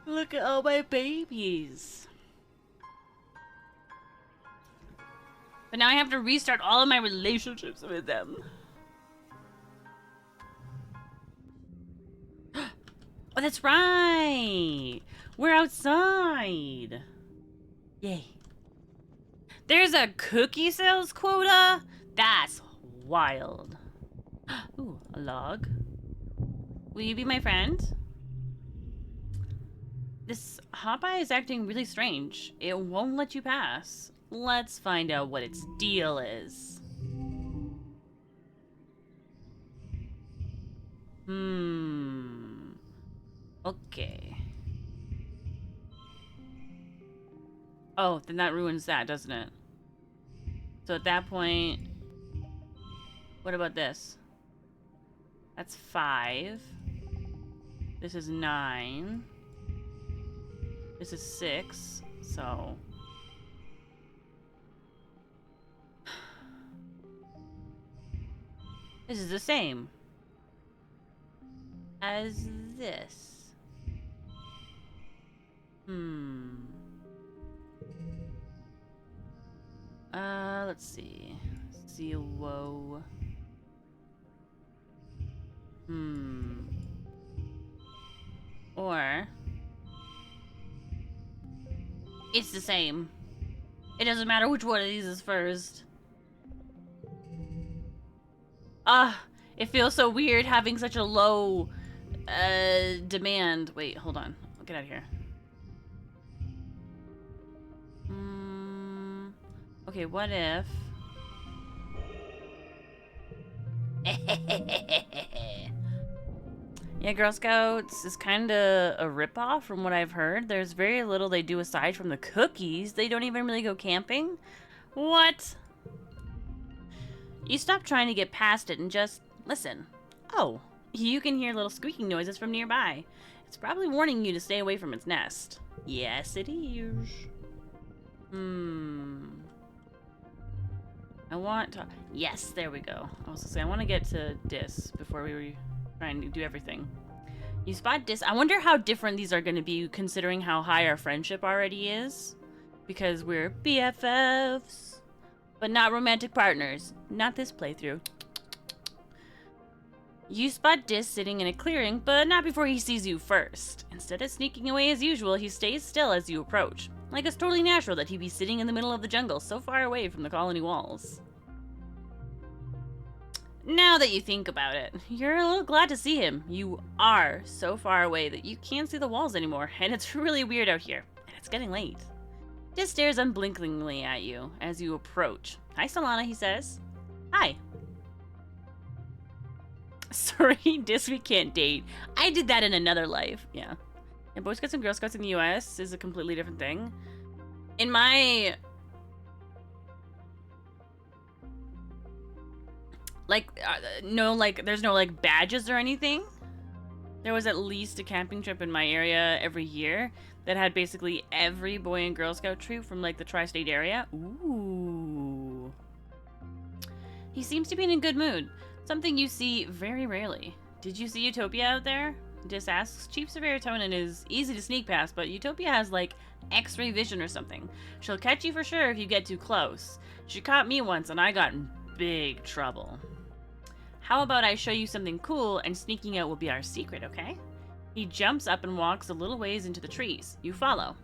Look at all my babies. But now I have to restart all of my relationships with them. Oh, that's right! We're outside! Yay. There's a cookie sales quota? That's wild. Ooh, a log. Will you be my friend? This hot-eye is acting really strange. It won't let you pass. Let's find out what its deal is. Okay. Oh, then that ruins that, doesn't it? So at that point... What about this? That's 5. This is 9. This is 6, so... This is the same as this. Let's see. Zero. Or... It's the same. It doesn't matter which one of these is first. It feels so weird having such a low demand. Wait, hold on. I'll get out of here. Okay, what if... Yeah, Girl Scouts is kind of a ripoff from what I've heard. There's very little they do aside from the cookies. They don't even really go camping. What? You stop trying to get past it and just listen. Oh, you can hear little squeaking noises from nearby. It's probably warning you to stay away from its nest. Yes, it is. I want to... Yes, there we go. I was gonna say, I want to get to Dis before we try and do everything. You spot Dis. I wonder how different these are going to be considering how high our friendship already is. Because we're BFFs. But not romantic partners. Not this playthrough. You spot Dis sitting in a clearing, but not before he sees you first. Instead of sneaking away as usual, he stays still as you approach. Like it's totally natural that he'd be sitting in the middle of the jungle so far away from the colony walls. Now that you think about it, you're a little glad to see him. You are so far away that you can't see the walls anymore, and it's really weird out here. And it's getting late. Dis stares unblinkingly at you as you approach. Hi, Solana, he says. Hi. Sorry, Dis, we can't date. I did that in another life. Yeah. And Boy Scouts and Girl Scouts in the US is a completely different thing. In my... there's no, badges or anything. There was at least a camping trip in my area every year that had basically every Boy and Girl Scout troop from, the tri-state area. Ooh. He seems to be in a good mood. Something you see very rarely. Did you see Utopia out there? Dis asks. Chief Severitonin is easy to sneak past, but Utopia has, X-ray vision or something. She'll catch you for sure if you get too close. She caught me once, and I got in big trouble. How about I show you something cool, and sneaking out will be our secret, okay? He jumps up and walks a little ways into the trees. You follow.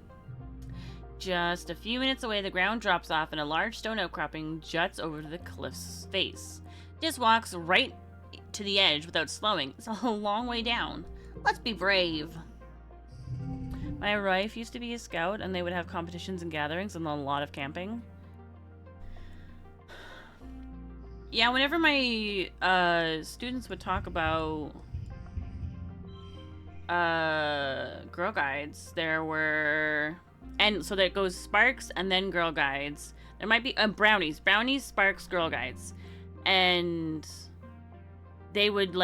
Just a few minutes away, the ground drops off, and a large stone outcropping juts over to the cliff's face. Dis walks right to the edge without slowing. It's a long way down. Let's be brave. My wife used to be a scout, and they would have competitions and gatherings and a lot of camping. Yeah, whenever my students would talk about Girl Guides, there were... And so that goes Sparks and then Girl Guides. There might be Brownies. Brownies, Sparks, Girl Guides. And they would,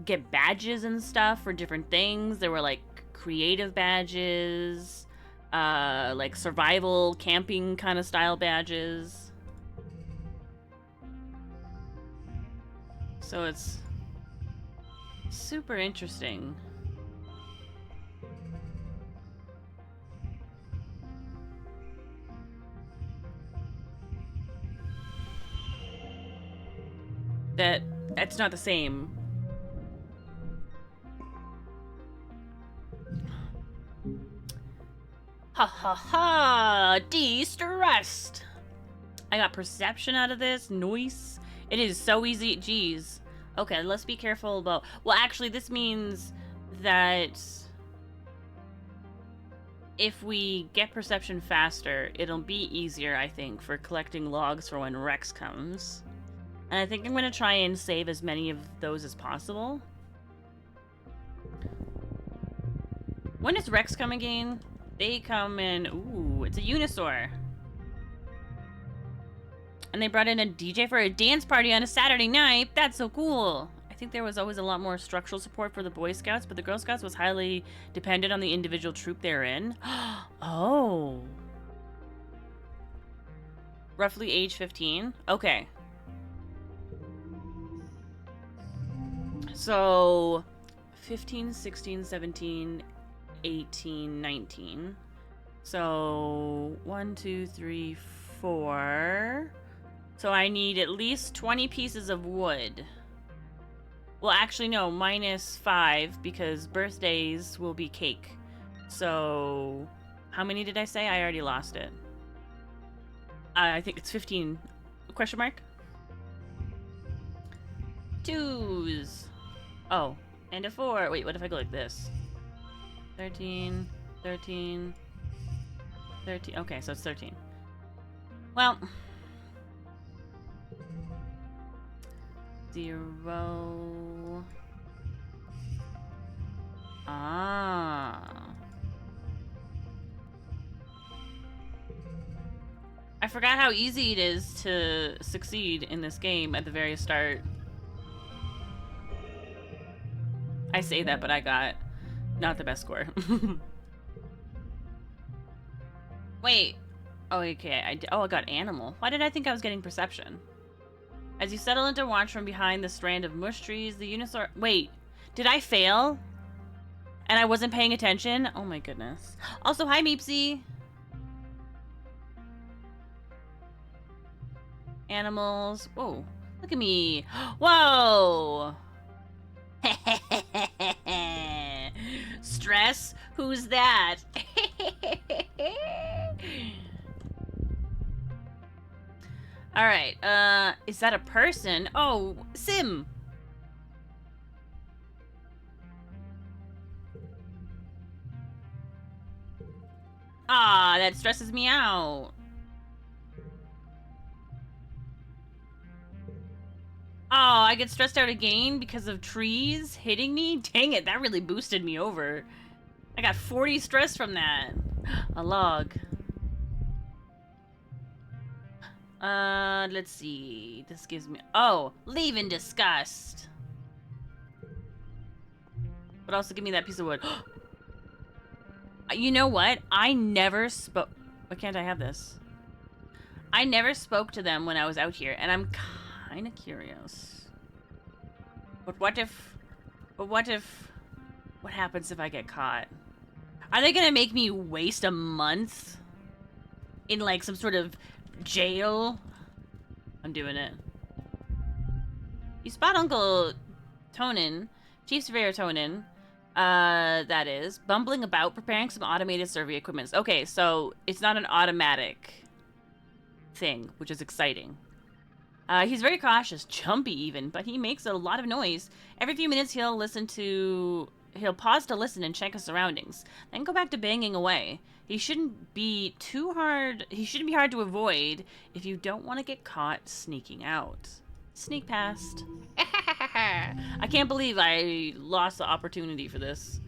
get badges and stuff for different things. There were, creative badges, survival camping kind of style badges. So it's super interesting. That's not the same. Ha ha ha! De-stressed! I got perception out of this. Nice. It is so easy. Jeez. Okay, let's be careful about... Well, actually, this means that if we get perception faster, it'll be easier, I think, for collecting logs for when Rex comes. And I think I'm going to try and save as many of those as possible. When does Rex come again? They come in... Ooh, it's a Unisaur. And they brought in a DJ for a dance party on a Saturday night. That's so cool. I think there was always a lot more structural support for the Boy Scouts, but the Girl Scouts was highly dependent on the individual troop they're in. Oh. Roughly age 15. Okay. So 15, 16, 17, 18, 19. So 1, 2, 3, 4. So I need at least 20 pieces of wood. Well, actually, no, -5 because birthdays will be cake. So how many did I say? I already lost it. I think it's 15. Question mark? 2s. Oh, and a 4. Wait, what if I go like this? 13, 13, 13. Okay, so it's 13. Well, 0. Ah. I forgot how easy it is to succeed in this game at the very start. I say that, but I got not the best score. Wait. Oh, okay. I got animal. Why did I think I was getting perception? As you settle into watch from behind the strand of mush trees, the Unisaur... Wait. Did I fail? And I wasn't paying attention? Oh my goodness. Also, hi, Meepsy. Animals. Whoa. Look at me. Whoa. Stress? Who's that? All right. Is that a person? Oh, Sim. Ah, that stresses me out. Oh, I get stressed out again because of trees hitting me? Dang it, that really boosted me over. I got 40 stress from that. A log. Let's see. This gives me... Oh, leave in disgust. But also give me that piece of wood. You know what? I never spoke... Why can't I have this? I never spoke to them when I was out here, and I'm kind of curious. But what if... What happens if I get caught? Are they gonna make me waste a month in, like, some sort of jail? I'm doing it. You spot Uncle Tonin, Chief Surveyor Tonin, that is, bumbling about, preparing some automated survey equipment. Okay, so it's not an automatic thing, which is exciting. He's very cautious, jumpy even, but he makes a lot of noise. Every few minutes he'll pause to listen and check his surroundings, then go back to banging away. He shouldn't be hard to avoid if you don't want to get caught sneaking out. Sneak past. I can't believe I lost the opportunity for this.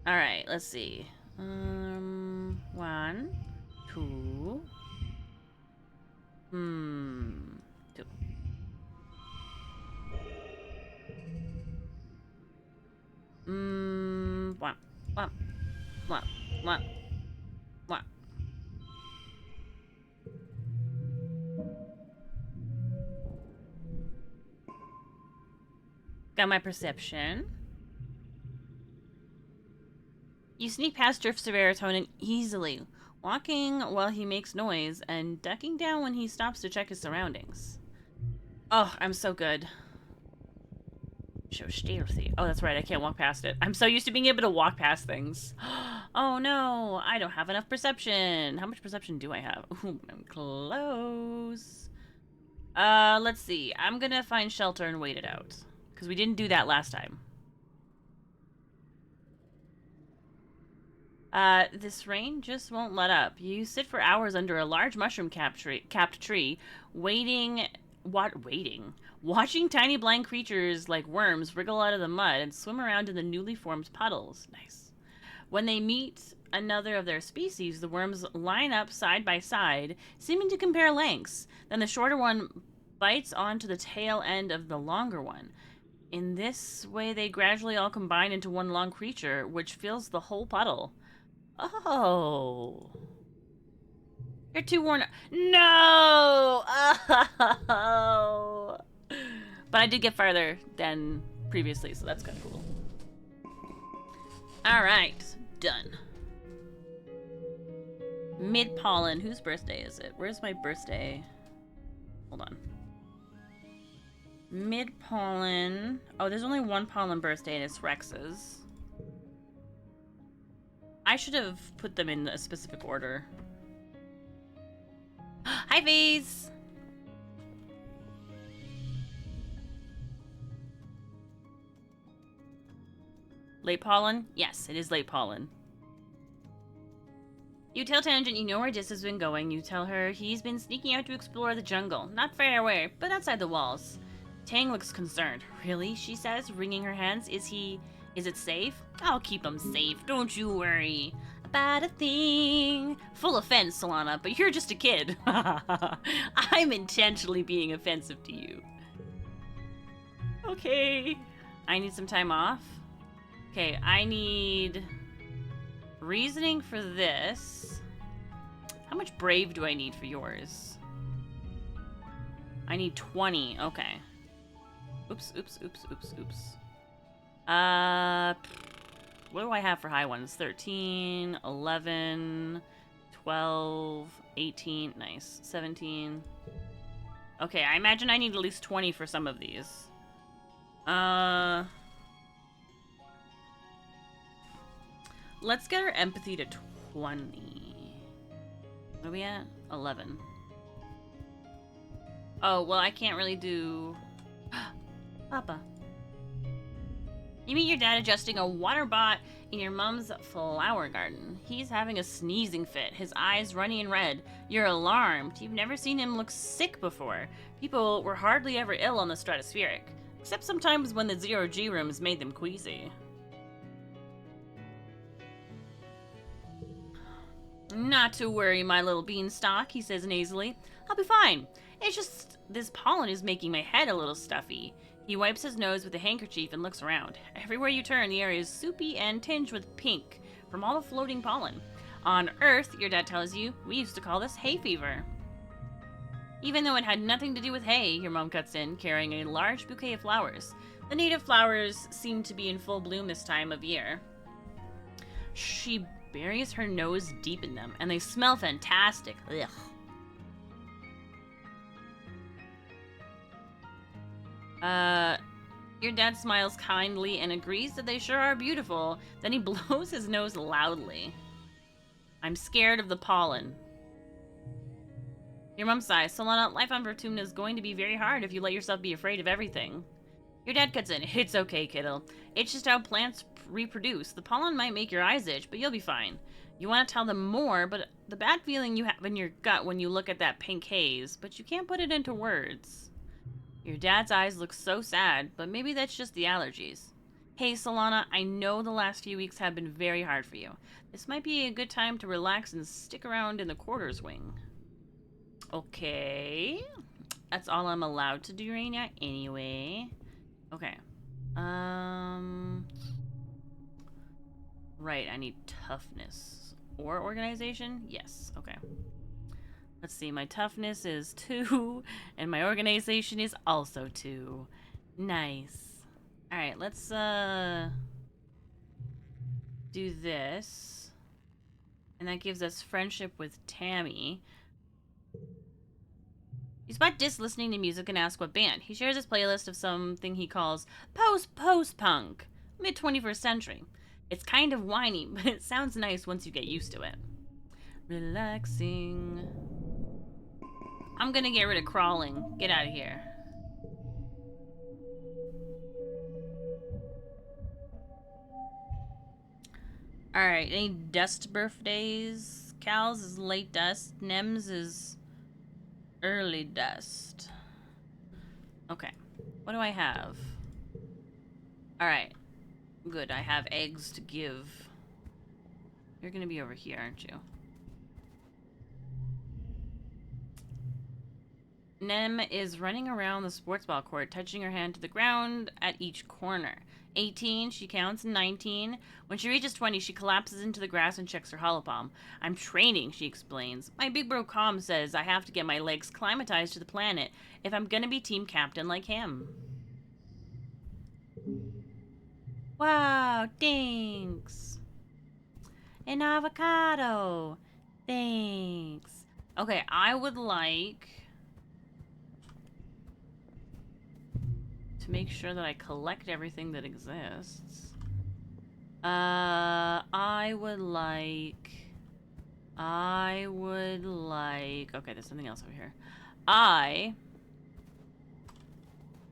Alright, let's see. 1, 2. 2. One. Got my perception. You sneak past Drift Serotonin easily. Walking while he makes noise and ducking down when he stops to check his surroundings. Oh, I'm so good. So stealthy. Oh, that's right. I can't walk past it. I'm so used to being able to walk past things. Oh no, I don't have enough perception. How much perception do I have? Ooh, I'm close. Let's see. I'm gonna find shelter and wait it out. Because we didn't do that last time. This rain just won't let up. You sit for hours under a large mushroom capped tree, watching tiny blind creatures like worms wriggle out of the mud and swim around in the newly formed puddles. Nice. When they meet another of their species, the worms line up side by side, seeming to compare lengths. Then the shorter one bites onto the tail end of the longer one. In this way, they gradually all combine into one long creature, which fills the whole puddle. Oh. You're too worn out. No! Oh. But I did get farther than previously, so that's kind of cool. Alright. Done. Mid-pollen. Whose birthday is it? Where's my birthday? Hold on. Mid-pollen. Oh, there's only one pollen birthday, and it's Rex's. I should have put them in a specific order. Hi, Vase! Late pollen? Yes, it is late pollen. You tell Tangent you know where Dis has been going. You tell her he's been sneaking out to explore the jungle. Not far away, but outside the walls. Tang looks concerned. Really? She says, wringing her hands. Is it safe? I'll keep him safe. Don't you worry. About a thing. Full offense, Solana, but you're just a kid. I'm intentionally being offensive to you. Okay. I need some time off. Okay, I need reasoning for this. How much brave do I need for yours? I need 20. Okay. Oops. What do I have for high ones? 13, 11, 12, 18. Nice. 17. Okay, I imagine I need at least 20 for some of these. Let's get our empathy to 20. What are we at? 11. Oh, well, I can't really do... Papa. You meet your dad adjusting a water bot in your mom's flower garden. He's having a sneezing fit, his eyes runny and red. You're alarmed. You've never seen him look sick before. People were hardly ever ill on the stratospheric, except sometimes when the zero-G rooms made them queasy. Not to worry, my little beanstalk, he says nasally. I'll be fine. It's just this pollen is making my head a little stuffy. He wipes his nose with a handkerchief and looks around. Everywhere you turn, the area is soupy and tinged with pink from all the floating pollen. On Earth, your dad tells you, we used to call this hay fever. Even though it had nothing to do with hay, your mom cuts in, carrying a large bouquet of flowers. The native flowers seem to be in full bloom this time of year. She buries her nose deep in them, and they smell fantastic. Ugh. Your dad smiles kindly and agrees that they sure are beautiful. Then he blows his nose loudly. I'm scared of the pollen. Your mom sighs. Solana, life on Vertumna is going to be very hard if you let yourself be afraid of everything. Your dad cuts in. It's okay, kiddo. It's just how plants reproduce. The pollen might make your eyes itch, but you'll be fine. You want to tell them more, but the bad feeling you have in your gut when you look at that pink haze, but you can't put it into words. Your dad's eyes look so sad, but maybe that's just the allergies. Hey, Solana, I know the last few weeks have been very hard for you. This might be a good time to relax and stick around in the quarters wing. Okay. That's all I'm allowed to do right now anyway. Okay. Right, I need toughness. Or organization? Yes, okay. Let's see, my toughness is 2, and my organization is also 2. Nice. Alright, let's, do this. And that gives us friendship with Tammy. You spot Dis listening to music and ask what band. He shares his playlist of something he calls post-punk, mid-21st century. It's kind of whiny, but it sounds nice once you get used to it. Relaxing. I'm gonna get rid of crawling. Get out of here. Alright, any dust birthdays? Cal's is late dust. Nem's is early dust. Okay. What do I have? Alright. Good, I have eggs to give. You're gonna be over here, aren't you? Nem is running around the sports ball court, touching her hand to the ground at each corner. 18, she counts. 19. When she reaches 20, she collapses into the grass and checks her holopalm. I'm training, she explains. My big bro Com says I have to get my legs climatized to the planet if I'm gonna be team captain like him. Wow, thanks. An avocado. Thanks. Okay, I would like to make sure that I collect everything that exists. I would like... Okay, there's something else over here. I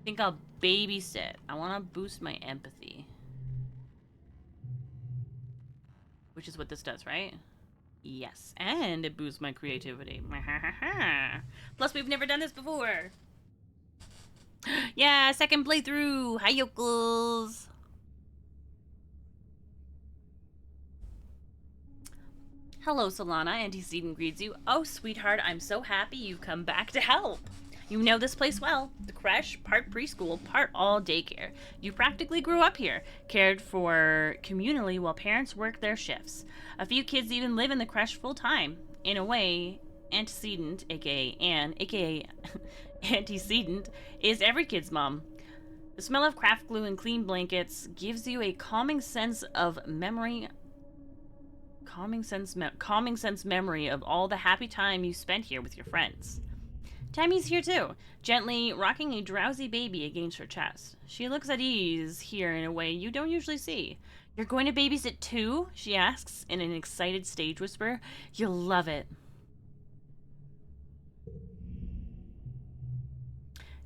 think I'll babysit. I want to boost my empathy. Which is what this does, right? Yes, and it boosts my creativity. Plus, we've never done this before. Yeah, second playthrough. Hi, yokels. Hello, Solana. Antecedent greets you. Oh, sweetheart, I'm so happy you've come back to help. You know this place well. The creche, part preschool, part all daycare. You practically grew up here, cared for communally while parents work their shifts. A few kids even live in the creche full time. In a way, Antecedent, aka Anne, aka Antecedent, is every kid's mom. The smell of craft glue and clean blankets gives you a calming sense memory of all the happy time you spent here with your friends. Tammy's here too, gently rocking a drowsy baby against her chest. She looks at ease here in a way you don't usually see. You're going to babysit too? She asks in an excited stage whisper. You'll love it.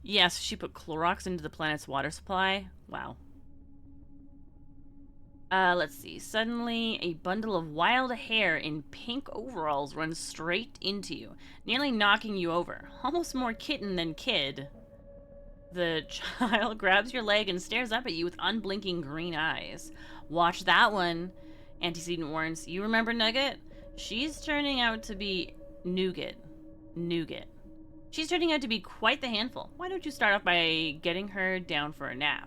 Yes, she put Clorox into the planet's water supply. Wow. Let's see. Suddenly, a bundle of wild hair in pink overalls runs straight into you, nearly knocking you over. Almost more kitten than kid. The child grabs your leg and stares up at you with unblinking green eyes. Watch that one, Antecedent warns. You remember Nugget? She's turning out to be Nougat. Nougat. She's turning out to be quite the handful. Why don't you start off by getting her down for a nap?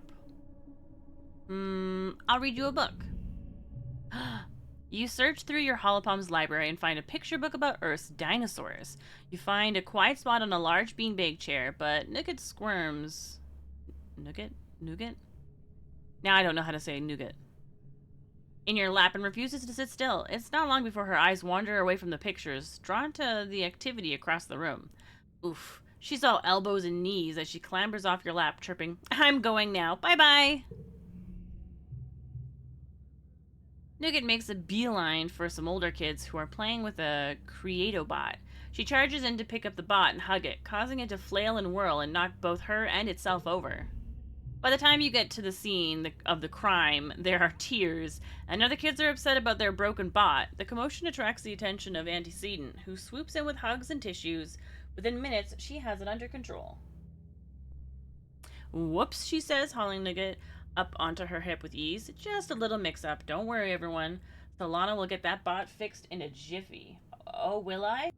I'll read you a book. You search through your Holopalm's library and find a picture book about Earth's dinosaurs. You find a quiet spot on a large beanbag chair, but Nougat squirms. Nougat? Nougat? Now I don't know how to say nougat. In your lap and refuses to sit still. It's not long before her eyes wander away from the pictures, drawn to the activity across the room. Oof. She's all elbows and knees as she clambers off your lap, chirping, I'm going now. Bye-bye. Nougat makes a beeline for some older kids who are playing with a Creatobot. She charges in to pick up the bot and hug it, causing it to flail and whirl and knock both her and itself over. By the time you get to the scene of the crime, there are tears, and other kids are upset about their broken bot. The commotion attracts the attention of Antecedent, who swoops in with hugs and tissues. Within minutes, she has it under control. Whoops, she says, hauling Nougat up onto her hip with ease. Just a little mix-up. Don't worry, everyone. Solana will get that bot fixed in a jiffy. Oh, will I?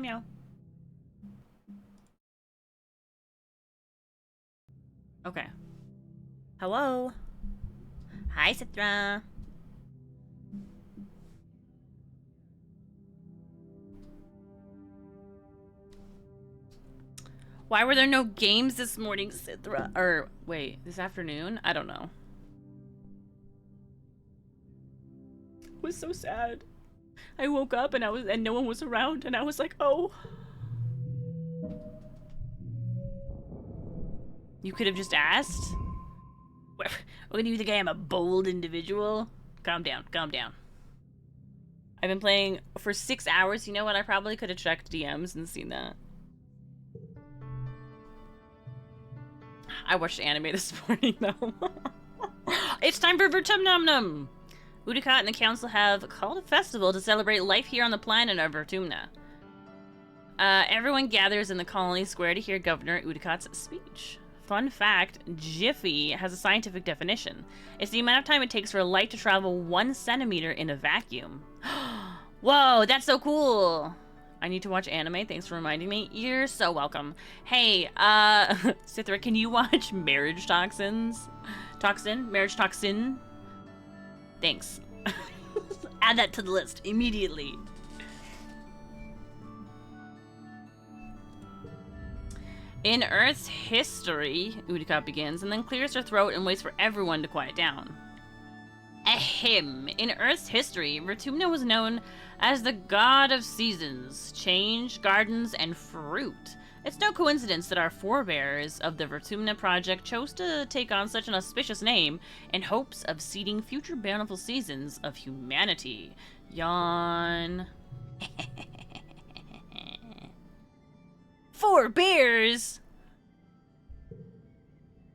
meow. Okay. Hello. Hi, Citra. Why were there no games this morning, Citra? Or, wait, this afternoon? I don't know. It was so sad. I woke up and no one was around, and I was like, oh. You could have just asked? What do you think I am, a bold individual? Calm down, calm down. I've been playing for 6 hours. You know what? I probably could have checked DMs and seen that. I watched anime this morning, though. It's time for Vertumnumnum! Udicott and the council have called a festival to celebrate life here on the planet of Vertumna. Everyone gathers in the colony square to hear Governor Udicott's speech. Fun fact, Jiffy has a scientific definition. It's the amount of time it takes for a light to travel 1 centimeter in a vacuum. Whoa, that's so cool! I need to watch anime, thanks for reminding me. You're so welcome. Hey, Cithra, can you watch Marriage Toxins? Marriage Toxin? Thanks. Add that to the list immediately. In Earth's history, Udicott begins, and then clears her throat and waits for everyone to quiet down. Ahem. In Earth's history, Vertumna was known as the god of seasons, change, gardens, and fruit. It's no coincidence that our forebears of the Vertumna Project chose to take on such an auspicious name in hopes of seeding future bountiful seasons of humanity. Yawn. Forebears?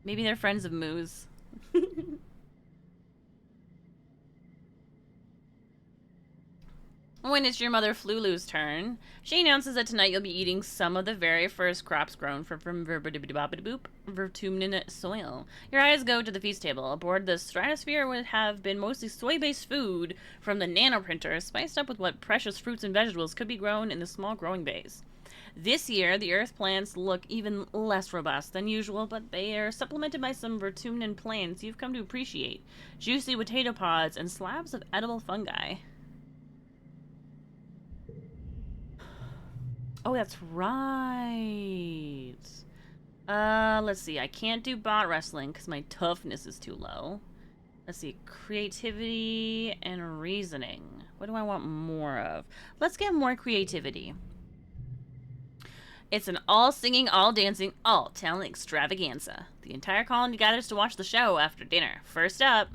Maybe they're friends of Moo's. When it's your mother Flulu's turn, she announces that tonight you'll be eating some of the very first crops grown from Vertumnan soil. Your eyes go to the feast table. Aboard the Stratosphere would have been mostly soy-based food from the nanoprinter, spiced up with what precious fruits and vegetables could be grown in the small growing bays. This year, the Earth plants look even less robust than usual, but they are supplemented by some Vertumnan plants you've come to appreciate. Juicy potato pods and slabs of edible fungi. Oh, that's right. Let's see. I can't do bot wrestling because my toughness is too low. Let's see. Creativity and reasoning. What do I want more of? Let's get more creativity. It's an all-singing, all-dancing, all-talent extravaganza. The entire colony gathers to watch the show after dinner. First up,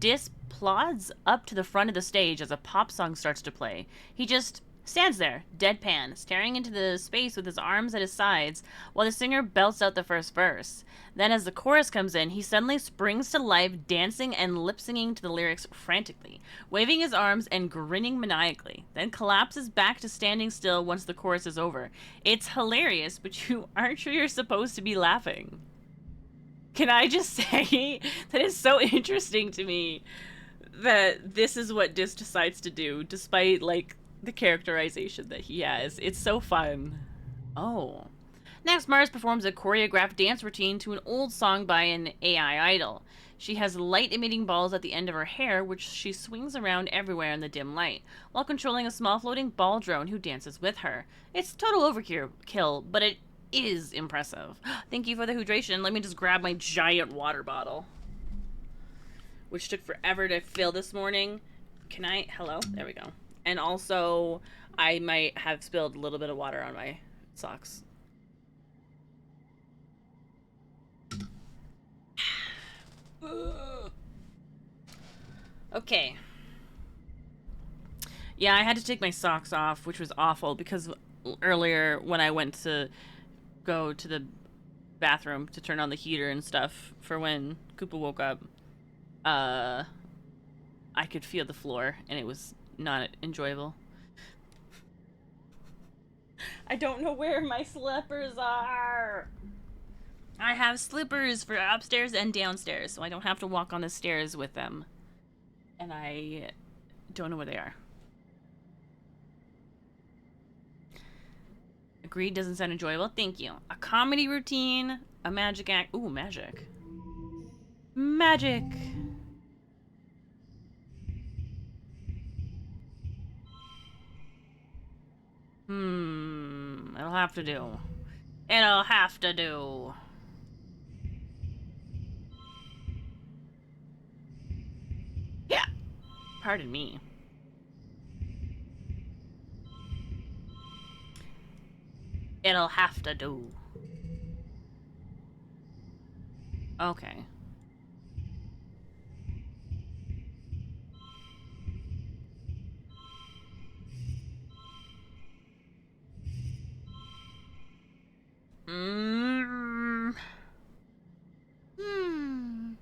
Dis plods up to the front of the stage as a pop song starts to play. He just stands there, deadpan, staring into the space with his arms at his sides, while the singer belts out the first verse. Then as the chorus comes in, he suddenly springs to life, dancing and lip-singing to the lyrics frantically, waving his arms and grinning maniacally, then collapses back to standing still once the chorus is over. It's hilarious, but you aren't sure you're supposed to be laughing. Can I just say that it's so interesting to me that this is what Dis decides to do, despite, like, the characterization that he has. It's so fun. Oh. Next, Mars performs a choreographed dance routine to an old song by an AI idol. She has light-emitting balls at the end of her hair, which she swings around everywhere in the dim light, while controlling a small floating ball drone who dances with her. It's total overkill, but it is impressive. Thank you for the hydration. Let me just grab my giant water bottle, which took forever to fill this morning. Can I? Hello? There we go. And also, I might have spilled a little bit of water on my socks. Okay. Yeah, I had to take my socks off, which was awful, because earlier when I went to go to the bathroom to turn on the heater and stuff for when Koopa woke up, I could feel the floor, and it was not enjoyable. I don't know where my slippers are. I have slippers for upstairs and downstairs, so I don't have to walk on the stairs with them. And I don't know where they are. Agreed, doesn't sound enjoyable. Thank you. A comedy routine, a magic act. Ooh, magic. Magic. It'll have to do. It'll have to do. Yeah. Pardon me. It'll have to do. Okay. Mm. Hmm.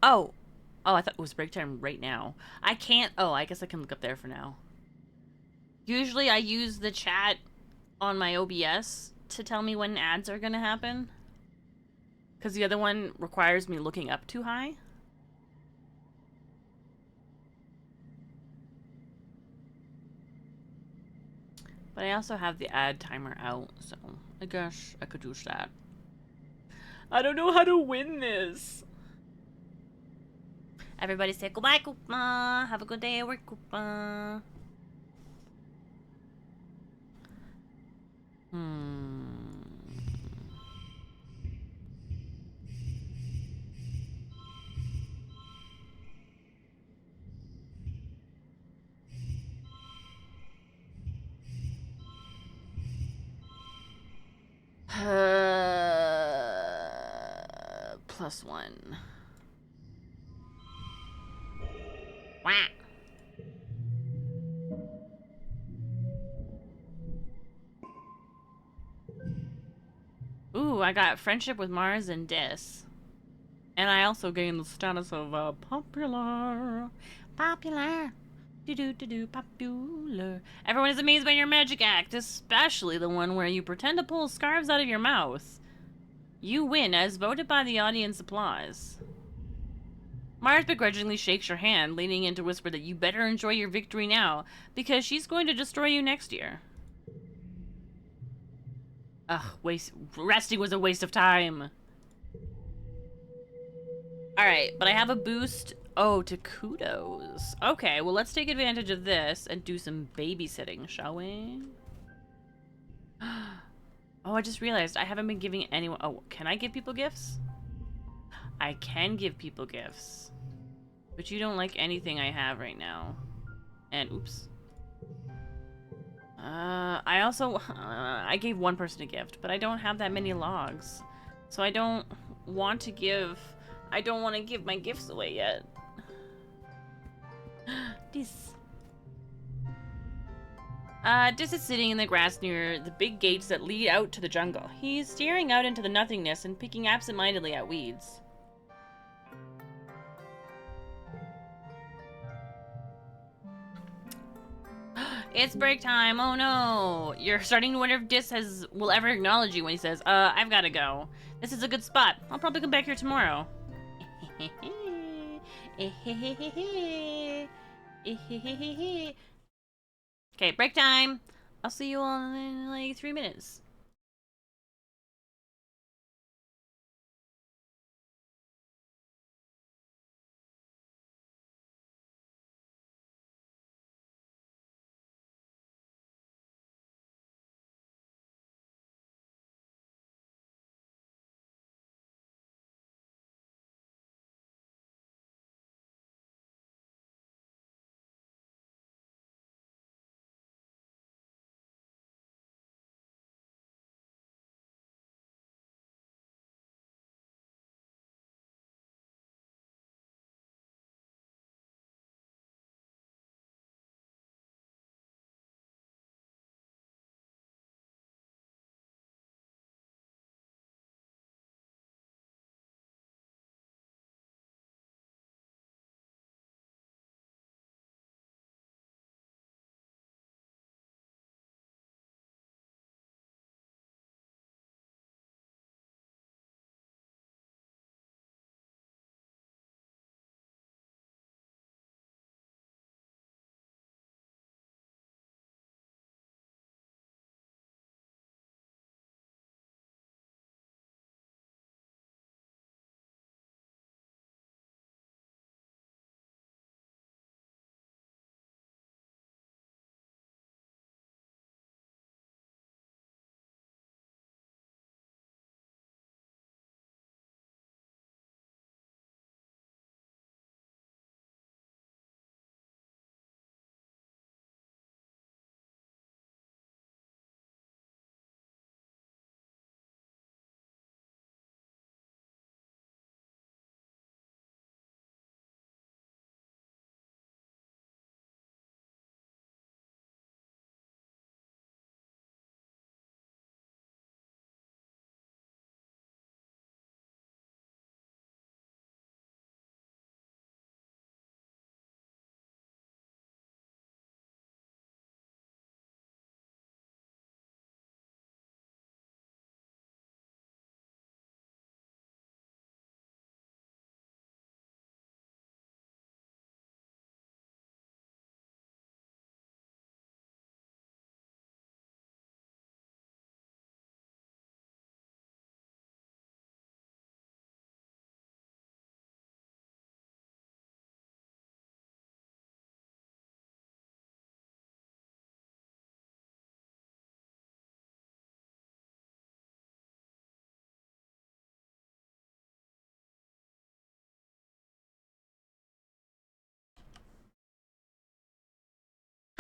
Oh. Oh, I thought it was break time right now. I can't. Oh, I guess I can look up there for now. Usually I use the chat on my OBS to tell me when ads are gonna happen. Because the other one requires me looking up too high. But I also have the ad timer out, so I guess I could use that. I don't know how to win this. Everybody say goodbye, Koopa. Have a good day at work, Koopa. +1. Wah. Ooh, I got friendship with Mars and Dis. And I also gained the status of popular. Popular. Do popular. Everyone is amazed by your magic act, especially the one where you pretend to pull scarves out of your mouth. You win as voted by the audience applause. Mars begrudgingly shakes your hand, leaning in to whisper that you better enjoy your victory now, because she's going to destroy you next year. Ugh, resting was a waste of time. Alright, but I have a boost. Oh, to kudos. Okay, well, let's take advantage of this and do some babysitting, shall we? Oh, I just realized I haven't been giving anyone... Oh, can I give people gifts? I can give people gifts. But you don't like anything I have right now. And, oops. I also... I gave one person a gift, but I don't have that many logs. So I don't want to give... I don't want to give my gifts away yet. This. Dis is sitting in the grass near the big gates that lead out to the jungle. He's staring out into the nothingness and picking absentmindedly at weeds. It's break time. Oh no. You're starting to wonder if Dis will ever acknowledge you when he says, I've gotta go. This is a good spot. I'll probably come back here tomorrow. Okay, break time. I'll see you all in like 3 minutes.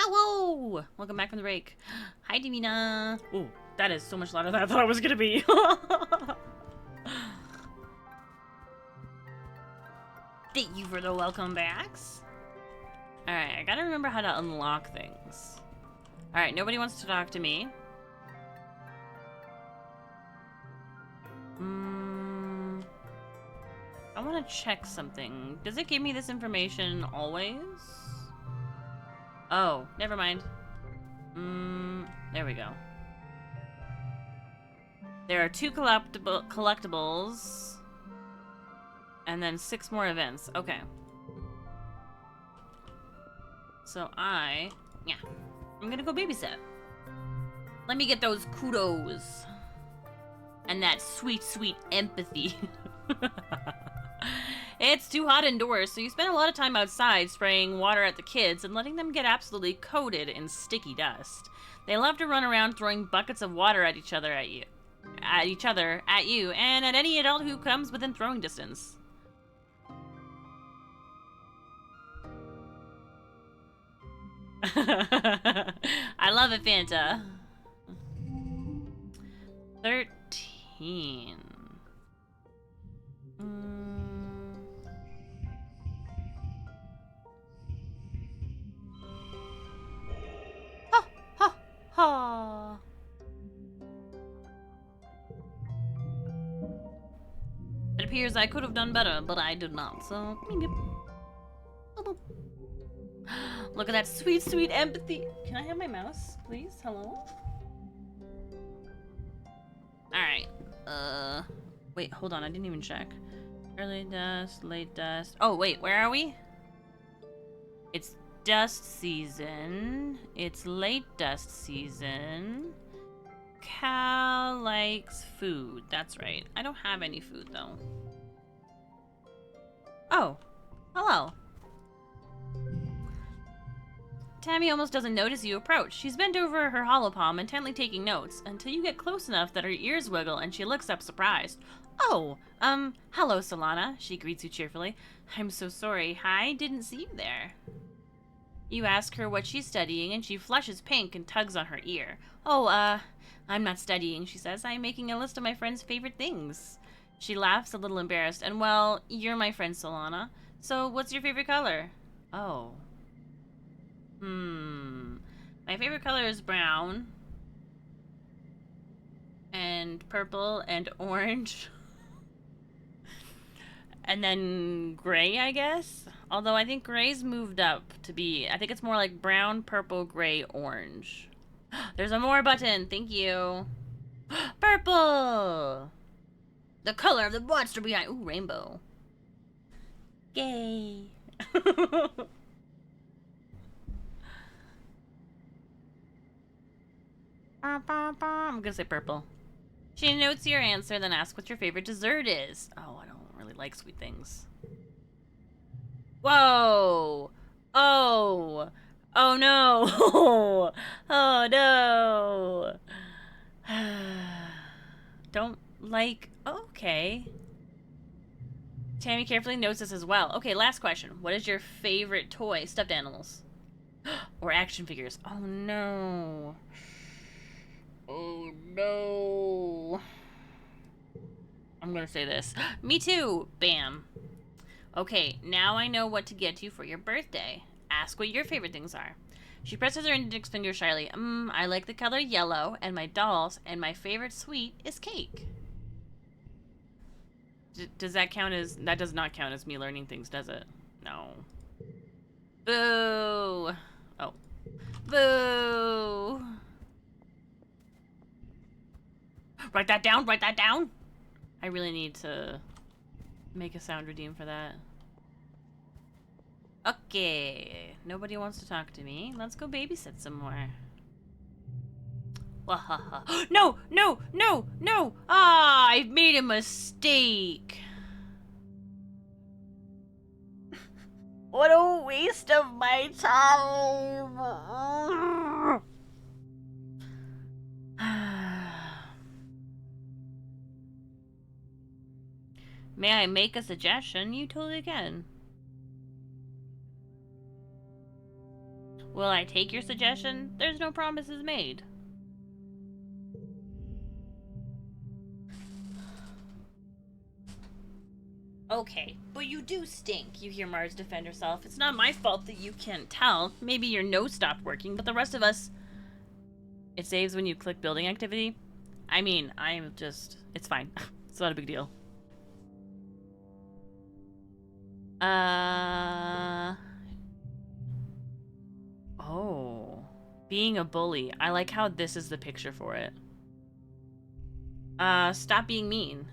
Hello! Welcome back from the break. Hi, Divina. Ooh, that is so much louder than I thought it was gonna be. Thank you for the welcome backs. Alright, I gotta remember how to unlock things. Alright, nobody wants to talk to me. I want to check something. Does it give me this information always? Oh, never mind. There we go. There are 2 collectibles. And then 6 more events. Okay. So I'm gonna go babysit. Let me get those kudos. And that sweet, sweet empathy. It's too hot indoors, so you spend a lot of time outside spraying water at the kids and letting them get absolutely coated in sticky dust. They love to run around throwing buckets of water at each other, at you, and at any adult who comes within throwing distance. I love it, Fanta. 13. Ha! Ha! It appears I could have done better, but I did not, so... Look at that sweet, sweet empathy. Can I have my mouse, please? Hello? Alright. Wait, hold on. I didn't even check. Early dust, late dust. Oh, wait. Where are we? It's dust season. It's late dust season. Cal likes food. That's right. I don't have any food, though. Oh. Hello. Tammy almost doesn't notice you approach. She's bent over her hollow palm, intently taking notes, until you get close enough that her ears wiggle and she looks up surprised. Oh, hello, Solana, she greets you cheerfully. I'm so sorry. Hi, didn't see you there. You ask her what she's studying, and she flushes pink and tugs on her ear. Oh, I'm not studying, she says. I'm making a list of my friend's favorite things. She laughs, a little embarrassed, and well, you're my friend, Solana. So, what's your favorite color? Oh. My favorite color is brown. And purple and orange. And then gray, I guess? Although I think gray's moved up to be... I think it's more like brown, purple, gray, orange. There's a more button. Thank you. Purple! The color of the monster behind... Ooh, rainbow. Yay. I'm gonna say purple. She notes your answer, then asks what your favorite dessert is. Oh, I don't really like sweet things. Whoa! Oh! Oh no! Oh no! Don't like... Okay. Tammy carefully notes this as well. Okay, last question. What is your favorite toy? Stuffed animals. Or action figures. Oh no. Oh no. I'm gonna say this. Me too. Bam. Okay, now I know what to get you for your birthday. Ask what your favorite things are. She presses her index finger shyly. I like the color yellow and my dolls, and my favorite sweet is cake. Does that count as... That does not count as me learning things, does it? No. Boo! Oh. Boo! Write that down, write that down! I really need to make a sound redeem for that. Okay. Nobody wants to talk to me. Let's go babysit some more. Wahaha. No! No! No! No! Ah! I've made a mistake! What a waste of my time! May I make a suggestion? You totally can. Will I take your suggestion? There's no promises made. Okay, but you do stink, you hear Mars defend herself. It's not my fault that you can't tell. Maybe your nose stopped working, but the rest of us... It saves when you click building activity. I mean, I'm just... It's fine. It's not a big deal. Oh. Being a bully. I like how this is the picture for it. Stop being mean.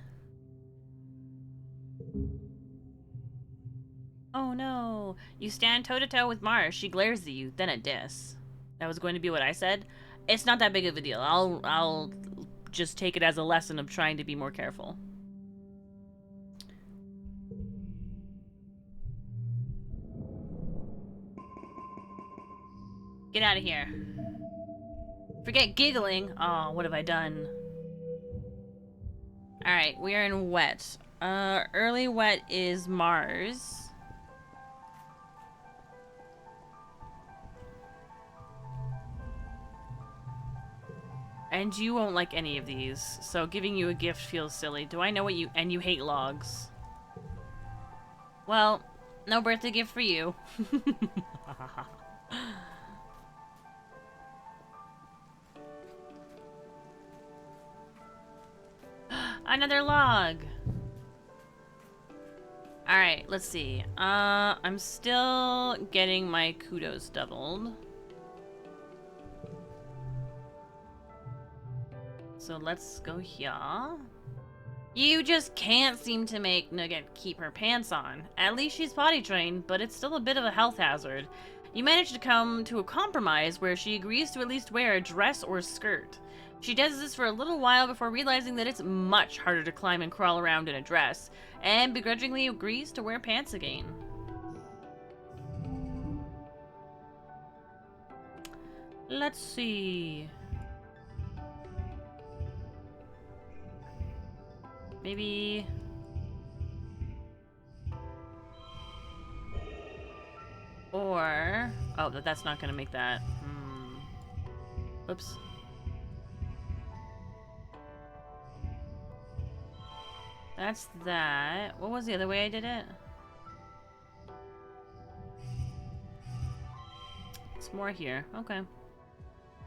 Oh no. You stand toe-to-toe with Mars. She glares at you, then at Dis. That was going to be what I said. It's not that big of a deal. I'll just take it as a lesson of trying to be more careful. Get out of here. Forget giggling. Oh, what have I done? Alright, we are in wet. Early wet is Mars. And you won't like any of these, so giving you a gift feels silly. Do I know what you... And you hate logs. Well, no birthday gift for you. Another log! Alright, let's see. I'm still getting my kudos doubled. So let's go here. You just can't seem to make Nugget keep her pants on. At least she's potty trained, but it's still a bit of a health hazard. You manage to come to a compromise where she agrees to at least wear a dress or skirt. She does this for a little while before realizing that it's much harder to climb and crawl around in a dress, and begrudgingly agrees to wear pants again. Let's see... Maybe... Or... Oh, that's not gonna make that. Oops. That's that. What was the other way I did it? It's more here. Okay.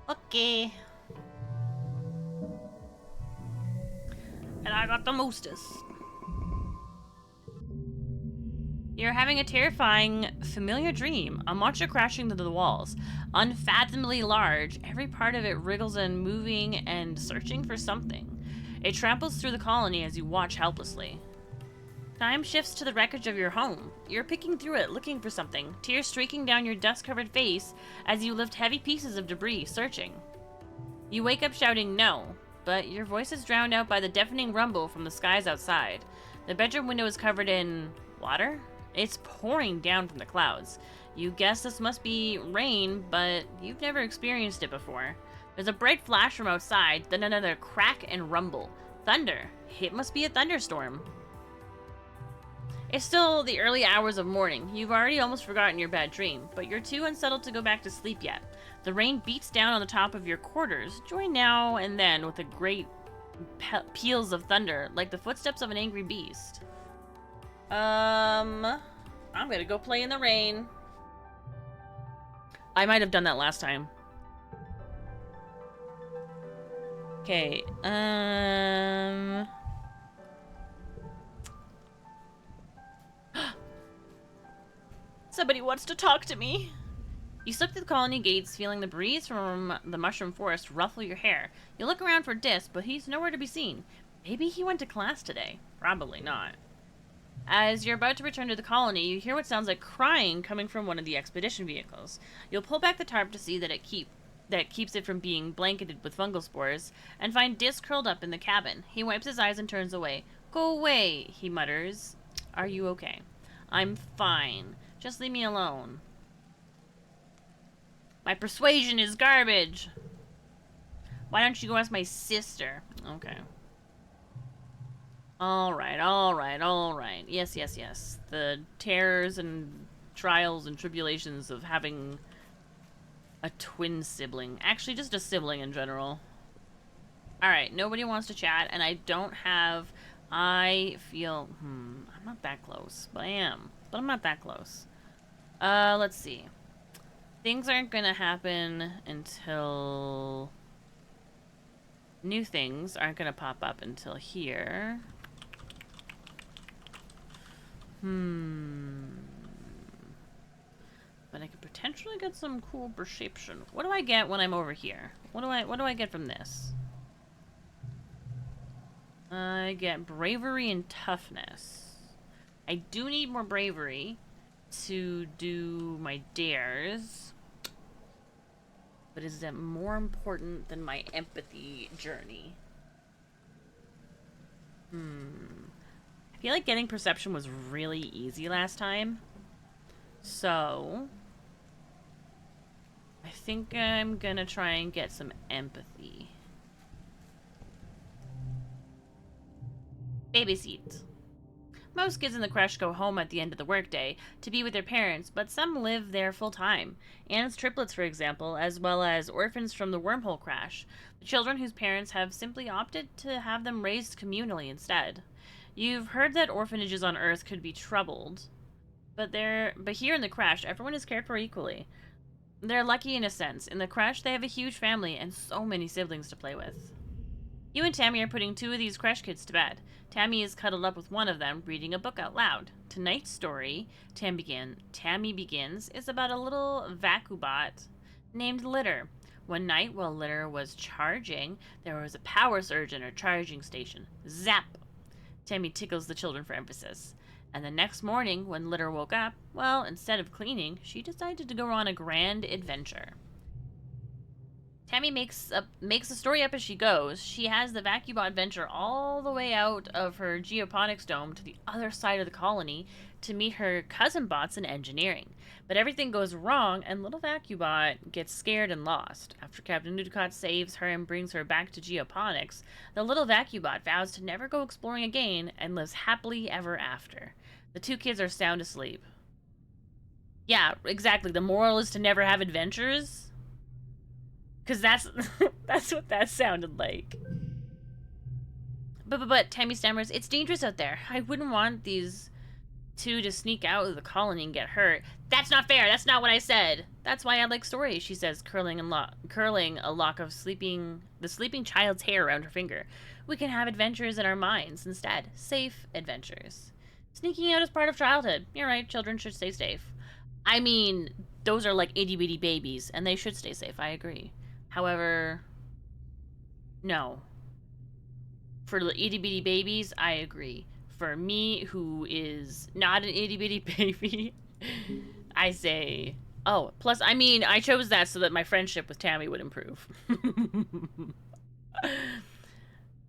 Okay. And I got the mostest. You're having a terrifying, familiar dream. A monster crashing into the walls. Unfathomably large, every part of it wriggles and moving and searching for something. It tramples through the colony as you watch helplessly. Time shifts to the wreckage of your home. You're picking through it, looking for something, tears streaking down your dust-covered face as you lift heavy pieces of debris, searching. You wake up shouting no, but your voice is drowned out by the deafening rumble from the skies outside. The bedroom window is covered in... water? It's pouring down from the clouds. You guess this must be rain, but you've never experienced it before. There's a bright flash from outside, then another crack and rumble. Thunder. It must be a thunderstorm. It's still the early hours of morning. You've already almost forgotten your bad dream, but you're too unsettled to go back to sleep yet. The rain beats down on the top of your quarters, joined now and then with a great peals of thunder, like the footsteps of an angry beast. I'm gonna go play in the rain. I might have done that last time. Okay, Somebody wants to talk to me. You slip through the colony gates, feeling the breeze from the mushroom forest ruffle your hair. You look around for Dis, but he's nowhere to be seen. Maybe he went to class today. Probably not. As you're about to return to the colony, you hear what sounds like crying coming from one of the expedition vehicles. You'll pull back the tarp to see that it keeps it from being blanketed with fungal spores, and find Dis curled up in the cabin. He wipes his eyes and turns away. Go away, he mutters. Are you okay? I'm fine. Just leave me alone. My persuasion is garbage. Why don't you go ask my sister? Okay. Alright, alright, alright. Yes, yes, yes. The terrors and trials and tribulations of having A twin sibling. Actually, just a sibling in general. Alright, nobody wants to chat, and I don't have... I feel... I'm not that close, but I am. But I'm not that close. Let's see. Things aren't gonna happen until... New things aren't gonna pop up until here. But I could potentially get some cool perception. What do I get when I'm over here? What do I get from this? I get bravery and toughness. I do need more bravery to do my dares. But is that more important than my empathy journey? I feel like getting perception was really easy last time. So... I think I'm gonna try and get some empathy. Babysit. Most kids in the creche go home at the end of the workday to be with their parents, but some live there full time. Anne's triplets, for example, as well as orphans from the wormhole crash. The children whose parents have simply opted to have them raised communally instead. You've heard that orphanages on Earth could be troubled, but here in the creche, everyone is cared for equally. They're lucky in a sense. In the creche, they have a huge family and so many siblings to play with. You and Tammy are putting 2 of these creche kids to bed. Tammy is cuddled up with one of them, reading a book out loud. Tonight's story, Tammy Begins, is about a little vacubot named Litter. One night, while Litter was charging, there was a power surge in her charging station. Zap! Tammy tickles the children for emphasis. And the next morning, when Litter woke up, well, instead of cleaning, she decided to go on a grand adventure. Tammy makes the story up as she goes. She has the Vacubot venture all the way out of her geoponics dome to the other side of the colony to meet her cousin bots in engineering. But everything goes wrong, and little Vacubot gets scared and lost. After Captain Nudicott saves her and brings her back to geoponics, the little Vacubot vows to never go exploring again and lives happily ever after. The 2 kids are sound asleep. Yeah, exactly. The moral is to never have adventures. Because that's what that sounded like. But Tammy stammers, it's dangerous out there. I wouldn't want these 2 to sneak out of the colony and get hurt. That's not fair. That's not what I said. That's why I like stories, she says, curling a lock of the sleeping child's hair around her finger. We can have adventures in our minds instead. Safe adventures. Sneaking out is part of childhood. You're right, children should stay safe. I mean, those are like itty-bitty babies, and they should stay safe, I agree. However, no. For the itty-bitty babies, I agree. For me, who is not an itty-bitty baby, I say, oh, plus, I mean, I chose that so that my friendship with Tammy would improve.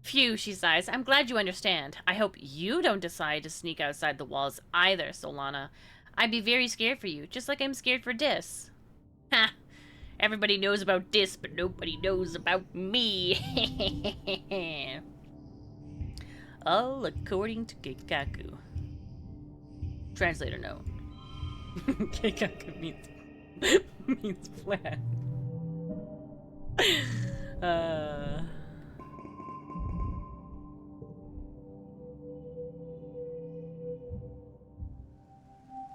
Phew, she sighs. I'm glad you understand. I hope you don't decide to sneak outside the walls either, Solana. I'd be very scared for you, just like I'm scared for Dis. Ha! Everybody knows about Dis, but nobody knows about me. All according to Keikaku. Translator note. Keikaku means plan.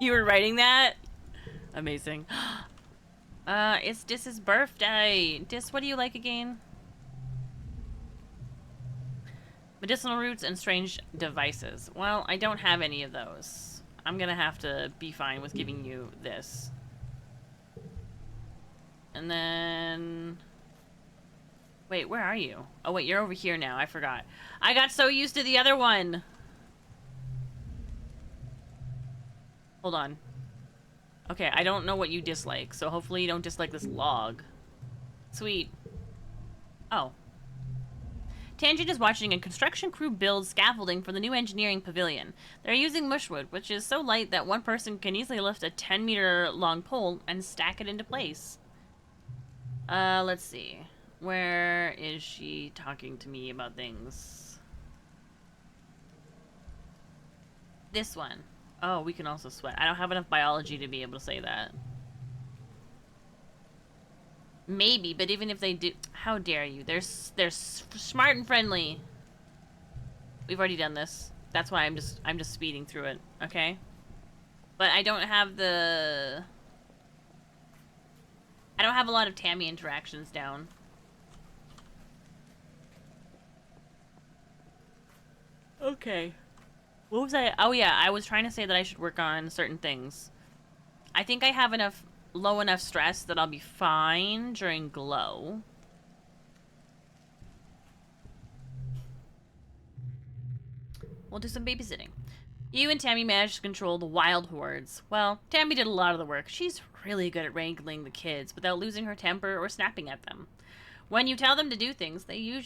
You were writing that? Amazing. It's Dis's birthday. Dis, what do you like again? Medicinal roots and strange devices. Well, I don't have any of those. I'm gonna have to be fine with giving you this. And then... Wait, where are you? Oh wait, you're over here now. I forgot. I got so used to the other one. Hold on. Okay, I don't know what you dislike, so hopefully you don't dislike this log. Sweet. Oh. Tangent is watching a construction crew build scaffolding for the new engineering pavilion. They're using mushwood, which is so light that one person can easily lift a 10-meter long pole and stack it into place. Let's see. Where is she talking to me about things? This one. Oh, we can also sweat. I don't have enough biology to be able to say that. Maybe, but even if they do, how dare you? They're smart and friendly. We've already done this. That's why I'm just speeding through it, okay? But I don't have a lot of Tammy interactions down. Okay. What was I? Oh yeah, I was trying to say that I should work on certain things. I think I have low enough stress that I'll be fine during glow. We'll do some babysitting. You and Tammy managed to control the wild hordes. Well, Tammy did a lot of the work. She's really good at wrangling the kids without losing her temper or snapping at them. When you tell them to do things, you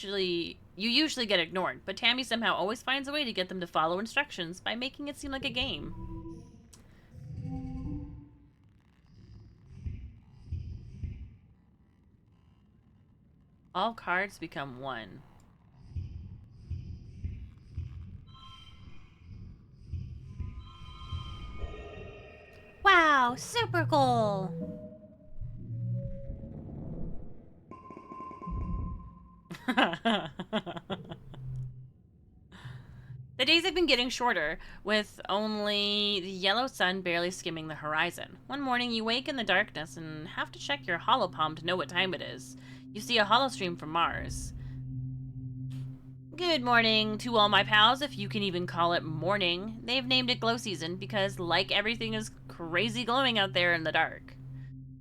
usually get ignored, but Tammy somehow always finds a way to get them to follow instructions by making it seem like a game. All cards become one. Wow, super cool! The days have been getting shorter, with only the yellow sun barely skimming the horizon. One morning, you wake in the darkness and have to check your holopalm to know what time it is. You see a holostream from Mars. Good morning to all my pals, if you can even call it morning. They've named it glow season because, like, everything is crazy glowing out there in the dark.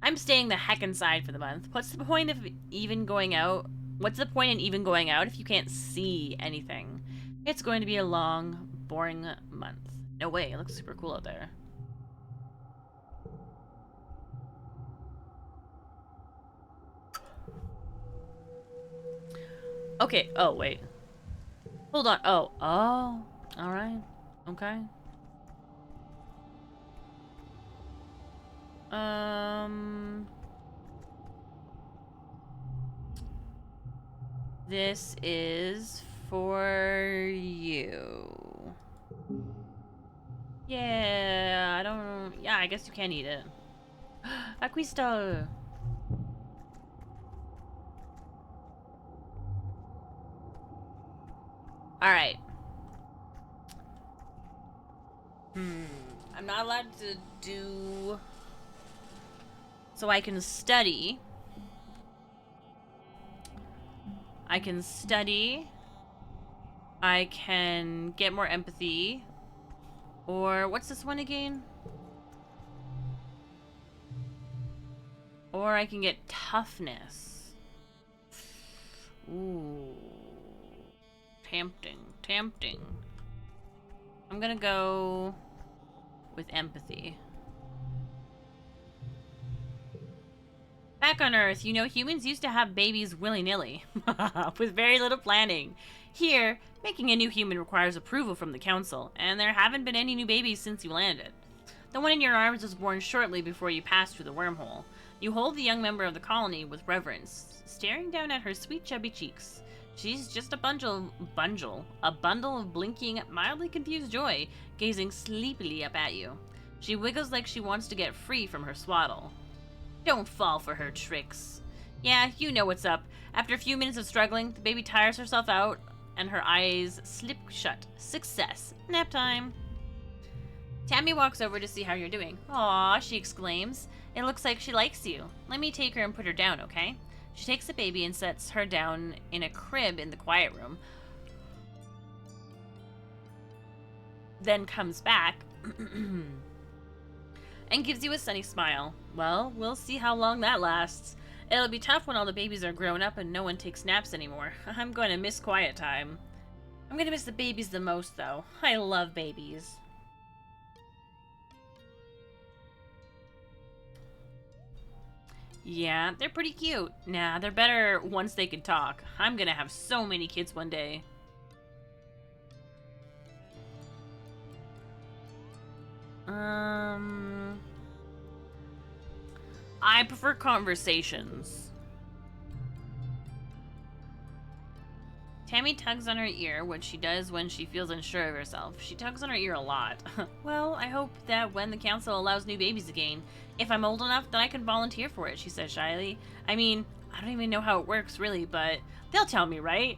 I'm staying the heck inside for the month. What's the point of even going out? What's the point in even going out if you can't see anything? It's going to be a long, boring month. No way, it looks super cool out there. Okay, oh, wait. Hold on. Oh, alright. Okay. This is for you. Yeah, I don't... Yeah, I guess you can eat it. Acquisto! Alright. I'm not allowed to do... So I can study. I can study. I can get more empathy. Or, what's this one again? Or I can get toughness. Ooh. Tempting. Tempting. I'm gonna go with empathy. Back on Earth, you know, humans used to have babies willy-nilly, with very little planning. Here, making a new human requires approval from the council, and there haven't been any new babies since you landed. The one in your arms was born shortly before you passed through the wormhole. You hold the young member of the colony with reverence, staring down at her sweet chubby cheeks. She's just a bundle of blinking, mildly confused joy, gazing sleepily up at you. She wiggles like she wants to get free from her swaddle. Don't fall for her tricks. Yeah, you know what's up. After a few minutes of struggling, the baby tires herself out and her eyes slip shut. Success. Nap time. Tammy walks over to see how you're doing. Aw, she exclaims. It looks like she likes you. Let me take her and put her down, okay? She takes the baby and sets her down in a crib in the quiet room. Then comes back and gives you a sunny smile. Well, we'll see how long that lasts. It'll be tough when all the babies are grown up and no one takes naps anymore. I'm going to miss quiet time. I'm going to miss the babies the most, though. I love babies. Yeah, they're pretty cute. Nah, they're better once they can talk. I'm gonna have so many kids one day. I prefer conversations. Tammy tugs on her ear, which she does when she feels unsure of herself. She tugs on her ear a lot. Well, I hope that when the council allows new babies again, if I'm old enough, then I can volunteer for it, she says shyly. I mean, I don't even know how it works, really, but they'll tell me, right?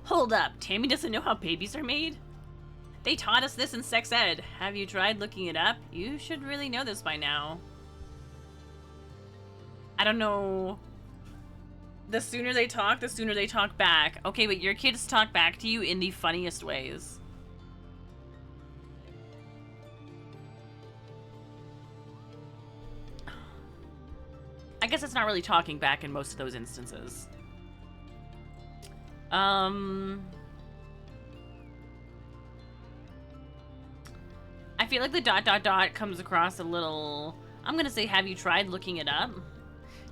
Hold up, Tammy doesn't know how babies are made? They taught us this in sex ed. Have you tried looking it up? You should really know this by now. I don't know. The sooner they talk, the sooner they talk back. Okay, but your kids talk back to you in the funniest ways. I guess it's not really talking back in most of those instances. I feel like the ... comes across a little... I'm gonna say, have you tried looking it up?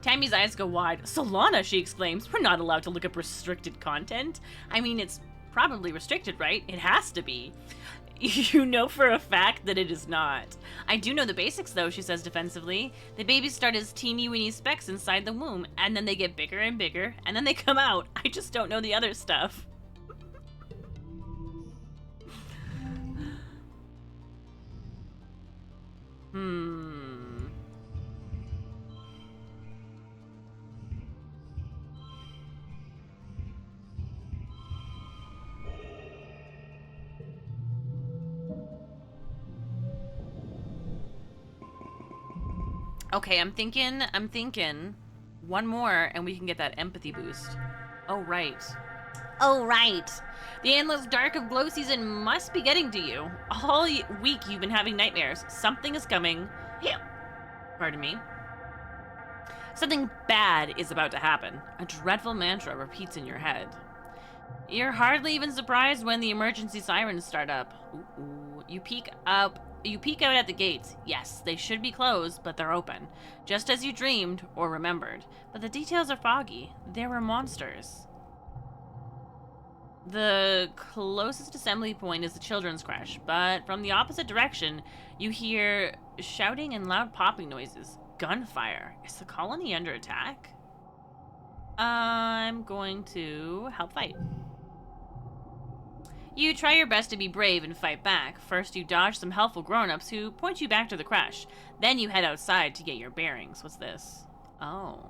Tammy's eyes go wide. Solana, she exclaims, we're not allowed to look up restricted content. I mean, it's probably restricted, right? It has to be. You know for a fact that it is not. I do know the basics, though, she says defensively. The babies start as teeny-weeny specks inside the womb, and then they get bigger and bigger, and then they come out. I just don't know the other stuff. Okay, I'm thinking one more and we can get that empathy boost. Oh, right. Oh, right. The endless dark of glow season must be getting to you. All week you've been having nightmares. Something is coming. Pardon me. Something bad is about to happen. A dreadful mantra repeats in your head. You're hardly even surprised when the emergency sirens start up. Ooh. You peek out at the gates. Yes, they should be closed, but they're open. Just as you dreamed or remembered. But the details are foggy. There were monsters. The closest assembly point is the children's crash, but from the opposite direction, you hear shouting and loud popping noises. Gunfire. Is the colony under attack? I'm going to help fight. You try your best to be brave and fight back. First, you dodge some helpful grown-ups who point you back to the crash. Then you head outside to get your bearings. What's this? Oh.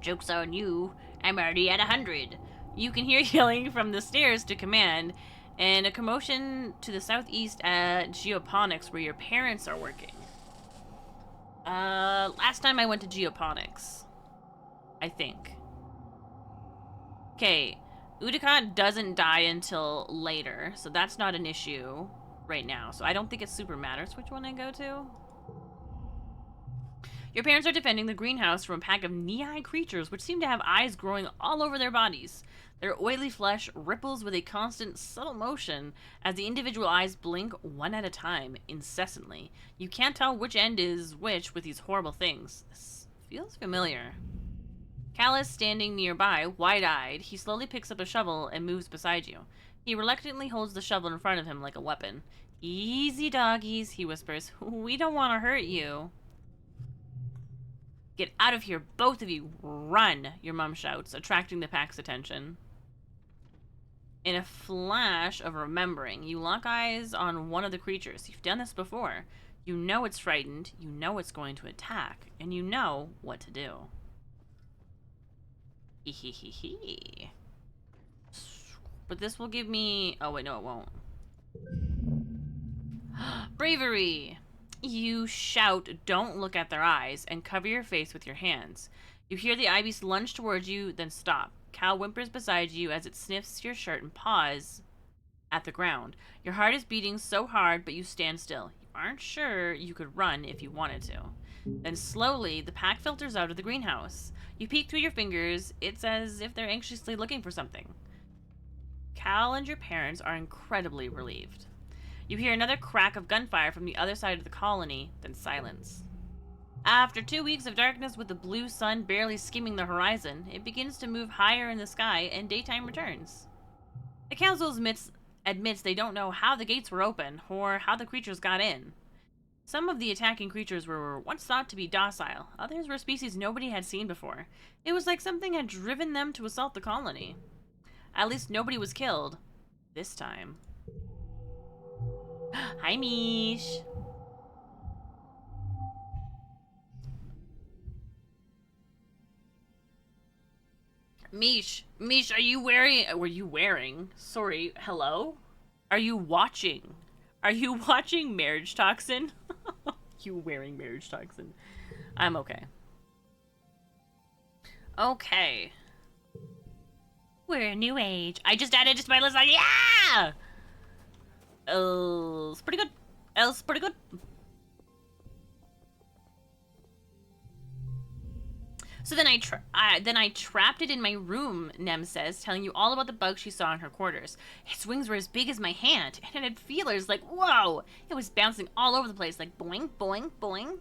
Joke's on you. I'm already at 100. You can hear yelling from the stairs to command, and a commotion to the southeast at Geoponics where your parents are working. Last time I went to Geoponics. I think. Okay. Udicott doesn't die until later, so that's not an issue right now. So I don't think it super matters which one I go to. Your parents are defending the greenhouse from a pack of knee-high creatures which seem to have eyes growing all over their bodies. Their oily flesh ripples with a constant, subtle motion as the individual eyes blink one at a time, incessantly. You can't tell which end is which with these horrible things. This feels familiar. Callus, standing nearby, wide-eyed, he slowly picks up a shovel and moves beside you. He reluctantly holds the shovel in front of him like a weapon. Easy, doggies, he whispers. We don't want to hurt you. Get out of here, both of you. Run, your mom shouts, attracting the pack's attention. In a flash of remembering, you lock eyes on one of the creatures. You've done this before. You know it's frightened, you know it's going to attack, and you know what to do. But this will give me... Oh, wait, no, it won't. Bravery! You shout, don't look at their eyes, and cover your face with your hands. You hear the ibis lunge towards you, then stop. Cal whimpers beside you as it sniffs your shirt and paws at the ground. Your heart is beating so hard, but you stand still. You aren't sure you could run if you wanted to. Then slowly, the pack filters out of the greenhouse. You peek through your fingers. It's as if they're anxiously looking for something. Cal and your parents are incredibly relieved. You hear another crack of gunfire from the other side of the colony, then silence. After 2 weeks of darkness with the blue sun barely skimming the horizon, it begins to move higher in the sky and daytime returns. The council admits they don't know how the gates were open or how the creatures got in. Some of the attacking creatures were once thought to be docile. Others were species nobody had seen before. It was like something had driven them to assault the colony. At least nobody was killed. This time. Hi, Mish. Mish, are you wearing... Were you wearing? Sorry, hello? Are you watching? Are you watching Marriage Toxin? You wearing Marriage Toxin. I'm okay. Okay. We're a new age. I just added it to my list. Like, yeah! It's pretty good. It's pretty good. So then I trapped it in my room, Nem says, telling you all about the bug she saw in her quarters. Its wings were as big as my hand, and it had feelers like, whoa! It was bouncing all over the place, like boing, boing, boing.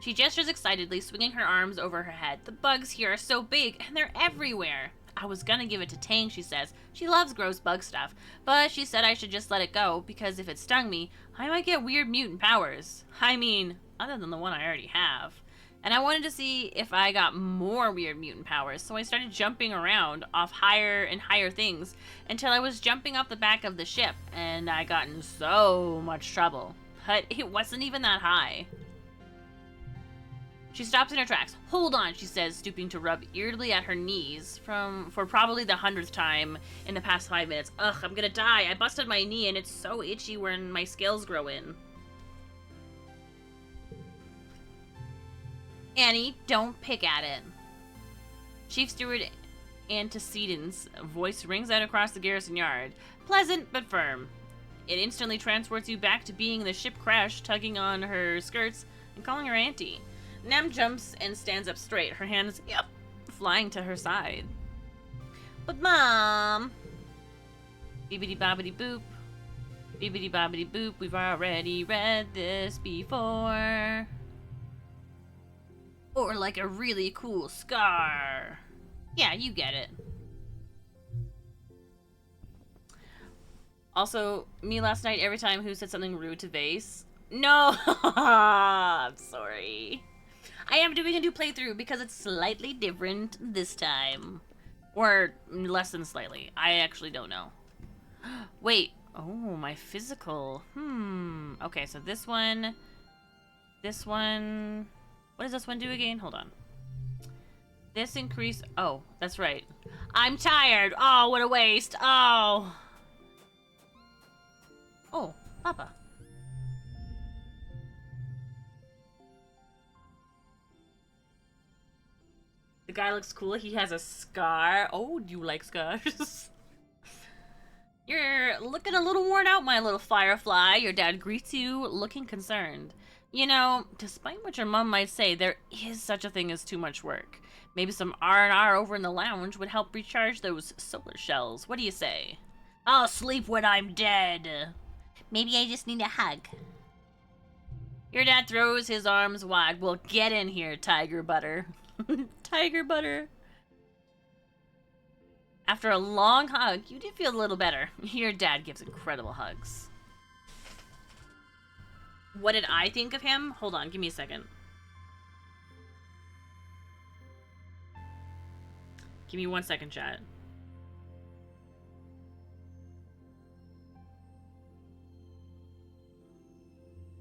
She gestures excitedly, swinging her arms over her head. The bugs here are so big, and they're everywhere. I was gonna give it to Tang, she says. She loves gross bug stuff, but she said I should just let it go, because if it stung me, I might get weird mutant powers. I mean, other than the one I already have. And I wanted to see if I got more weird mutant powers, so I started jumping around off higher and higher things until I was jumping off the back of the ship, and I got in so much trouble. But it wasn't even that high. She stops in her tracks. Hold on, she says, stooping to rub irritably at her knees for probably the 100th time in the past 5 minutes. Ugh, I'm gonna die. I busted my knee and it's so itchy when my scales grow in. Annie, don't pick at it. Chief Steward Antecedent's voice rings out across the garrison yard. Pleasant, but firm. It instantly transports you back to being the ship crash, tugging on her skirts and calling her auntie. Nem jumps and stands up straight, her hands, flying to her side. But Mom... Beebity-bobbity boop. Beebity-bobbity boop, we've already read this before. Or like a really cool scar. Yeah, you get it. Also, me last night, every time who said something rude to Vase. No! I'm sorry. I am doing a new playthrough because it's slightly different this time. Or less than slightly. I actually don't know. Wait. Oh, my physical. Okay, so this one... This one... What does this one do again? Hold on. This increase... Oh, that's right. I'm tired. Oh, what a waste. Oh. Oh, Papa. The guy looks cool. He has a scar. Oh, do you like scars? You're looking a little worn out, my little firefly. Your dad greets you, looking concerned. You know, despite what your mom might say, there is such a thing as too much work. Maybe some R&R over in the lounge would help recharge those solar shells. What do you say? I'll sleep when I'm dead. Maybe I just need a hug. Your dad throws his arms wide. Well, get in here, Tiger Butter. Tiger Butter. After a long hug, you do feel a little better. Your dad gives incredible hugs. What did I think of him? Hold on, give me a second. Give me 1 second, chat.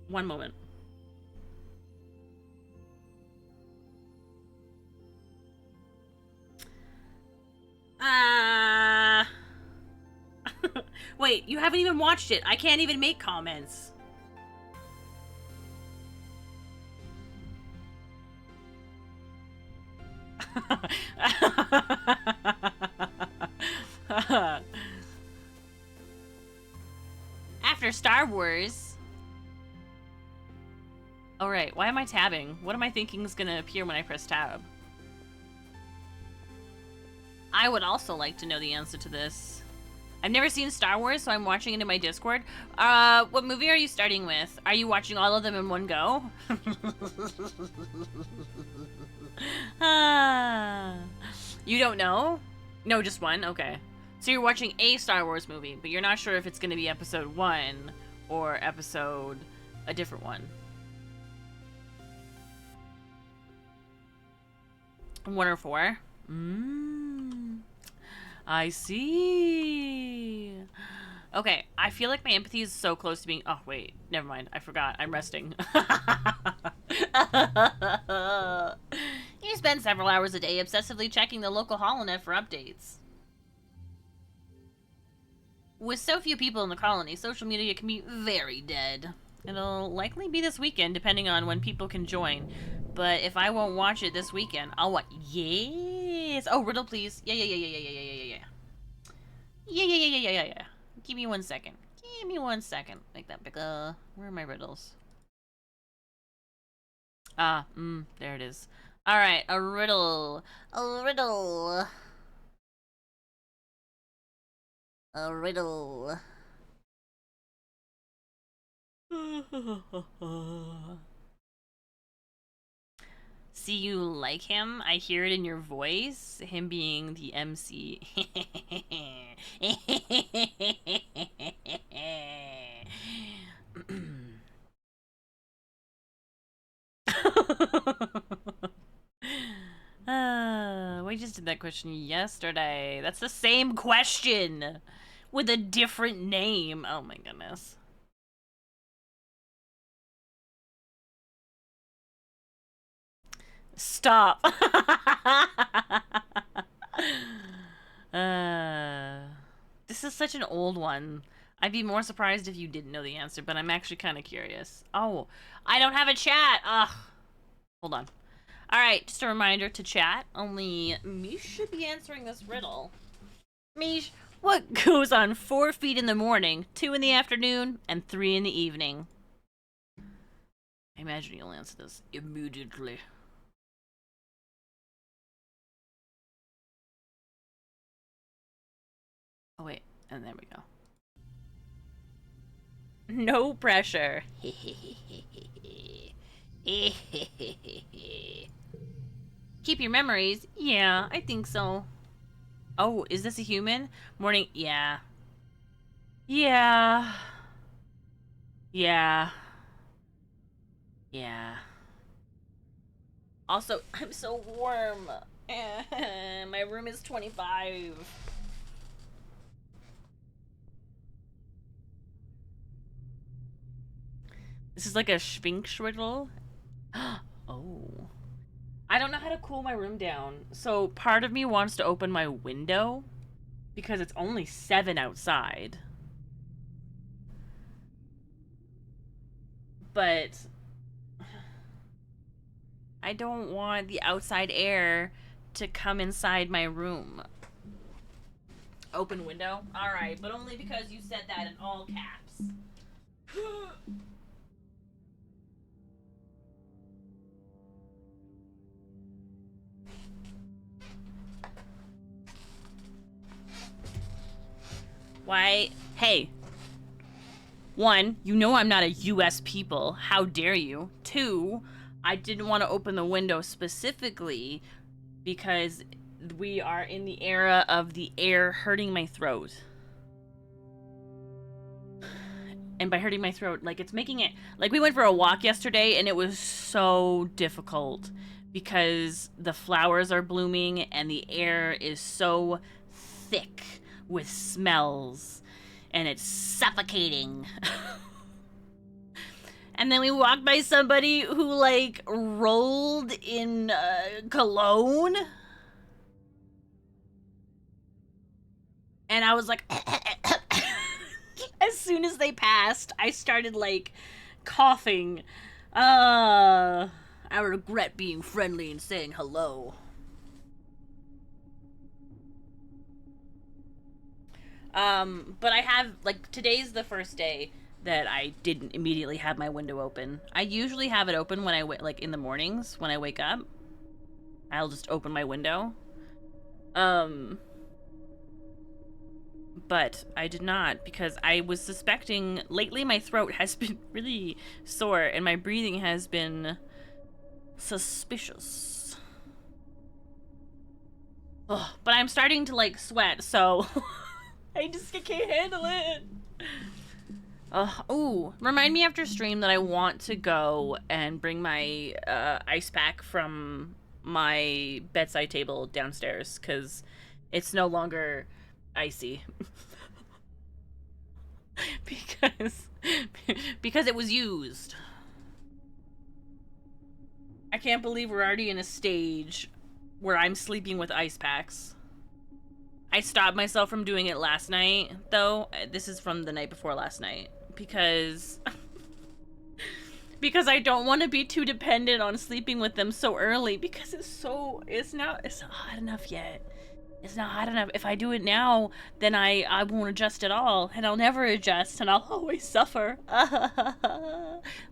One moment. Wait, you haven't even watched it. I can't even make comments. After Star Wars. Alright, why am I tabbing? What am I thinking is gonna appear when I press tab? I would also like to know the answer to this. I've never seen Star Wars, so I'm watching it in my Discord. What movie are you starting with? Are you watching all of them in one go? You don't know? No, just one? Okay. So you're watching a Star Wars movie, but you're not sure if it's going to be episode 1 or episode a different one? 1 or 4? I see. Okay, I feel like my empathy is so close to being... Oh, wait. Never mind. I forgot. I'm resting. You spend several hours a day obsessively checking the local holonet for updates. With so few people in the colony, social media can be very dead. It'll likely be this weekend, depending on when people can join. But if I won't watch it this weekend, I'll watch... Yes! Oh, riddle, please. Yeah. Yeah. Give me 1 second. Give me 1 second. Like that big, where are my riddles? There it is. Alright, a riddle. A riddle. A riddle. See, you like him? I hear it in your voice. Him being the MC. We just did that question yesterday. That's the same question with a different name. Oh my goodness. Stop. This is such an old one. I'd be more surprised if you didn't know the answer, but I'm actually kind of curious. Oh, I don't have a chat. Ugh. Hold on. Alright, just a reminder to chat. Only Mish should be answering this riddle. Mish, what goes on 4 feet in the morning, 2 in the afternoon, and 3 in the evening? I imagine you'll answer this immediately. Oh wait, and there we go. No pressure. Keep your memories? Yeah, I think so. Oh, is this a human? Morning, yeah. Yeah. Yeah. Yeah. Also, I'm so warm. My room is 25. This is like a Sphinx riddle. Oh. I don't know how to cool my room down. So part of me wants to open my window because it's only 7 outside. But I don't want the outside air to come inside my room. Open window? Alright, but only because you said that in all caps. Why? Hey. 1, you know I'm not a US people. How dare you? 2, I didn't want to open the window specifically because we are in the era of the air hurting my throat. And by hurting my throat, like it's making it... Like we went for a walk yesterday and it was so difficult because the flowers are blooming and the air is so thick with smells and it's suffocating. And then we walked by somebody who like rolled in cologne, and I was like as soon as they passed I started like coughing. I regret being friendly and saying hello. But I have, like, today's the first day that I didn't immediately have my window open. I usually have it open when like, in the mornings when I wake up. I'll just open my window. But I did not because I was suspecting, lately my throat has been really sore and my breathing has been suspicious. Oh, but I'm starting to, like, sweat, so... I can't handle it. Ooh, remind me after stream that I want to go and bring my ice pack from my bedside table downstairs, because it's no longer icy. because because it was used. I can't believe we're already in a stage where I'm sleeping with ice packs. I stopped myself from doing it last night, though. This is from the night before last night. Because I don't want to be too dependent on sleeping with them so early, because it's not hot enough yet. It's not hot enough. If I do it now, then I won't adjust at all, and I'll never adjust, and I'll always suffer.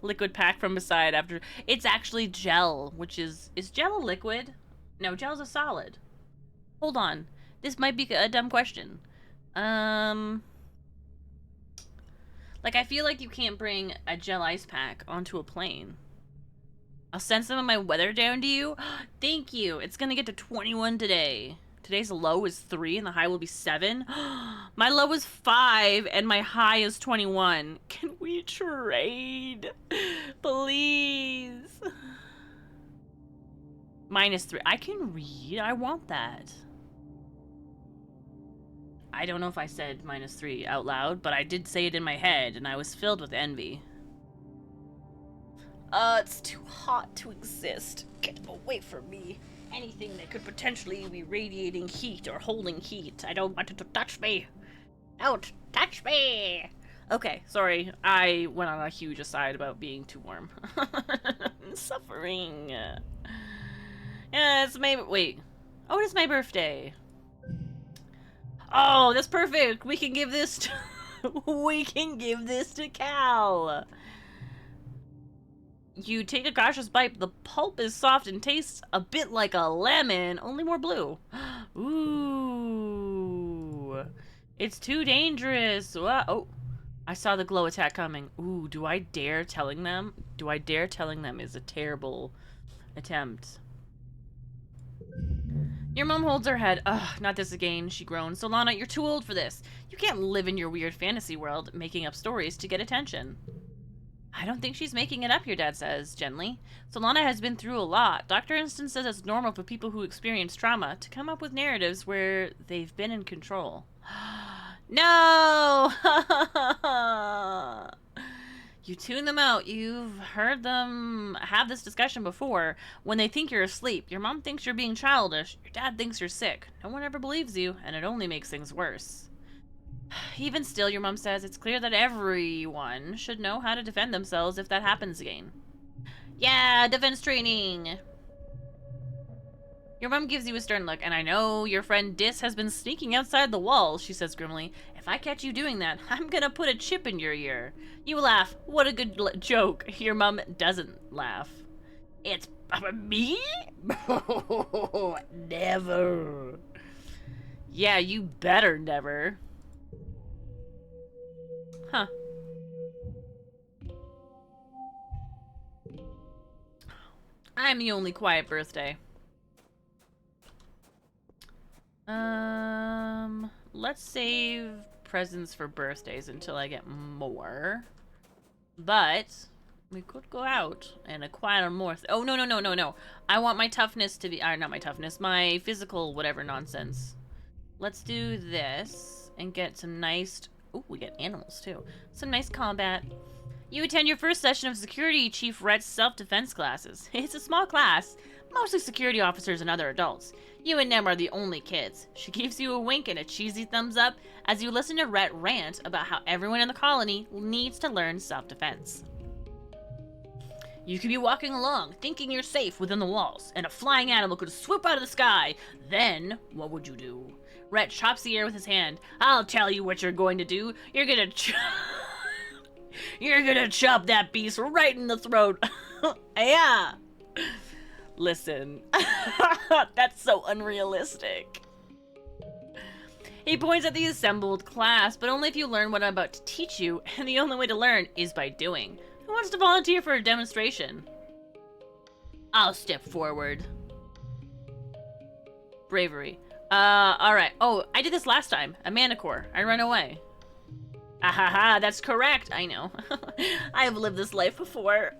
Liquid pack from beside after. It's actually gel, which is gel a liquid? No, gel's a solid. Hold on. This might be a dumb question. Like, I feel like you can't bring a gel ice pack onto a plane. I'll send some of my weather down to you. Thank you. It's gonna get to 21 today. Today's low is 3 and the high will be 7. My low is 5 and my high is 21. Can we trade? Please. -3. I can read. I want that. I don't know if I said -3 out loud, but I did say it in my head, and I was filled with envy. It's too hot to exist. Get away from me. Anything that could potentially be radiating heat or holding heat. I don't want it to touch me. Don't touch me! Okay, sorry. I went on a huge aside about being too warm. Suffering. Yeah, it's my... Wait. Oh, it's my birthday. Oh, that's perfect. We can give this to... we can give this to Cal. You take a cautious bite. The pulp is soft and tastes a bit like a lemon, only more blue. Ooh. It's too dangerous. Oh, I saw the glow attack coming. Ooh, do I dare telling them? Do I dare telling them is a terrible attempt. Your mom holds her head. Ugh, not this again, she groans. Solana, you're too old for this. You can't live in your weird fantasy world, making up stories to get attention. I don't think she's making it up, your dad says, gently. Solana has been through a lot. Dr. Instant says it's normal for people who experience trauma to come up with narratives where they've been in control. No! You tune them out. You've heard them have this discussion before. When they think you're asleep, your mom thinks you're being childish. Your dad thinks you're sick. No one ever believes you, and it only makes things worse. Even still, your mom says it's clear that everyone should know how to defend themselves if that happens again. Yeah, defense training! Your mom gives you a stern look, and I know your friend Dis has been sneaking outside the walls, she says grimly. If I catch you doing that, I'm gonna put a chip in your ear. You laugh. What a good joke. Your mom doesn't laugh. It's me? Never. Yeah, you better never. Huh. I'm the only quiet birthday. Let's save presents for birthdays until I get more. But we could go out and acquire more. Oh, no. I want my toughness to be, not my toughness, my physical whatever nonsense. Let's do this and get some nice, oh, we get animals too. Some nice combat. You attend your first session of Security Chief Rhett's self-defense classes. It's a small class, mostly security officers and other adults. You and Nem are the only kids. She gives you a wink and a cheesy thumbs up as you listen to Rhett rant about how everyone in the colony needs to learn self-defense. You could be walking along, thinking you're safe within the walls, and a flying animal could swoop out of the sky. Then, what would you do? Rhett chops the air with his hand. I'll tell you what you're going to do. You're gonna chop that beast right in the throat. Yeah. Listen. That's so unrealistic. He points at the assembled class, but only if you learn what I'm about to teach you, and the only way to learn is by doing. Who wants to volunteer for a demonstration? I'll step forward. Bravery. Alright. Oh, I did this last time. A manicore. I run away. Ahaha, that's correct. I know. I have lived this life before.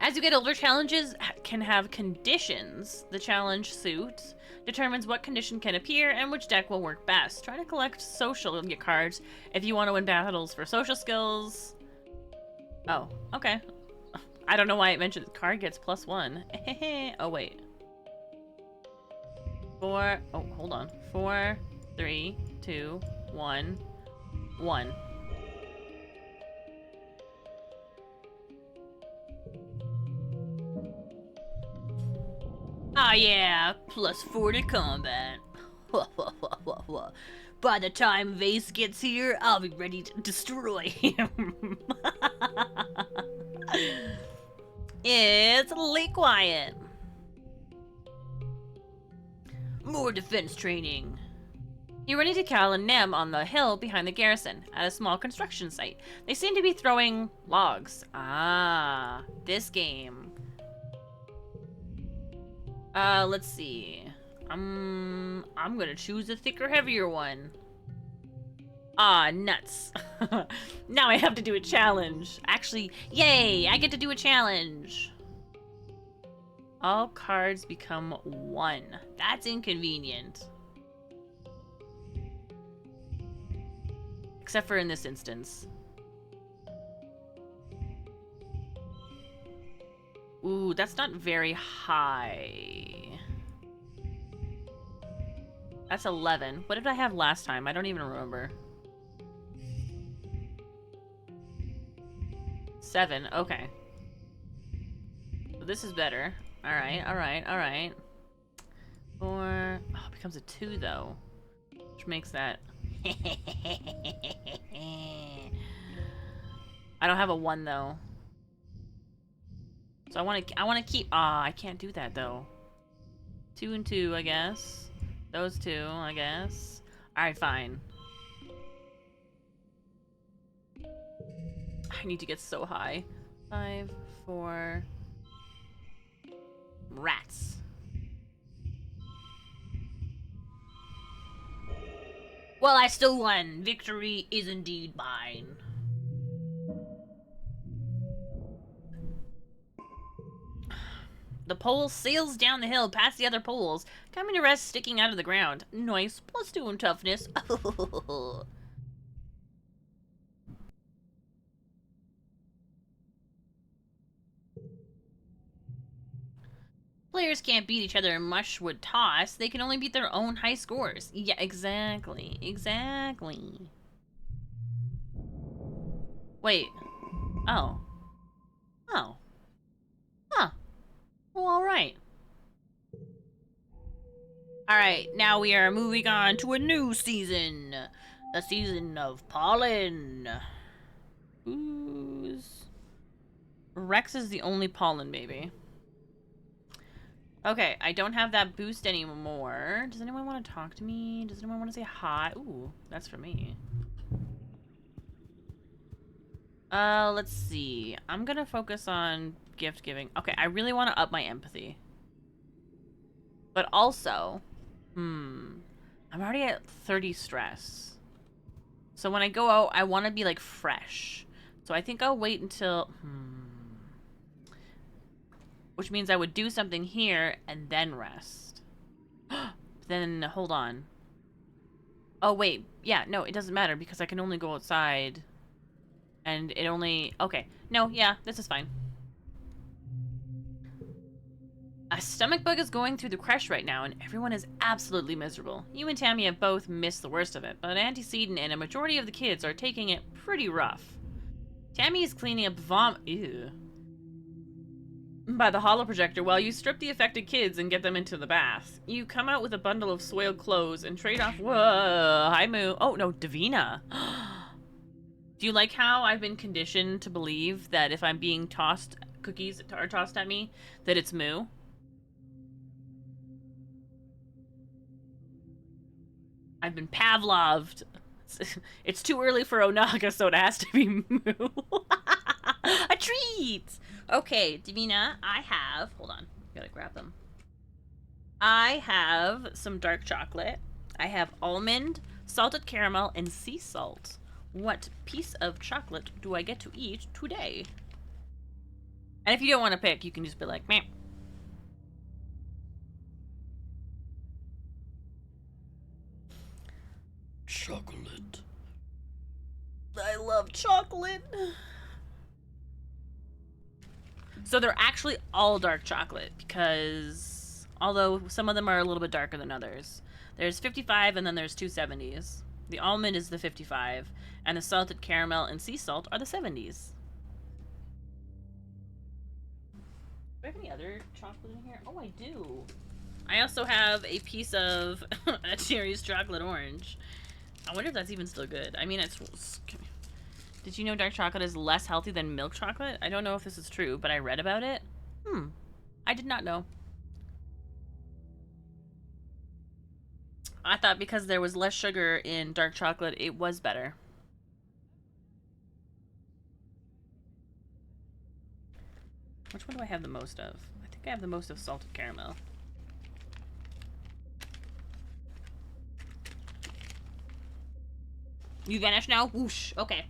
As you get older, challenges can have conditions. The challenge suit determines what condition can appear and which deck will work best. Try to collect social cards if you want to win battles for social skills. Oh, okay. I don't know why it mentioned the card gets +1. Oh, wait. 4. Oh, hold on. 4, 3, 2, 1, 1. Ah, yeah, +4 to combat. By the time Vase gets here, I'll be ready to destroy him. It's Lake Quiet. More defense training. You run into Cal and Nem on the hill behind the garrison, at a small construction site. They seem to be throwing logs. Ah, this game. Let's see. I'm gonna choose a thicker, heavier one. Ah, nuts. Now I have to do a challenge. Actually, yay, I get to do a challenge. All cards become 1. That's inconvenient. Except for in this instance. Ooh, that's not very high. That's 11. What did I have last time? I don't even remember. 7. Okay. So this is better. Alright, alright, alright. 4. Oh, it becomes a 2, though. Which makes that... I don't have a 1, though. So I want to keep... Ah, I can't do that, though. 2 and 2, I guess. Those 2, I guess. Alright, fine. I need to get so high. 5, 4... Rats. Well, I still won. Victory is indeed mine. The pole sails down the hill past the other poles, coming to rest sticking out of the ground. Nice. +2 in toughness. Players can't beat each other in Mushwood Toss. They can only beat their own high scores. Yeah, exactly. Exactly. Wait. Oh. Oh. Huh. Well, alright. Alright, now we are moving on to a new season. The season of pollen. Who's... Rex is the only pollen baby. Okay, I don't have that boost anymore. Does anyone want to talk to me? Does anyone want to say hi? Ooh, that's for me. Let's see. I'm gonna focus on gift giving. Okay, I really want to up my empathy. But also, I'm already at 30 stress. So when I go out, I want to be, like, fresh. So I think I'll wait until... Which means I would do something here and then rest. Then, hold on. Oh, wait. Yeah, no, it doesn't matter because I can only go outside. And it only... Okay. No, yeah, this is fine. A stomach bug is going through the creche right now, and everyone is absolutely miserable. You and Tammy have both missed the worst of it, but Auntie Seton and a majority of the kids are taking it pretty rough. Tammy is cleaning up ew, by the holo projector while you strip the affected kids and get them into the bath. You come out with a bundle of soiled clothes and trade off... Whoa, hi Moo. Oh, no, Davina. Do you like how I've been conditioned to believe that if I'm being tossed, cookies are tossed at me, that it's Moo? I've been Pavloved. It's too early for Onaga, so it has to be Moo. A treat! Okay, Davina, I have... Hold on. Gotta grab them. I have some dark chocolate. I have almond, salted caramel, and sea salt. What piece of chocolate do I get to eat today? And if you don't want to pick, you can just be like, meh. Chocolate. I love chocolate. So they're actually all dark chocolate because although some of them are a little bit darker than others. There's 55 and then there's 270s. The almond is the 55 and the salted caramel and sea salt are the 70s. Do I have any other chocolate in here? Oh, I do. I also have a piece of a Cherry's chocolate orange. I wonder if that's even still good. I mean, it's... Did you know dark chocolate is less healthy than milk chocolate? I don't know if this is true, but I read about it. I did not know. I thought because there was less sugar in dark chocolate, it was better. Which one do I have the most of? I think I have the most of salted caramel. You vanish now? Whoosh. Okay.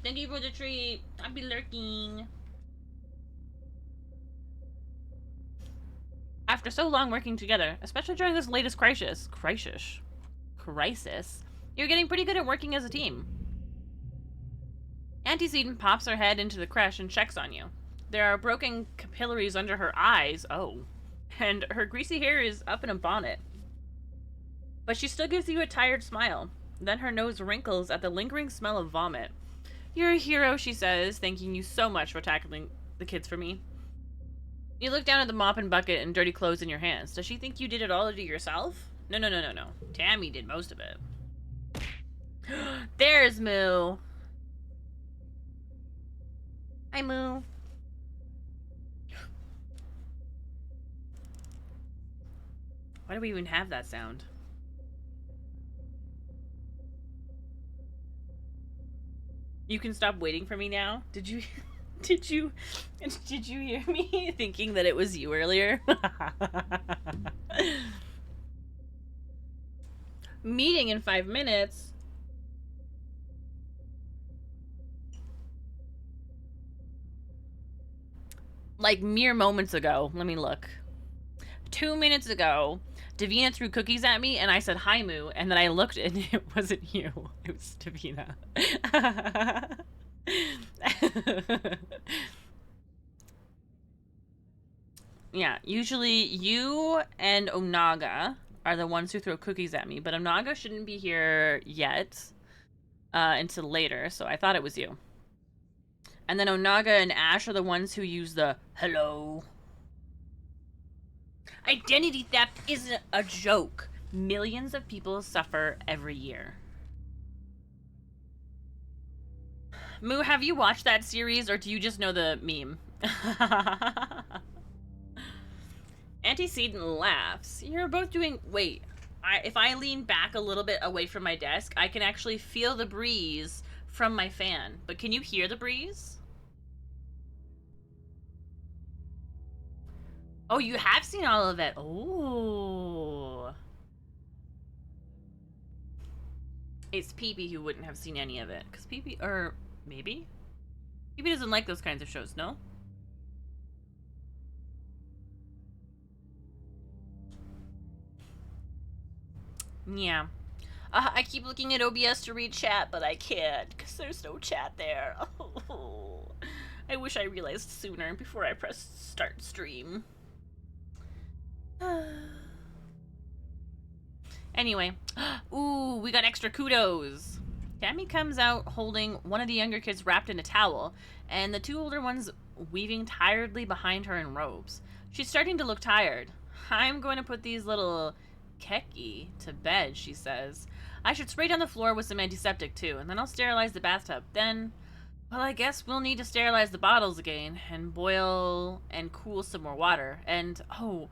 Thank you for the treat. I'll be lurking. After so long working together, especially during this latest crisis, you're getting pretty good at working as a team. Auntie Seton pops her head into the creche and checks on you. There are broken capillaries under her eyes. Oh. And her greasy hair is up in a bonnet. But she still gives you a tired smile. Then her nose wrinkles at the lingering smell of vomit. You're a hero, she says, thanking you so much for tackling the kids for me. You look down at the mop and bucket and dirty clothes in your hands. Does she think you did it all to yourself? No. Tammy did most of it. There's Moo. Hi, Moo. Why do we even have that sound? You can stop waiting for me now? Did you hear me thinking that it was you earlier? Meeting in 5 minutes. Like mere moments ago. Let me look. 2 minutes ago, Davina threw cookies at me and I said hi Moo, and then I looked and it wasn't you. It was Davina. Yeah, usually you and Onaga are the ones who throw cookies at me, but Onaga shouldn't be here yet until later, so I thought it was you. And then Onaga and Ash are the ones who use the hello. Identity theft isn't a joke. Millions of people suffer every year. Moo, have you watched that series or do you just know the meme? Auntie Seton laughs. You're both doing... Wait. If I lean back a little bit away from my desk, I can actually feel the breeze from my fan. But can you hear the breeze? Oh, you have seen all of it. Oh. It's Pee-Pee who wouldn't have seen any of it. Because Pee-Pee... Or maybe? Pee-Pee doesn't like those kinds of shows, no? Yeah. I keep looking at OBS to read chat, but I can't, because there's no chat there. Oh, I wish I realized sooner before I pressed start stream. Anyway. Ooh, we got extra kudos. Tammy comes out holding one of the younger kids wrapped in a towel, and the 2 older ones weaving tiredly behind her in robes. She's starting to look tired. I'm going to put these little keki to bed, she says. I should spray down the floor with some antiseptic too, and then I'll sterilize the bathtub. Then, well, I guess we'll need to sterilize the bottles again, and boil and cool some more water. And, oh,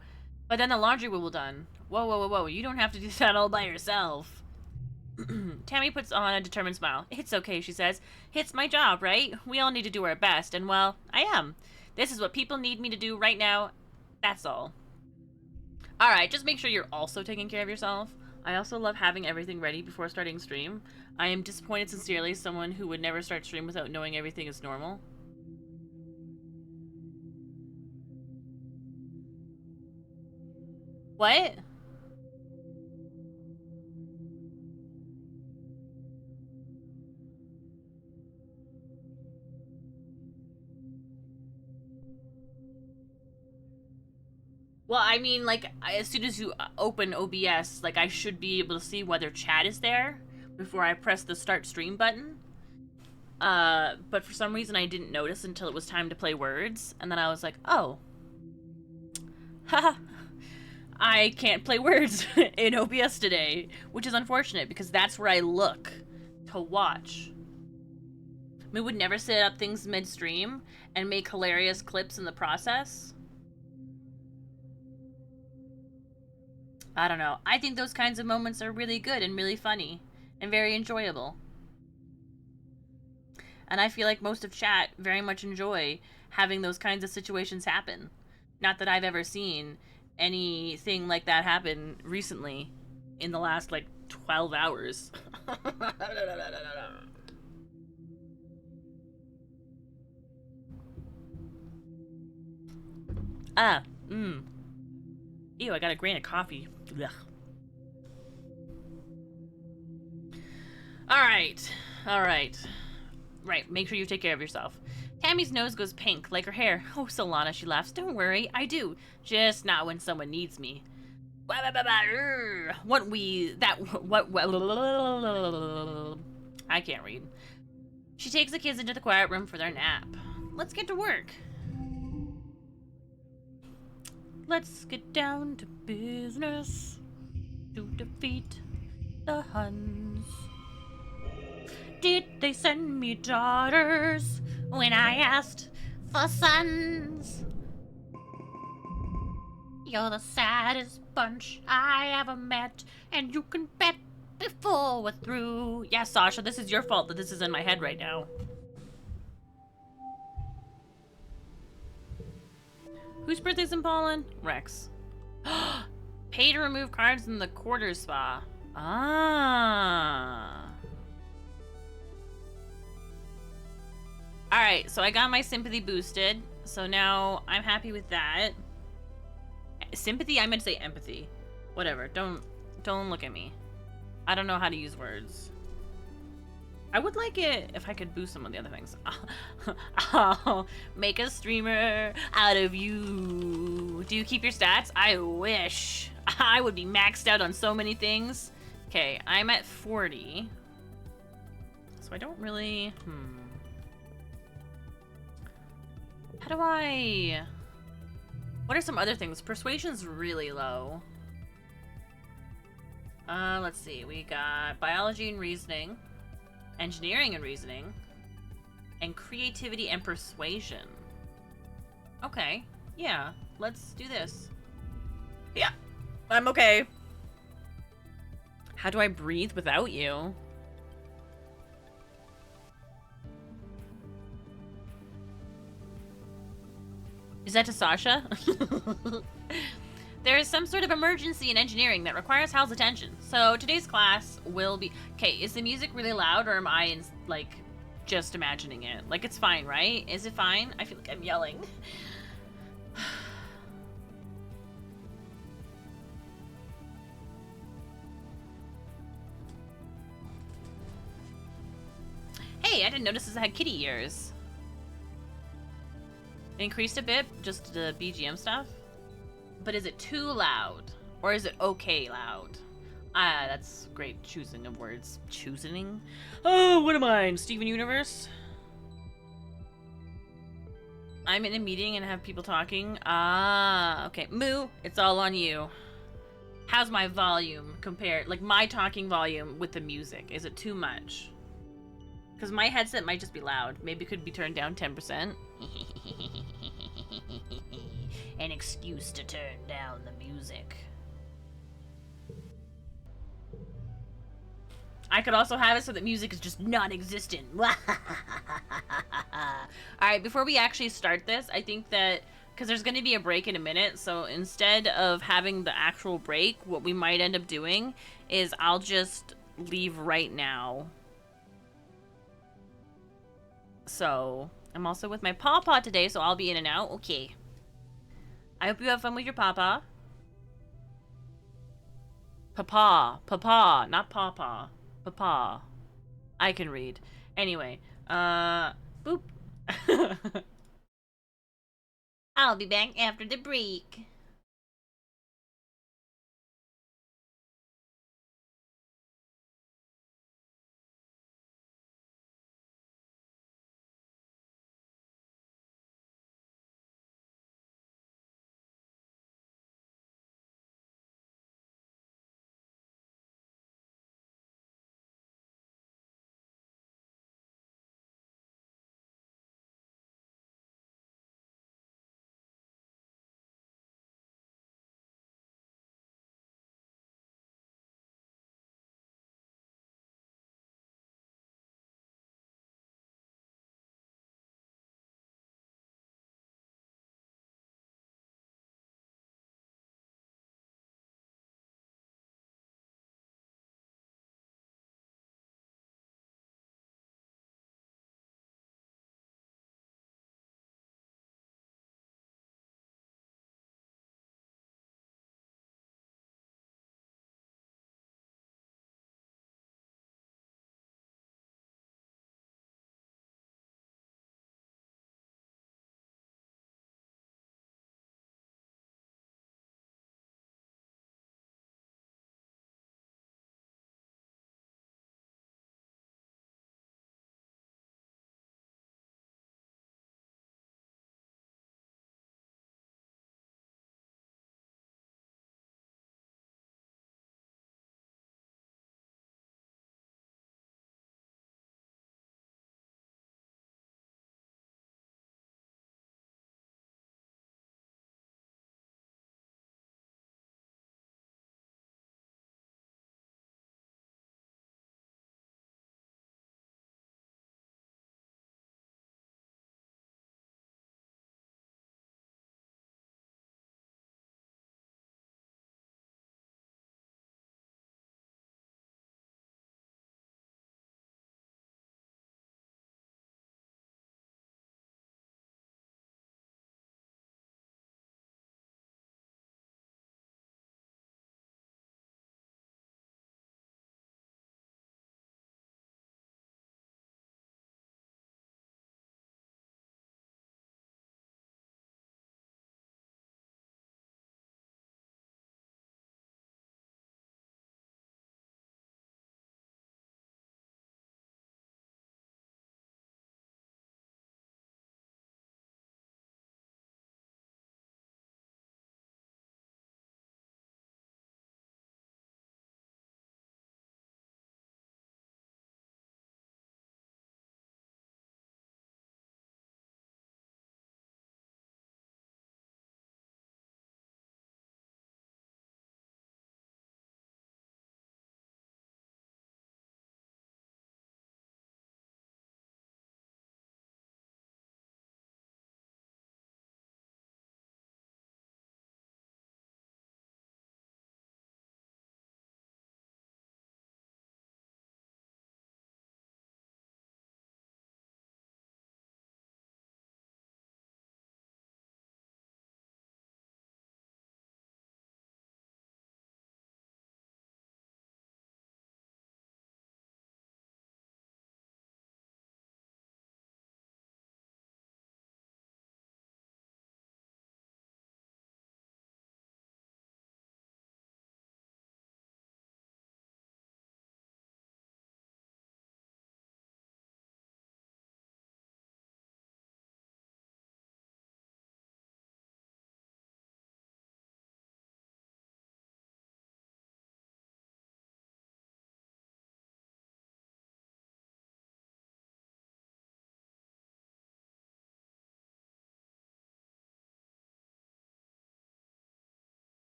but then the laundry will be done. Whoa, you don't have to do that all by yourself. Tammy puts on a determined smile. It's okay, she says. It's my job, right? We all need to do our best, and well, I am. This is what people need me to do right now. That's all. Alright, just make sure you're also taking care of yourself. I also love having everything ready before starting stream. I am disappointed sincerely, someone who would never start stream without knowing everything is normal. What? Well, I mean, like, as soon as you open OBS, like, I should be able to see whether chat is there before I press the start stream button. But for some reason I didn't notice until it was time to play words, and then I was like, oh. Haha. I can't play words in OBS today, which is unfortunate because that's where I look to watch. We would never set up things midstream and make hilarious clips in the process. I don't know. I think those kinds of moments are really good and really funny and very enjoyable. And I feel like most of chat very much enjoy having those kinds of situations happen. Not that I've ever seen anything like that happen recently in the last, like, 12 hours. Ew, I got a grain of coffee. Ugh. Alright. Right, make sure you take care of yourself. Tammy's nose goes pink, like her hair. Oh, Solana, she laughs. Don't worry, I do. Just not when someone needs me. What I can't read. She takes the kids into the quiet room for their nap. Let's get to work. Let's get down to business to defeat the Huns. Did they send me daughters when I asked for sons? You're the saddest bunch I ever met, and you can bet before we're through. Yeah, Sasha, this is your fault that this is in my head right now. Whose birthday's in Poland? Rex. Pay to remove cards in the quarter spa. Ah. Alright, so I got my sympathy boosted. So now I'm happy with that. Sympathy? I meant to say empathy. Whatever. Don't look at me. I don't know how to use words. I would like it if I could boost some of the other things. I'll make a streamer out of you. Do you keep your stats? I wish. I would be maxed out on so many things. Okay, I'm at 40. So I don't really... How do I... What are some other things? Persuasion's really low. Let's see. We got biology and reasoning, engineering and reasoning, and creativity and persuasion. Okay. Yeah. Let's do this. Yeah. I'm okay. How do I breathe without you? Is that to Sasha? There is some sort of emergency in engineering that requires Hal's attention. So today's class will be... Okay, is the music really loud or am I, like, just imagining it? Like, it's fine, right? Is it fine? I feel like I'm yelling. Hey, I didn't notice this had kitty ears. Increased a bit, just the BGM stuff. But is it too loud? Or is it okay loud? Ah, that's great choosing of words. Choosing? Oh, what am I? Steven Universe? I'm in a meeting and have people talking. Ah, okay. Moo, it's all on you. How's my volume compared? Like, my talking volume with the music. Is it too much? Because my headset might just be loud. Maybe it could be turned down 10%. An excuse to turn down the music. I could also have it so that music is just non-existent. Alright, before we actually start this, I think that because there's going to be a break in a minute. So instead of having the actual break, what we might end up doing is I'll just leave right now. So I'm also with my pawpaw today, so I'll be in and out. Okay. I hope you have fun with your pawpaw. Papa. Papa, not pawpaw. Papa. I can read. Anyway, boop. I'll be back after the break.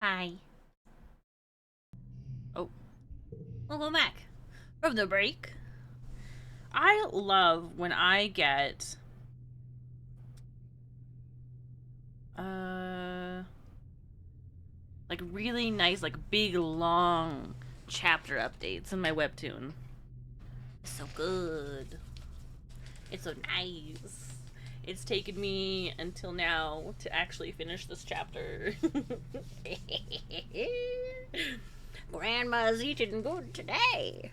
Hi. Oh, welcome back from the break. I love when I get like really nice, like big long chapter updates in my webtoon. It's so good. It's so nice. It's taken me until now to actually finish this chapter. Grandma's eating good today.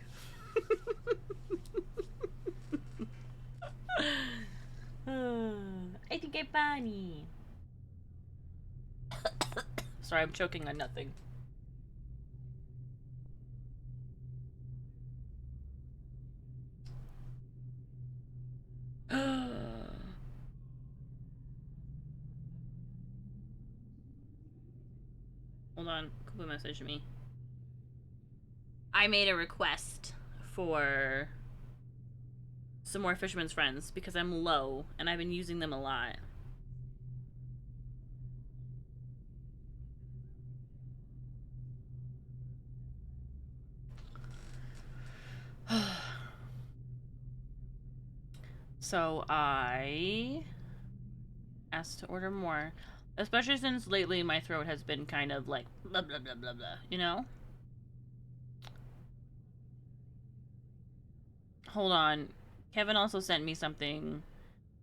I think I'm funny. Sorry, I'm choking on nothing. Hold on, Kubu messaged me. I made a request for some more Fisherman's Friends because I'm low and I've been using them a lot. So I asked to order more, especially since lately my throat has been kind of like blah blah blah blah blah, you know? Hold on. Kevin also sent me something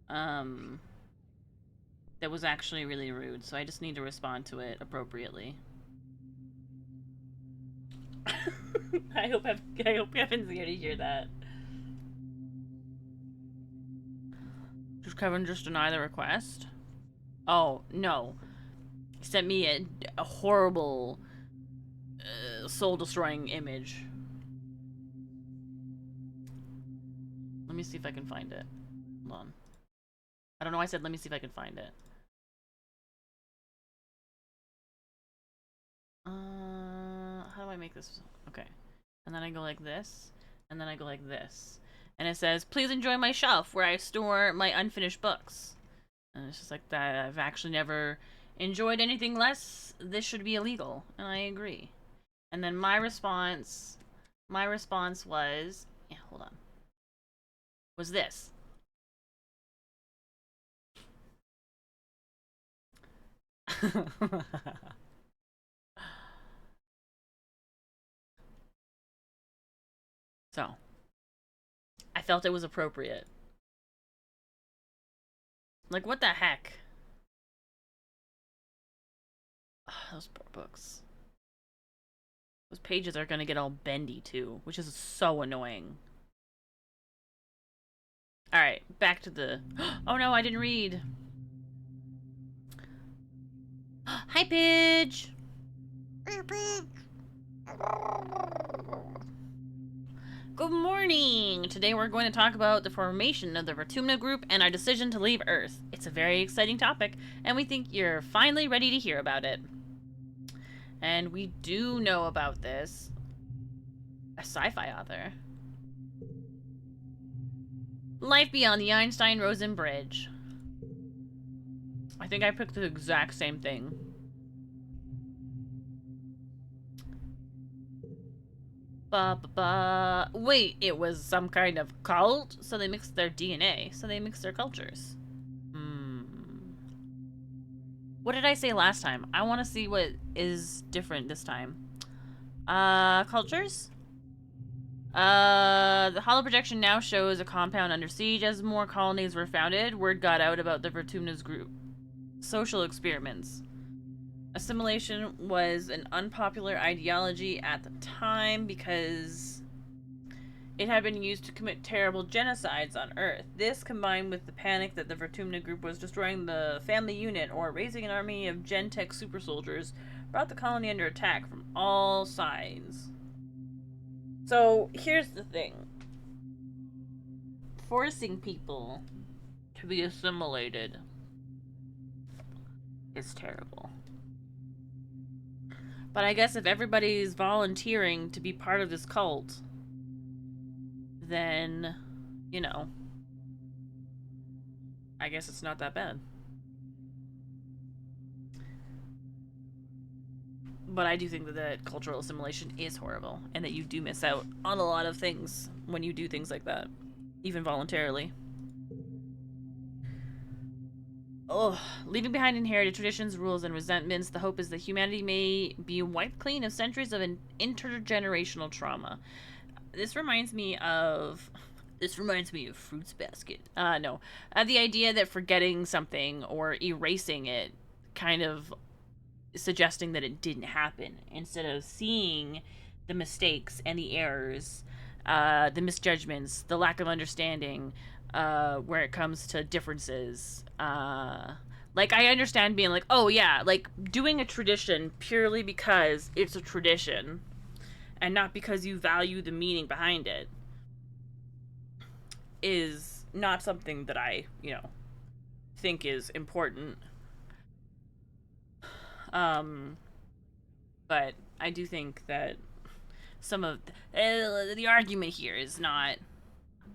um that was actually really rude, so I just need to respond to it appropriately. I hope Kevin's here to hear that. Did Kevin just deny the request? Oh no, he sent me a horrible, soul-destroying image. Let me see if I can find it. Hold on. I don't know. I said let me see if I can find it. How do I make this? Okay. And then I go like this, and then I go like this. And it says, please enjoy my shelf where I store my unfinished books. And it's just like that. I've actually never enjoyed anything less. This should be illegal. And I agree. And then my response was, yeah, hold on, was this. So, I felt it was appropriate. Like, what the heck? Ugh, those poor books. Those pages are gonna get all bendy too, which is so annoying. Alright, back to the... Oh no, I didn't read. Hi, Pidge! Good morning! Today we're going to talk about the formation of the Vertumna group and our decision to leave Earth. It's a very exciting topic, and we think you're finally ready to hear about it. And we do know about this. A sci-fi author. Life Beyond the Einstein-Rosen Bridge. I think I picked the exact same thing. Wait, it was some kind of cult? So they mixed their DNA. So they mixed their cultures. Hmm. What did I say last time? I want to see what is different this time. Cultures? The hollow projection now shows a compound under siege as more colonies were founded. Word got out about the Vertumna's group. Social experiments. Assimilation was an unpopular ideology at the time because it had been used to commit terrible genocides on Earth. This, combined with the panic that the Vertumna group was destroying the family unit or raising an army of Gen-Tech super soldiers, brought the colony under attack from all sides. So, here's the thing. Forcing people to be assimilated is terrible. But I guess if everybody's volunteering to be part of this cult, then, you know, I guess it's not that bad. But I do think that cultural assimilation is horrible, and that you do miss out on a lot of things when you do things like that, even voluntarily. Oh, leaving behind inherited traditions, rules, and resentments, the hope is that humanity may be wiped clean of centuries of an intergenerational trauma. This reminds me of. This reminds me of Fruits Basket. No. The idea that forgetting something or erasing it kind of suggesting that it didn't happen instead of seeing the mistakes and the errors, the misjudgments, the lack of understanding where it comes to differences. Like, I understand being like, oh, yeah, like doing a tradition purely because it's a tradition and not because you value the meaning behind it is not something that I, think is important. Um, but I do think that some of the argument here is not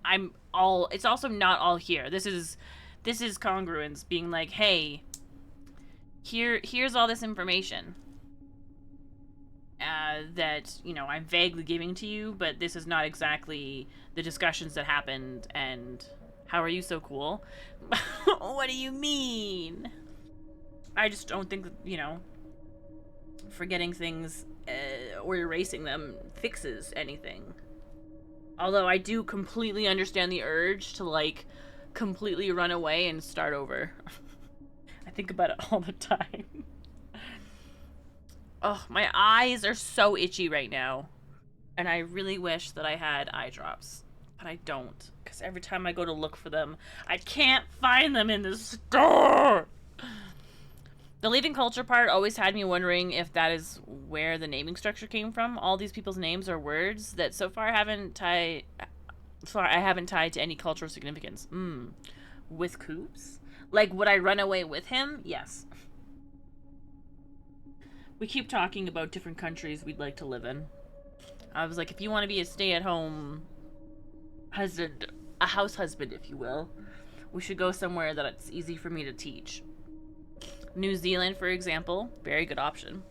I'm all it's also not all here. This is congruence being like, hey, here's all this information that I'm vaguely giving to you, but this is not exactly the discussions that happened. And how are you so cool? What do you mean? I just don't think that, forgetting things or erasing them fixes anything. Although I do completely understand the urge to, like, completely run away and start over. I think about it all the time. Oh, my eyes are so itchy right now. And I really wish that I had eye drops. But I don't. Because every time I go to look for them, I can't find them in the store. The leaving culture part always had me wondering if that is where the naming structure came from. All these people's names are words that so far I haven't tied to any cultural significance. With Coops? Like, would I run away with him? Yes. We keep talking about different countries we'd like to live in. I was like, if you want to be a stay-at-home husband, a house husband, if you will, we should go somewhere that it's easy for me to teach. New Zealand, for example, very good option.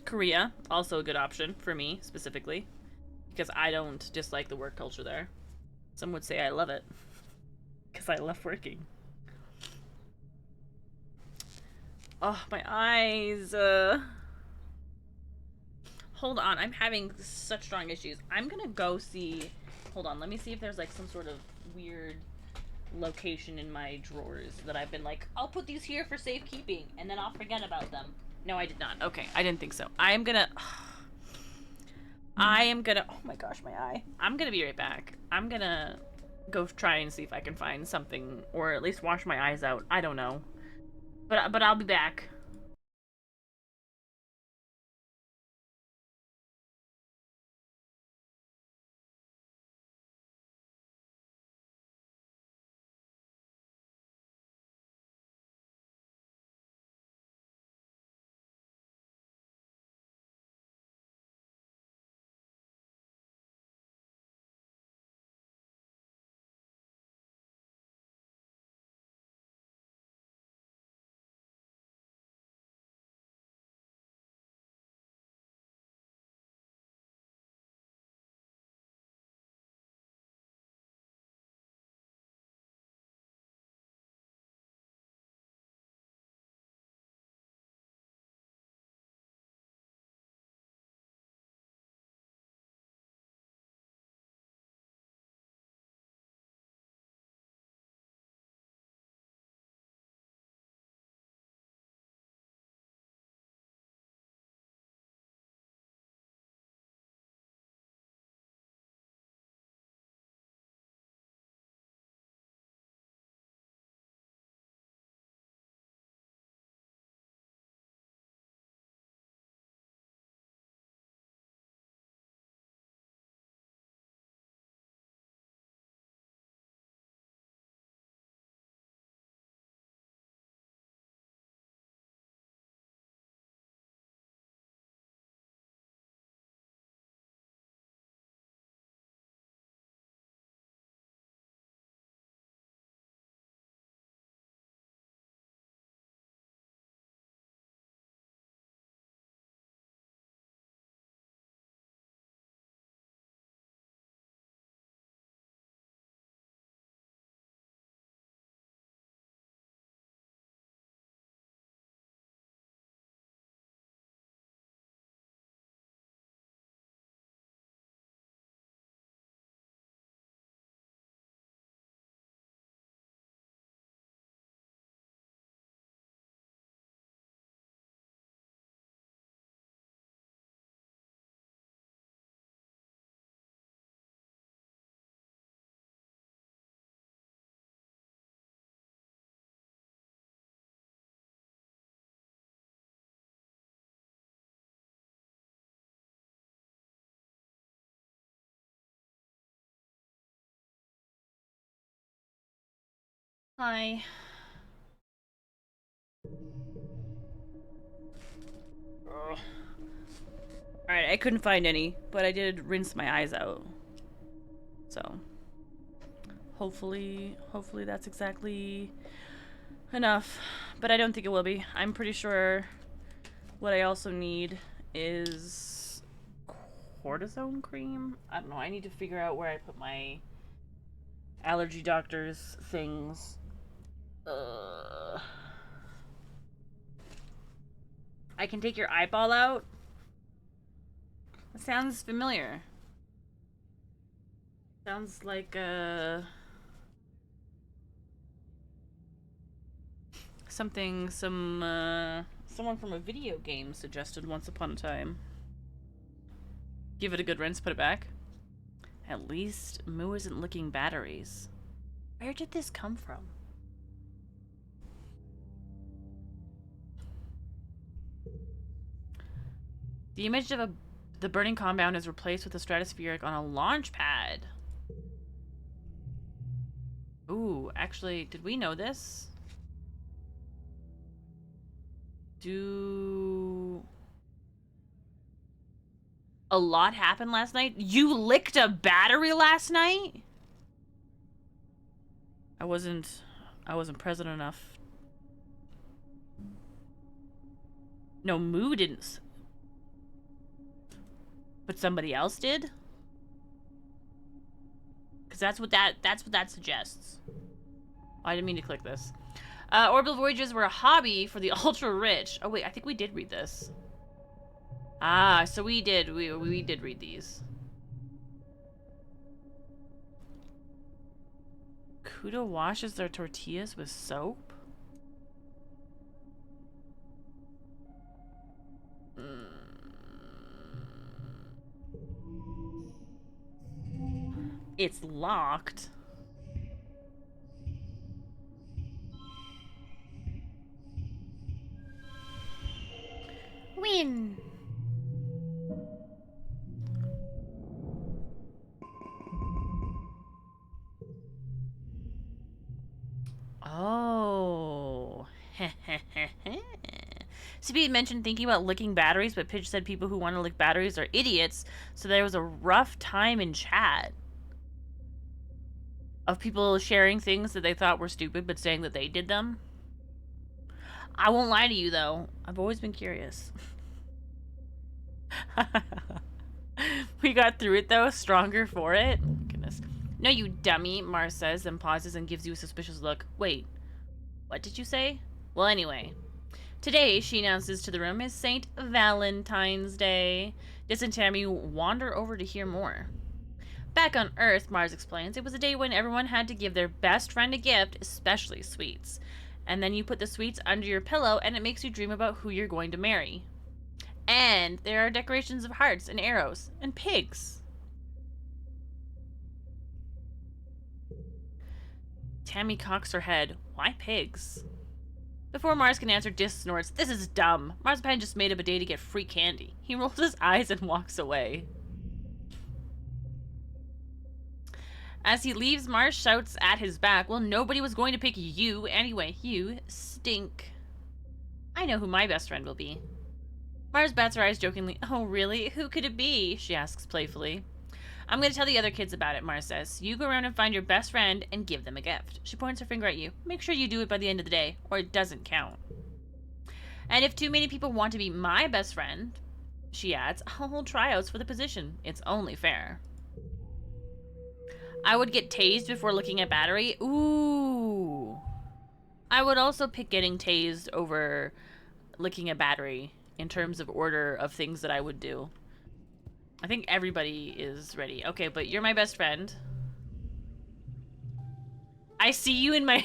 Korea, also a good option for me specifically, because I don't dislike the work culture there. Some would say I love it, because I love working. Oh, my eyes. Hold on, I'm having such strong issues. I'm gonna go see. Hold on, let me see if there's like some sort of weird location in my drawers that I've been like, I'll put these here for safekeeping, and then I'll forget about them. No, I did not. Okay, I didn't think so. I am gonna. Oh my gosh, my eye. I'm gonna be right back. I'm gonna go try and see if I can find something, or at least wash my eyes out. I don't know. But I'll be back. Hi. Alright, I couldn't find any, but I did rinse my eyes out. So, hopefully that's exactly enough. But I don't think it will be. I'm pretty sure what I also need is cortisone cream. I don't know. I need to figure out where I put my allergy doctor's things. I can take your eyeball out. It sounds familiar. Sounds like something someone from a video game suggested once upon a time. Give it a good rinse, put it back. At least Moo isn't licking batteries. Where did this come from? The image of the burning compound is replaced with a stratospheric on a launch pad. Ooh, actually, did we know this? A lot happened last night? You licked a battery last night? I wasn't present enough. No, Moo didn't. But somebody else did? Because that's what that suggests. Oh, I didn't mean to click this. Orbital voyages were a hobby for the ultra rich. Oh wait, I think we did read this. Ah, so we did read these. Kudo washes their tortillas with soap? It's locked. Win. Oh. CB mentioned thinking about licking batteries, but Pidge said people who want to lick batteries are idiots, so there was a rough time in chat of people sharing things that they thought were stupid, but saying that they did them. I won't lie to you, though. I've always been curious. We got through it, though. Stronger for it. Oh, goodness. No, you dummy, Mars says, then pauses and gives you a suspicious look. Wait, what did you say? Well, anyway. Today, she announces to the room, is St. Valentine's Day. Dis and Tammy wander over to hear more. Back on Earth, Mars explains, it was a day when everyone had to give their best friend a gift, especially sweets. And then you put the sweets under your pillow and it makes you dream about who you're going to marry. And there are decorations of hearts and arrows and pigs. Tammy cocks her head. Why pigs? Before Mars can answer, Dis snorts, this is dumb. Marzipan just made up a day to get free candy. He rolls his eyes and walks away. As he leaves, Mars shouts at his back, well, nobody was going to pick you anyway. You stink. I know who my best friend will be. Mars bats her eyes jokingly. Oh, really? Who could it be? She asks playfully. I'm going to tell the other kids about it, Mars says. You go around and find your best friend and give them a gift. She points her finger at you. Make sure you do it by the end of the day, or it doesn't count. And if too many people want to be my best friend, she adds, I'll hold tryouts for the position. It's only fair. I would get tased before looking at battery. Ooh. I would also pick getting tased over licking a battery in terms of order of things that I would do. I think everybody is ready. Okay, but you're my best friend. I see you in my...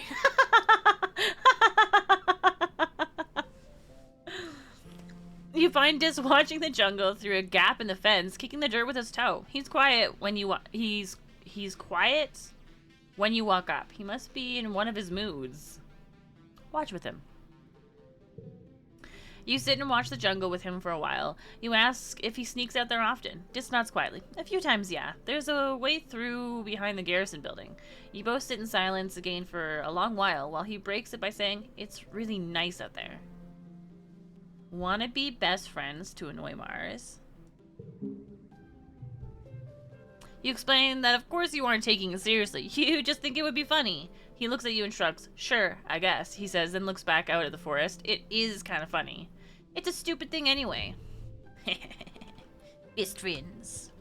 You find Dis watching the jungle through a gap in the fence, kicking the dirt with his toe. He's quiet when you... He's quiet when you walk up. He must be in one of his moods. Watch with him. You sit and watch the jungle with him for a while. You ask if he sneaks out there often. Just nods quietly. A few times, yeah. There's a way through behind the garrison building. You both sit in silence again for a long while he breaks it by saying, "It's really nice out there." Wanna be best friends to annoy Mars? You explain that of course you aren't taking it seriously. You just think it would be funny. He looks at you and shrugs. Sure, I guess, he says, then looks back out at the forest. It is kind of funny. It's a stupid thing anyway. Best friends.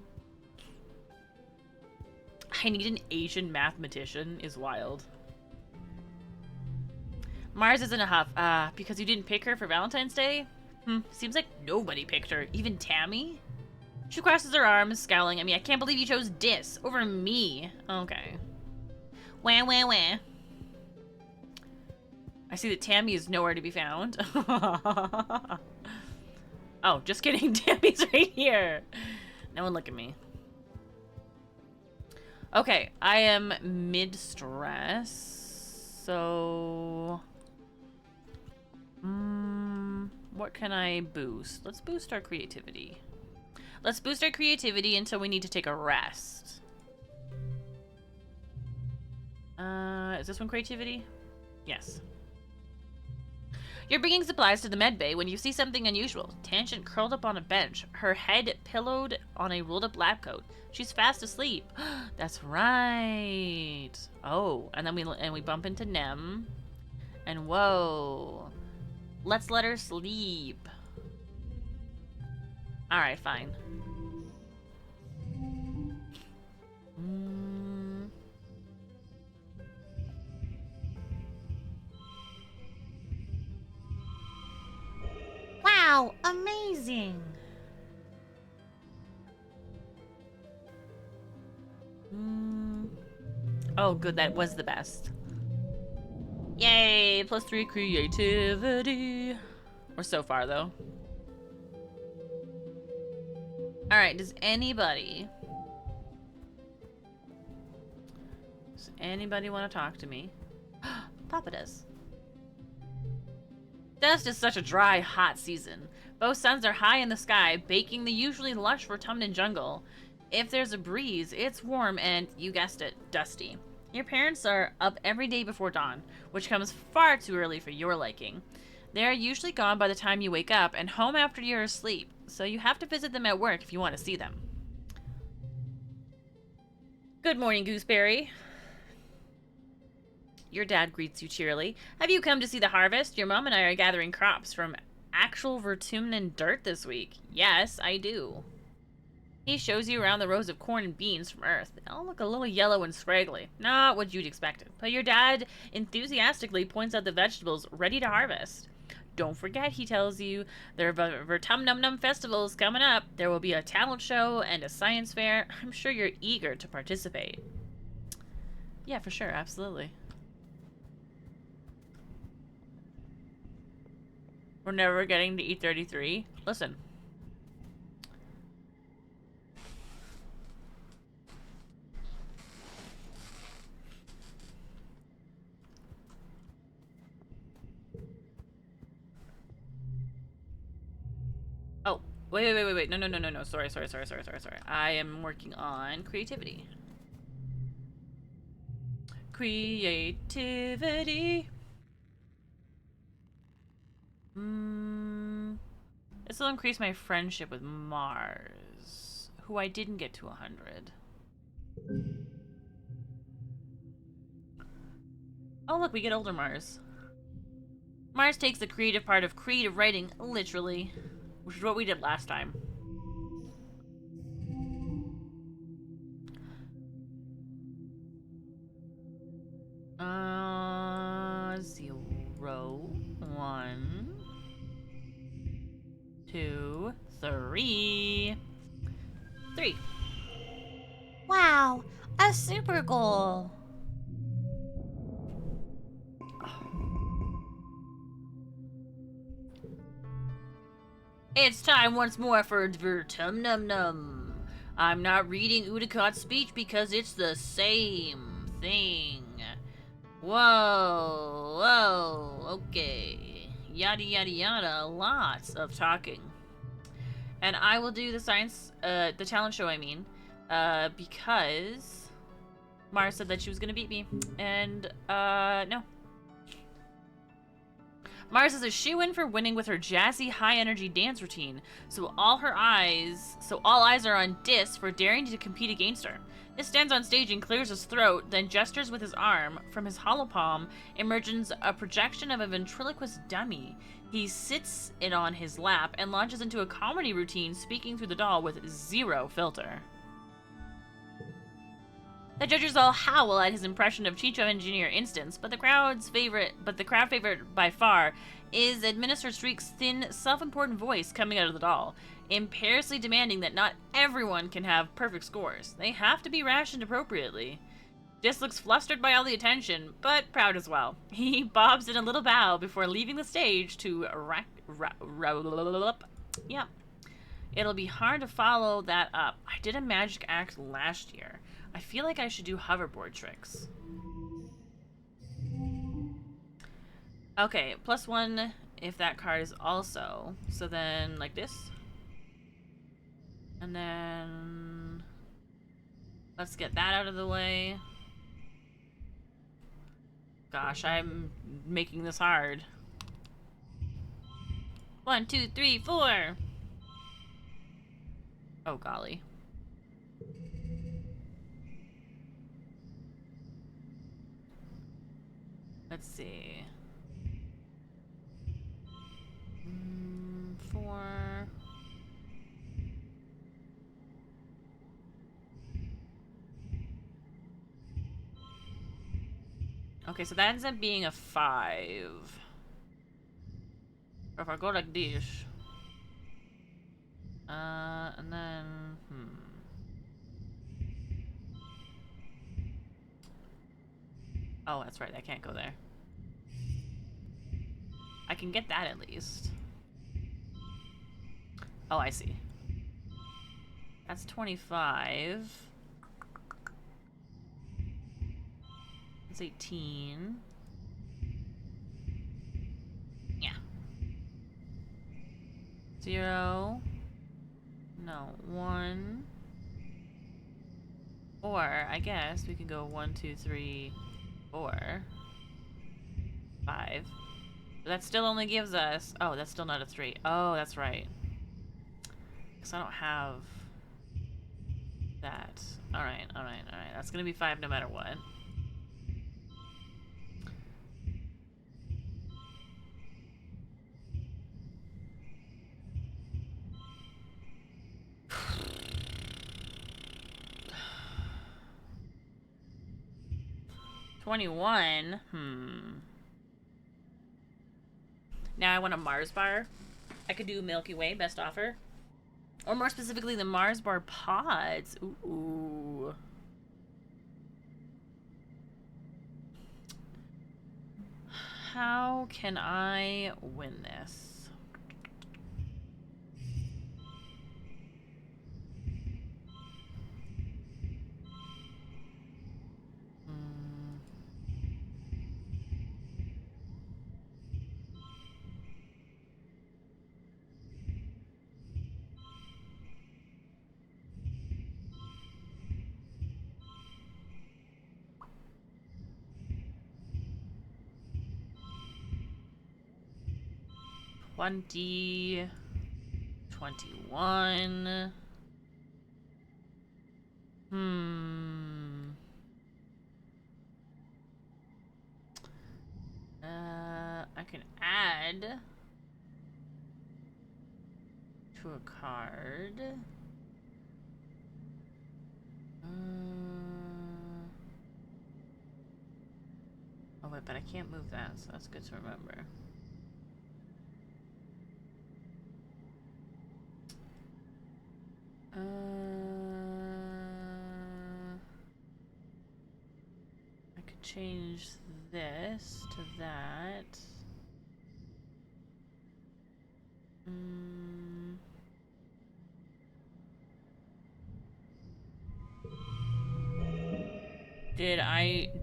I need an Asian mathematician is wild. Mars is in a huff. Because you didn't pick her for Valentine's Day? Seems like nobody picked her. Even Tammy? She crosses her arms, scowling at me. I can't believe you chose Dis over me. Okay. Wah, wah, wah. I see that Tammy is nowhere to be found. Oh, just kidding. Tammy's right here. No one look at me. Okay, I am mid-stress. So... what can I boost? Let's boost our creativity. Let's boost our creativity until we need to take a rest. Is this one creativity? Yes. You're bringing supplies to the med bay when you see something unusual. Tangent curled up on a bench, her head pillowed on a rolled up lab coat. She's fast asleep. That's right. Oh, and then we bump into Nem. And whoa. Let's let her sleep. Alright, fine. Wow, amazing. Oh, good, that was the best. Yay, +3 creativity. We're so far, though. Alright, does anybody want to talk to me? Papa does. Dust is such a dry, hot season. Both suns are high in the sky, baking the usually lush Rotumnan jungle. If there's a breeze, it's warm and, you guessed it, dusty. Your parents are up every day before dawn, which comes far too early for your liking. They're usually gone by the time you wake up and home after you're asleep, so you have to visit them at work if you want to see them. Good morning, Gooseberry. Your dad greets you cheerily. Have you come to see the harvest? Your mom and I are gathering crops from actual Rotumnan dirt this week. Yes, I do. He shows you around the rows of corn and beans from Earth. They all look a little yellow and scraggly. Not what you'd expected. But your dad enthusiastically points out the vegetables ready to harvest. Don't forget, he tells you, there are Rotumnum festivals coming up. There will be a talent show and a science fair. I'm sure you're eager to participate. Yeah, for sure. Absolutely. We're never getting to E33. Listen. Oh, wait. No. Sorry. I am working on creativity. Creativity. This will increase my friendship with Mars, who I didn't get to 100. Oh, look, we get older Mars. Mars takes the creative part of creative writing literally, which is what we did last time. Zero, 1, 2, 3. 3. Wow, a super goal. It's time once more for Vertumnum. I'm not reading Udicott's speech because it's the same thing. Whoa, okay. yada yada yada, lots of talking. And I will do the science, the talent show, I mean, because Mara said that she was gonna beat me, and, no. Mars is a shoo-in for winning with her jazzy, high-energy dance routine, so all eyes are on Dis for daring to compete against her. Dis stands on stage and clears his throat, then gestures with his arm. From his hollow palm emerges a projection of a ventriloquist dummy. He sits it on his lap and launches into a comedy routine, speaking through the doll with zero filter. The judges all howl at his impression of Chicho Engineer Instance, but the crowd favorite by far is Administrator Streak's thin, self-important voice coming out of the doll, imperiously demanding that not everyone can have perfect scores. They have to be rationed appropriately. Dis looks flustered by all the attention, but proud as well. He bobs in a little bow before leaving the stage to yeah. It'll be hard to follow that up. I did a magic act last year. I feel like I should do hoverboard tricks. Okay, +1 if that card is also. So then, like this. And then... let's get that out of the way. Gosh, I'm making this hard. 1, 2, 3, 4! Oh, golly. Let's see. 4. Okay, so that ends up being a 5. Or if I go like this. And then, oh, that's right, I can't go there. I can get that at least. Oh, I see. That's 25. That's 18. Yeah. 0. No, 1. Or, I guess, we can go 1, 2, 3, 4. 5. But that still only gives us... oh, that's still not a 3. Oh, that's right. Because I don't have that. Alright, alright, alright. That's gonna be 5 no matter what. $21. Now I want a Mars bar. I could do Milky Way, best offer. Or more specifically, the Mars bar pods. Ooh. How can I win this? $20, $21. I can add to a card. Oh wait, but I can't move that, so that's good to remember. I could change this to that.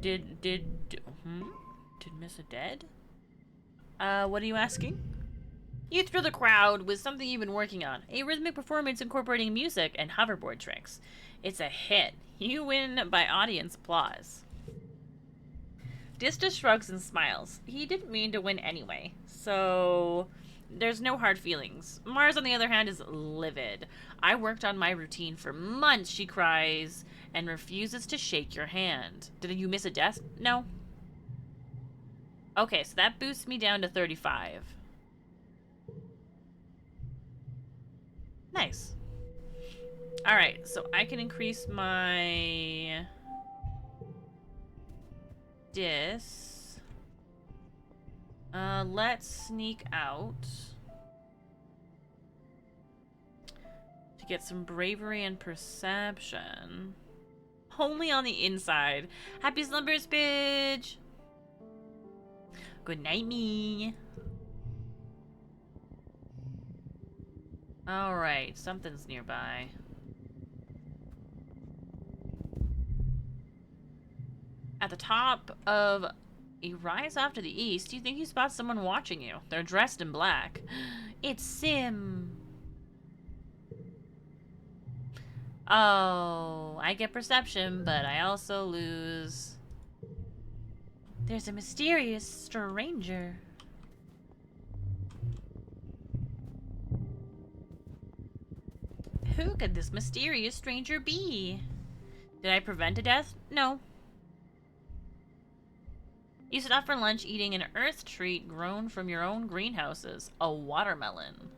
Did miss a dead? What are you asking? You thrill the crowd with something you've been working on. A rhythmic performance incorporating music and hoverboard tricks. It's a hit. You win by audience applause. Dista shrugs and smiles. He didn't mean to win anyway, so there's no hard feelings. Mars, on the other hand, is livid. I worked on my routine for months, she cries, and refuses to shake your hand. Did you miss a death? No. Okay, so that boosts me down to 35. Nice. Alright, so I can increase my dis. Let's sneak out to get some bravery and perception. Only on the inside. Happy slumbers, bitch! Good night, me. Alright, something's nearby. At the top of a rise off to the east, you think you spot someone watching you. They're dressed in black. It's Sim. Oh, I get perception, but I also lose. There's a mysterious stranger. Who could this mysterious stranger be? Did I prevent a death? No. You stop for lunch eating an earth treat grown from your own greenhouses. A watermelon.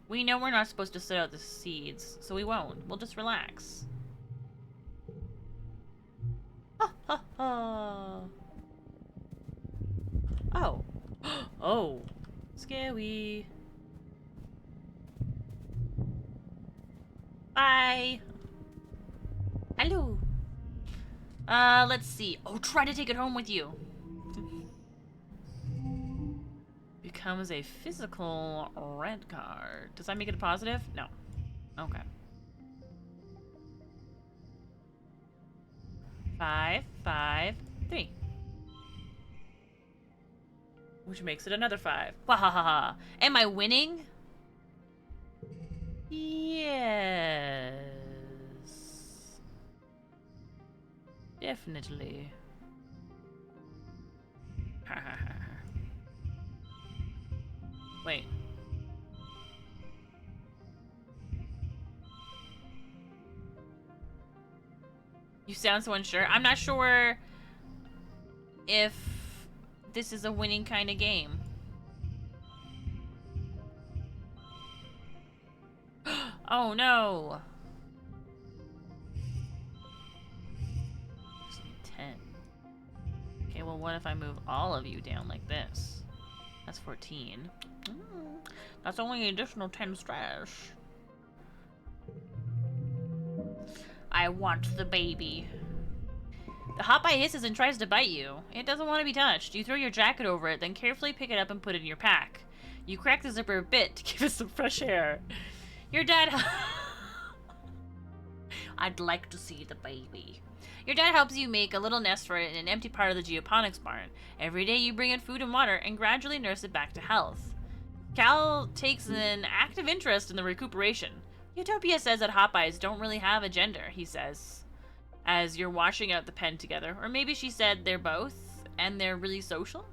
We know we're not supposed to sit out the seeds, so we won't. We'll just relax. Ha ha ha. Oh. Oh. Scary. Bye. Hello. Let's see. Oh, try to take it home with you. Becomes a physical red card. Does that make it a positive? No. Okay. 5, 5, 3. Which makes it another 5. Wahahaha. Am I winning? Yes. Definitely. Wait. You sound so unsure. I'm not sure if this is a winning kind of game. Oh no. 10. Okay, well, what if I move all of you down like this? That's 14. That's only an additional 10 trash. I want the baby. The hot-eye hisses and tries to bite you. It doesn't want to be touched. You throw your jacket over it, then carefully pick it up and put it in your pack. You crack the zipper a bit to give it some fresh air. Your dad... I'd like to see the baby. Your dad helps you make a little nest for it in an empty part of the geoponics barn. Every day you bring it food and water and gradually nurse it back to health. Cal takes an active interest in the recuperation. Utopia says that hot-eyes don't really have a gender, he says, as you're washing out the pen together. Or maybe she said they're both, and they're really social?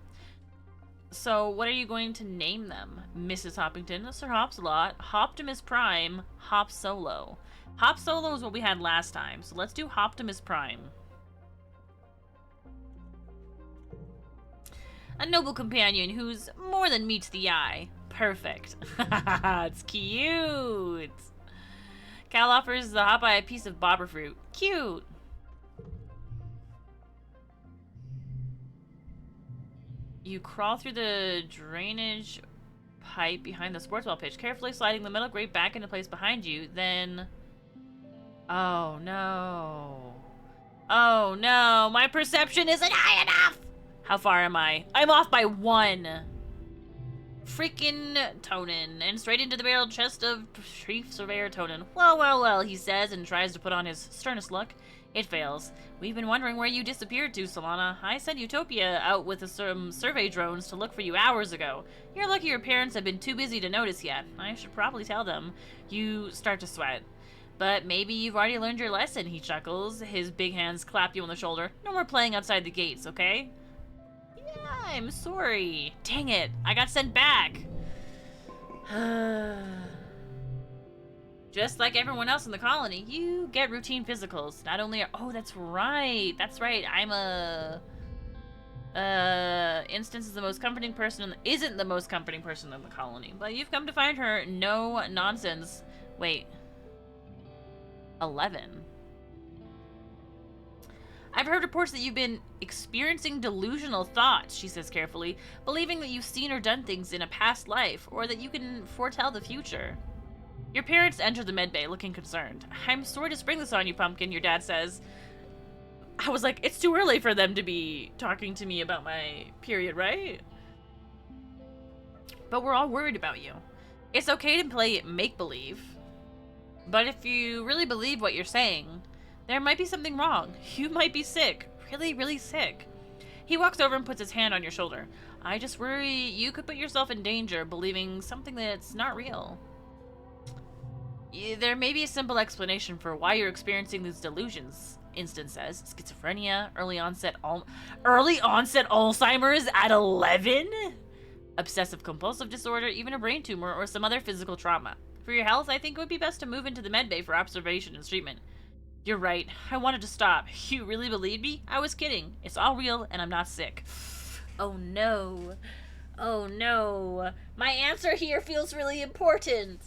So what are you going to name them? Mrs. Hoppington, Sir Hopsalot, Hoptimus Prime, Hop Solo. Hop Solo is what we had last time, so let's do Hoptimus Prime. A noble companion who's more than meets the eye. Perfect. It's cute. Cal offers the Hopeye a piece of bobber fruit. Cute. You crawl through the drainage pipe behind the sports ball pitch, carefully sliding the metal grate back into place behind you, then... Oh no. Oh no, my perception isn't high enough! How far am I? I'm off by 1. Freaking Tonin, and straight into the barrel chest of Chief Surveyor Tonin. Well, well, well, he says, and tries to put on his sternest look. It fails. We've been wondering where you disappeared to, Solana. I sent Utopia out with some survey drones to look for you hours ago. You're lucky your parents have been too busy to notice yet. I should probably tell them. You start to sweat. But maybe you've already learned your lesson, he chuckles. His big hands clap you on the shoulder. No more playing outside the gates, okay? Yeah, I'm sorry. Dang it, I got sent back. Just like everyone else in the colony, you get routine physicals. Not only are— oh, that's right. That's right. I'm a— Instance is the most comforting person isn't the most comforting person in the colony, but you've come to find her no nonsense. Wait. 11. I've heard reports that you've been experiencing delusional thoughts, she says carefully, believing that you've seen or done things in a past life, or that you can foretell the future. Your parents enter the medbay looking concerned. I'm sorry to spring this on you, Pumpkin, your dad says. I was like, it's too early for them to be talking to me about my period, right? But we're all worried about you. It's okay to play make-believe, but if you really believe what you're saying, there might be something wrong. You might be sick. Really, really sick. He walks over and puts his hand on your shoulder. I just worry you could put yourself in danger believing something that's not real. There may be a simple explanation for why you're experiencing these delusions, Instant says. Schizophrenia, early onset Alzheimer's at 11? Obsessive compulsive disorder, even a brain tumor, or some other physical trauma. For your health, I think it would be best to move into the medbay for observation and treatment. You're right. I wanted to stop. You really believed me? I was kidding. It's all real, and I'm not sick. Oh no. Oh no. My answer here feels really important.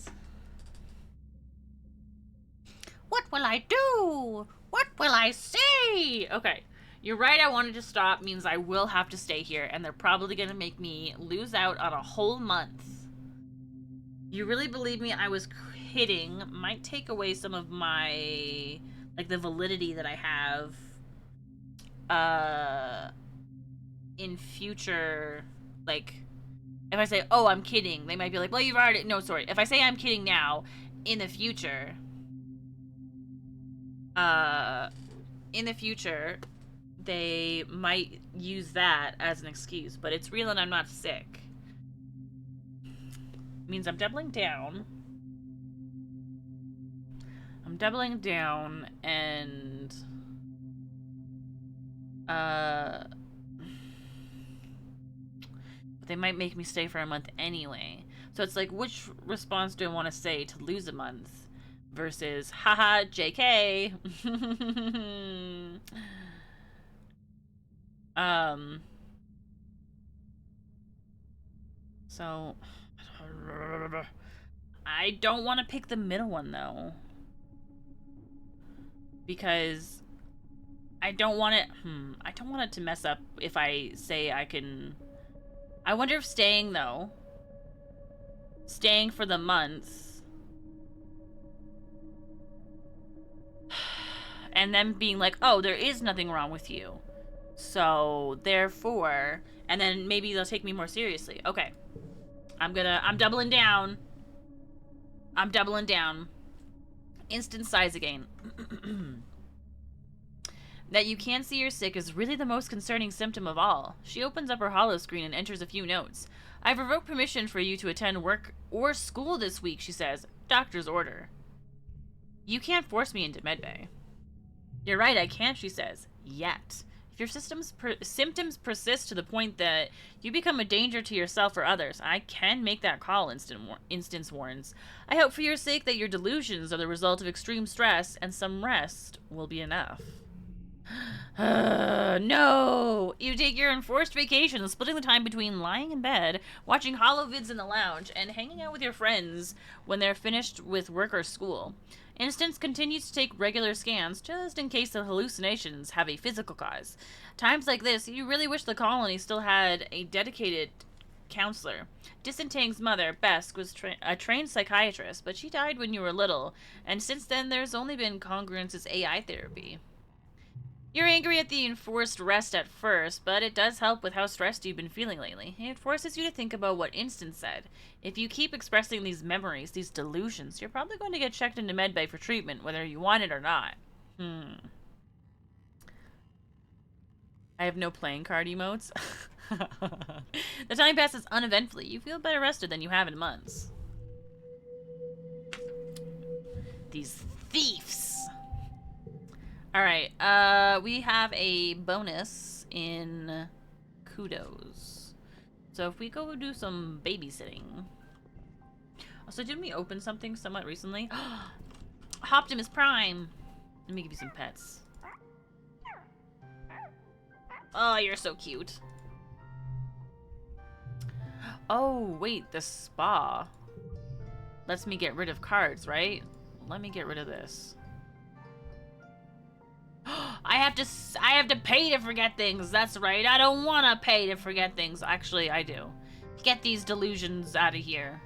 What will I do? What will I say? Okay. You're right, I wanted to stop means I will have to stay here, and they're probably gonna make me lose out on a whole month. You really believe me? I was kidding. Might take away some of my, like, the validity that I have in future. Like, if I say, oh, I'm kidding, they might be like, well, you've already— no, sorry. If I say I'm kidding now, in the future, they might use that as an excuse, but it's real and I'm not sick. Means I'm doubling down. I'm doubling down, and but they might make me stay for a month anyway. So it's like, which response do I want to say to lose a month versus haha JK? So I don't want to pick the middle one though, because I don't want it. I don't want it to mess up if I say I can. I wonder if staying though, staying for the months, and then being like, oh, there is nothing wrong with you, so therefore, and then maybe they'll take me more seriously. Okay. I'm doubling down. I'm doubling down. Instant size again. That you can't see you're sick is really the most concerning symptom of all. She opens up her holo screen and enters a few notes. I've revoked permission for you to attend work or school this week, she says. Doctor's order. You can't force me into medbay. You're right, I can't, she says. Yet. If your symptoms persist to the point that you become a danger to yourself or others, I can make that call, Instance warns. I hope for your sake that your delusions are the result of extreme stress, and some rest will be enough. No! You take your enforced vacation, splitting the time between lying in bed, watching holovids in the lounge, and hanging out with your friends when they're finished with work or school. Instance continues to take regular scans, just in case the hallucinations have a physical cause. Times like this, you really wish the colony still had a dedicated counselor. Disentang's mother, Besk, was a trained psychiatrist, but she died when you were little, and since then there's only been Congruence's AI therapy. You're angry at the enforced rest at first, but it does help with how stressed you've been feeling lately. It forces you to think about what Instance said. If you keep expressing these memories, these delusions, you're probably going to get checked into medbay for treatment, whether you want it or not. I have no playing card emotes. The time passes uneventfully. You feel better rested than you have in months. These thieves. Alright, we have a bonus in kudos. So if we go do some babysitting. Also, didn't we open something somewhat recently? Optimus Prime! Let me give you some pets. Oh, you're so cute. Oh, wait, the spa lets me get rid of cards, right? Let me get rid of this. I have to pay to forget things. That's right. I don't want to pay to forget things. Actually, I do. Get these delusions out of here.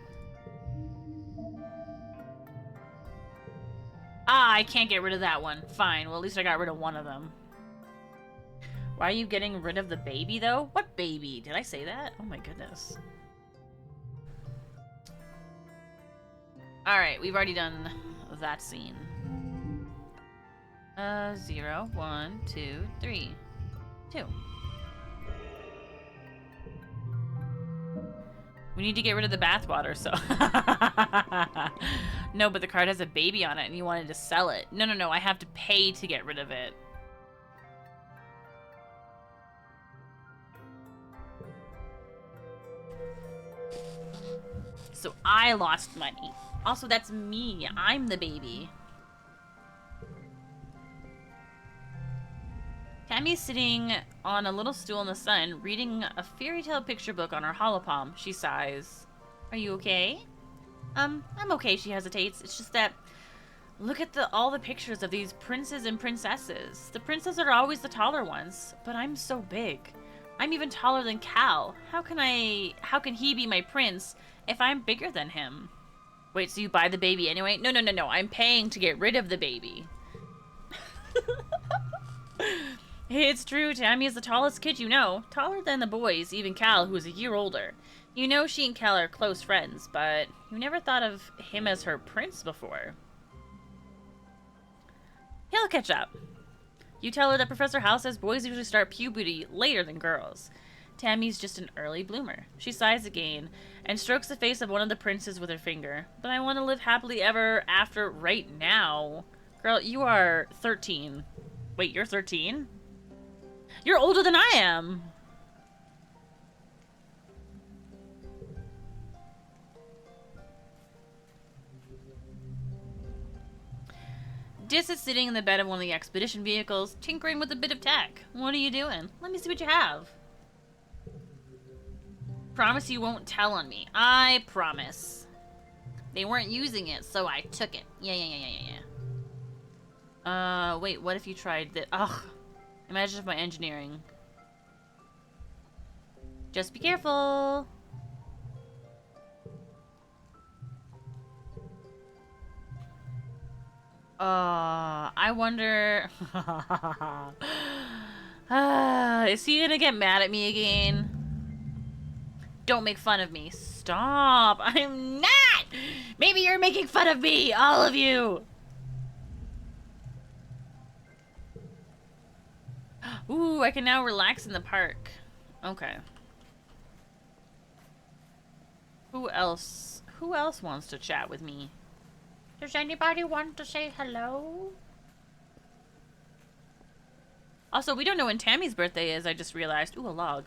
Ah, I can't get rid of that one. Fine. Well, at least I got rid of one of them. Why are you getting rid of the baby, though? What baby? Did I say that? Oh my goodness. Alright, we've already done that scene. 0, 1, 2, 3, 2. We need to get rid of the bathwater, so... No, but the card has a baby on it and you wanted to sell it. No, no, no, I have to pay to get rid of it. So I lost money. Also, that's me. I'm the baby. Tammy's sitting on a little stool in the sun, reading a fairy tale picture book on her holopalm. She sighs. Are you okay? I'm okay, she hesitates. It's just that, look at all the pictures of these princes and princesses. The princes are always the taller ones, but I'm so big. I'm even taller than Cal. How can he be my prince if I'm bigger than him? Wait, so you buy the baby anyway? No, no, no, no. I'm paying to get rid of the baby. Hey, it's true. Tammy is the tallest kid you know. Taller than the boys, even Cal, who is a year older. You know she and Cal are close friends, but you never thought of him as her prince before. He'll catch up. You tell her that Professor House says boys usually start puberty later than girls. Tammy's just an early bloomer. She sighs again and strokes the face of one of the princes with her finger. But I want to live happily ever after right now. Girl, you are 13. Wait, you're 13? You're older than I am! Dis is sitting in the bed of one of the expedition vehicles, tinkering with a bit of tech. What are you doing? Let me see what you have. Promise you won't tell on me. I promise. They weren't using it, so I took it. Yeah. Wait, what if you tried this? Ugh. Imagine if my engineering. Just be careful. I wonder. Is he gonna get mad at me again? Don't make fun of me. Stop. I'm not! Maybe you're making fun of me, all of you! Ooh, I can now relax in the park. Okay. Who else wants to chat with me? Does anybody want to say hello? Also, we don't know when Tammy's birthday is, I just realized. Ooh, a log.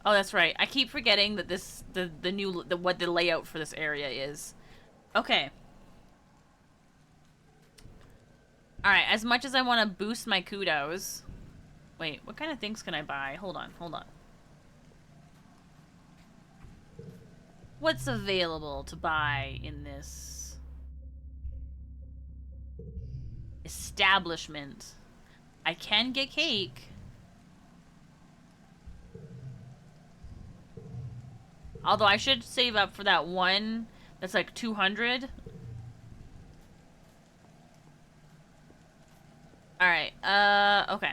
Oh, that's right. I keep forgetting that what the layout for this area is. Okay. Alright, as much as I want to boost my kudos... Wait, what kind of things can I buy? Hold on. What's available to buy in this establishment? I can get cake. Although I should save up for that one that's like 200. Alright, okay.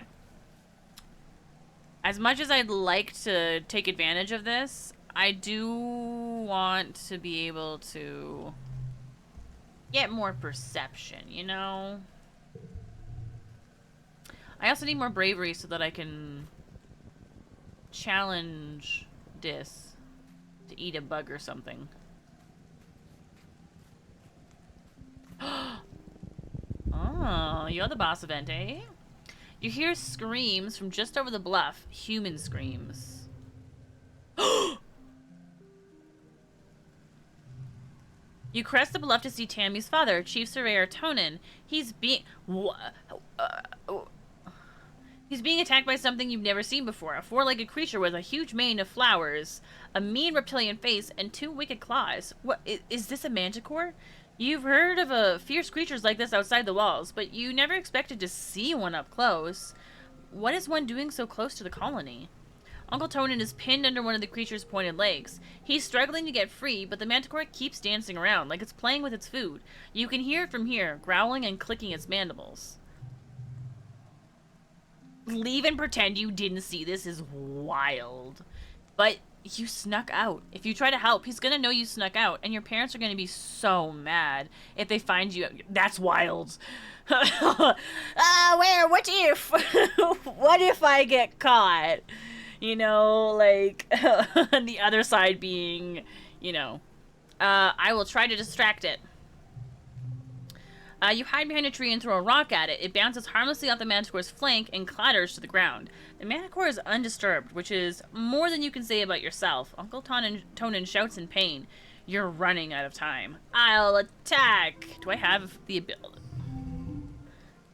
As much as I'd like to take advantage of this, I do want to be able to get more perception, you know? I also need more bravery so that I can challenge this to eat a bug or something. Oh, you're the boss event, eh? You hear screams from just over the bluff. Human screams. You crest the bluff to see Tammy's father, Chief Surveyor Tonin. He's being attacked by something you've never seen before. A four-legged creature with a huge mane of flowers, a mean reptilian face, and two wicked claws. What, is this a manticore? You've heard of fierce creatures like this outside the walls, but you never expected to see one up close. What is one doing so close to the colony? Uncle Tonin is pinned under one of the creature's pointed legs. He's struggling to get free, but the manticore keeps dancing around like it's playing with its food. You can hear it from here, growling and clicking its mandibles. Leave and pretend you didn't see this is wild. But you snuck out. If you try to help, he's gonna know you snuck out, and your parents are gonna be so mad if they find you. That's wild. What if? What if I get caught? You know, like, the other side being, you know, I will try to distract it. You hide behind a tree and throw a rock at it. It bounces harmlessly off the manticore's flank and clatters to the ground. The manticore is undisturbed, which is more than you can say about yourself. Uncle Tonin shouts in pain. You're running out of time. I'll attack. Do I have the ability?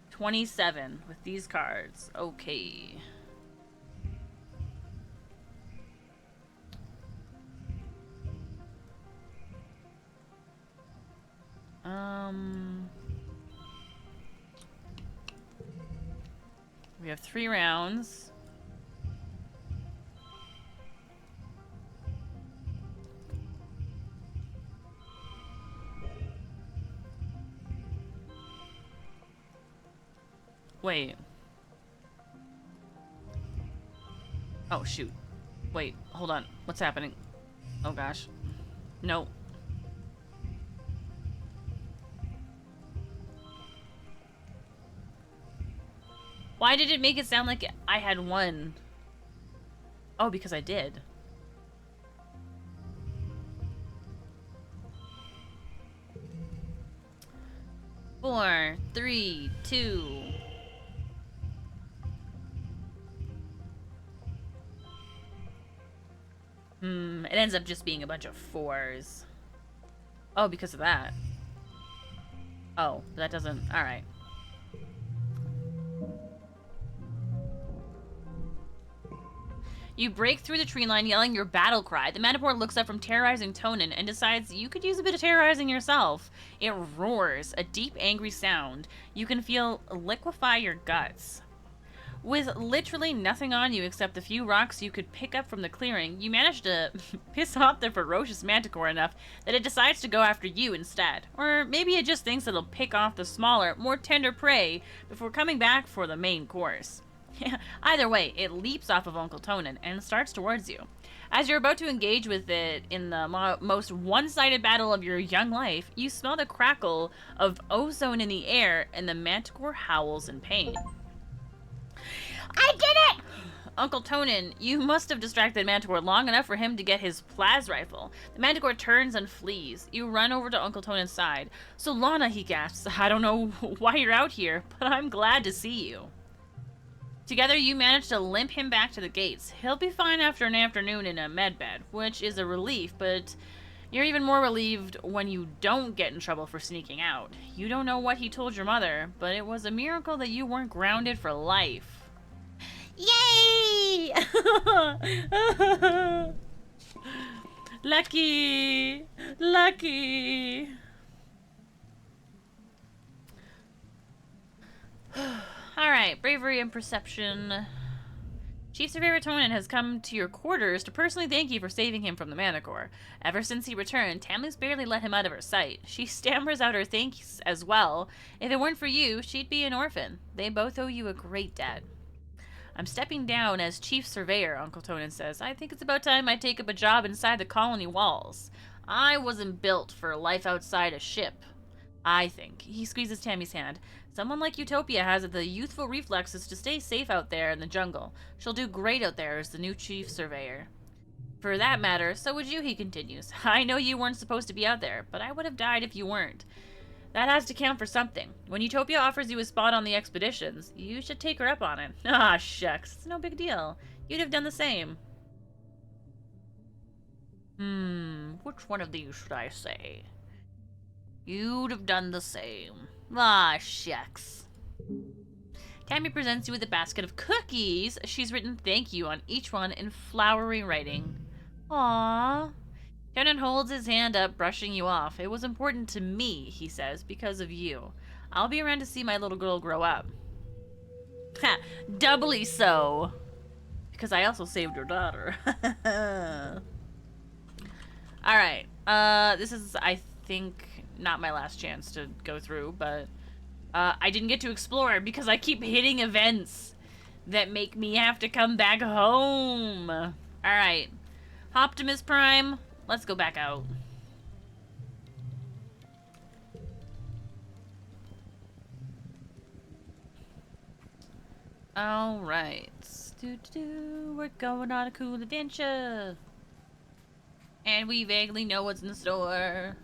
27 with these cards. Okay. We have 3 rounds. Wait. Oh, shoot. Wait, hold on. What's happening? Oh, gosh. No. Why did it make it sound like I had won? Oh, because I did. Four, three, two. It ends up just being a bunch of 4s. Oh, because of that. Oh, that doesn't... Alright. You break through the tree line yelling your battle cry. The manticore looks up from terrorizing Tonin and decides you could use a bit of terrorizing yourself. It roars, a deep, angry sound. You can feel liquefy your guts. With literally nothing on you except the few rocks you could pick up from the clearing, you manage to piss off the ferocious manticore enough that it decides to go after you instead. Or maybe it just thinks it'll pick off the smaller, more tender prey before coming back for the main course. Either way, it leaps off of Uncle Tonin and starts towards you. As you're about to engage with it in the most one-sided battle of your young life, you smell the crackle of ozone in the air and the manticore howls in pain. I did it! Uncle Tonin, you must have distracted Manticore long enough for him to get his plas rifle. The Manticore turns and flees. You run over to Uncle Tonin's side. So Lana, he gasps, I don't know why you're out here, but I'm glad to see you. Together, you manage to limp him back to the gates. He'll be fine after an afternoon in a medbed, which is a relief, but you're even more relieved when you don't get in trouble for sneaking out. You don't know what he told your mother, but it was a miracle that you weren't grounded for life. Yay! Lucky! Lucky! Alright, bravery and perception. Chief Surveyor Tonin has come to your quarters to personally thank you for saving him from the Manticore. Ever since he returned, Tamley's barely let him out of her sight. She stammers out her thanks as well. If it weren't for you, she'd be an orphan. They both owe you a great debt. I'm stepping down as Chief Surveyor, Uncle Tonin says. I think it's about time I take up a job inside the colony walls. I wasn't built for life outside a ship. I think. He squeezes Tammy's hand. Someone like Utopia has the youthful reflexes to stay safe out there in the jungle. She'll do great out there as the new chief surveyor. For that matter, so would you, he continues. I know you weren't supposed to be out there, but I would have died if you weren't. That has to count for something. When Utopia offers you a spot on the expeditions, you should take her up on it. Ah, shucks. It's no big deal. You'd have done the same. Which one of these should I say? You'd have done the same. Ah, shucks. Tammy presents you with a basket of cookies. She's written thank you on each one in flowery writing. Aww. Conan holds his hand up, brushing you off. It was important to me, he says, because of you. I'll be around to see my little girl grow up. Ha! Doubly so! Because I also saved your daughter. Alright. This is, I think, not my last chance to go through, but I didn't get to explore because I keep hitting events that make me have to come back home. Alright. Optimus Prime, let's go back out. Alright. We're going on a cool adventure. And we vaguely know what's in the store.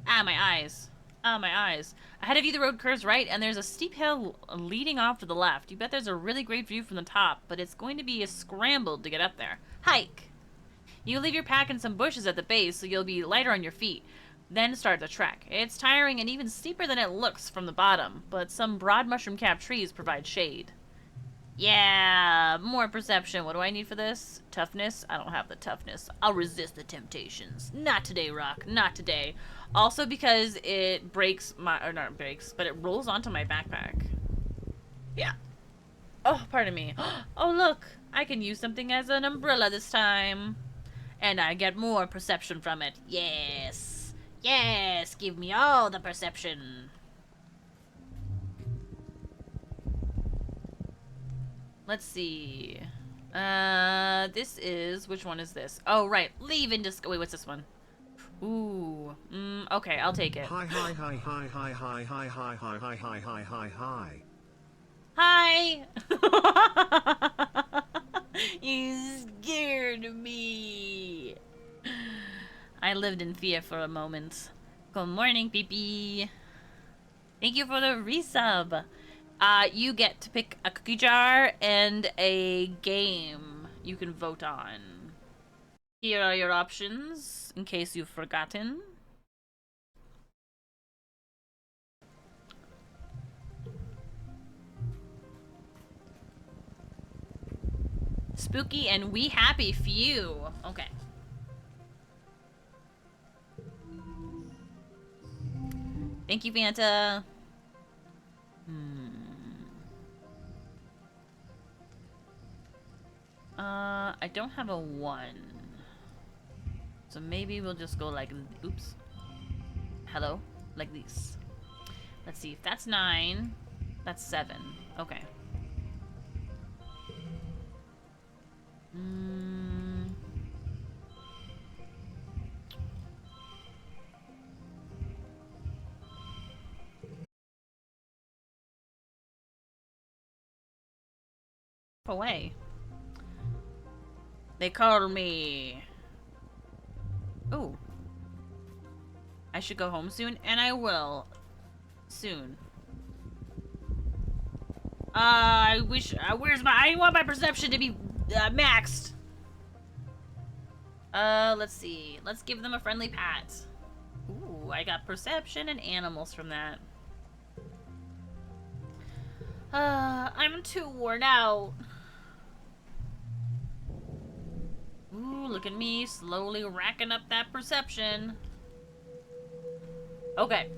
Ah, my eyes. Ah, my eyes. Ahead of you, the road curves right, and there's a steep hill leading off to the left. You bet there's a really great view from the top, but it's going to be a scramble to get up there. Hike! You leave your pack in some bushes at the base, so you'll be lighter on your feet. Then start the trek. It's tiring and even steeper than it looks from the bottom, but some broad mushroom-capped trees provide shade. Yeah, more perception. What do I need for this? Toughness? I don't have the toughness. I'll resist the temptations. Not today, Rock. Not today. Also because it breaks my... Or not breaks, but it rolls onto my backpack. Yeah. Oh, pardon me. Oh, look. I can use something as an umbrella this time. And I get more perception from it. Yes. Yes. Give me all the perception. Let's see. This is... Which one is this? Oh, right. Leave in disc... Wait, what's this one? Ooh. Okay, I'll take it. Hi, hi, hi, hi, hi, hi, hi, hi, hi, hi, hi, hi, hi, hi. You scared me. I lived in fear for a moment. Good morning, Pee-Pee. Thank you for the resub. You get to pick a cookie jar and a game you can vote on. Here are your options, in case you've forgotten. Spooky and We Happy Few. Okay. Thank you, Vanta. I don't have a 1. So maybe we'll just go like, oops. Hello? Like this. Let's see, if that's 9, that's 7. Okay. Away. They call me. Ooh. I should go home soon, and I will. Soon. I wish. Where's my? I want my perception to be maxed. Let's see. Let's give them a friendly pat. Ooh, I got perception and animals from that. I'm too worn out. Ooh, look at me, slowly racking up that perception. Okay.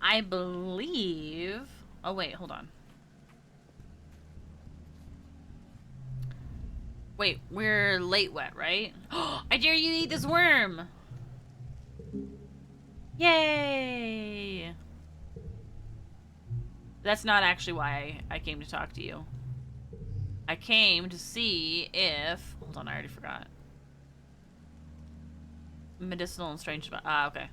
I believe... Oh, wait, hold on. Wait, we're late wet, right? I dare you to eat this worm! Yay! That's not actually why I came to talk to you. I came to see if... Hold on, I already forgot. Medicinal and strange... Ah, okay.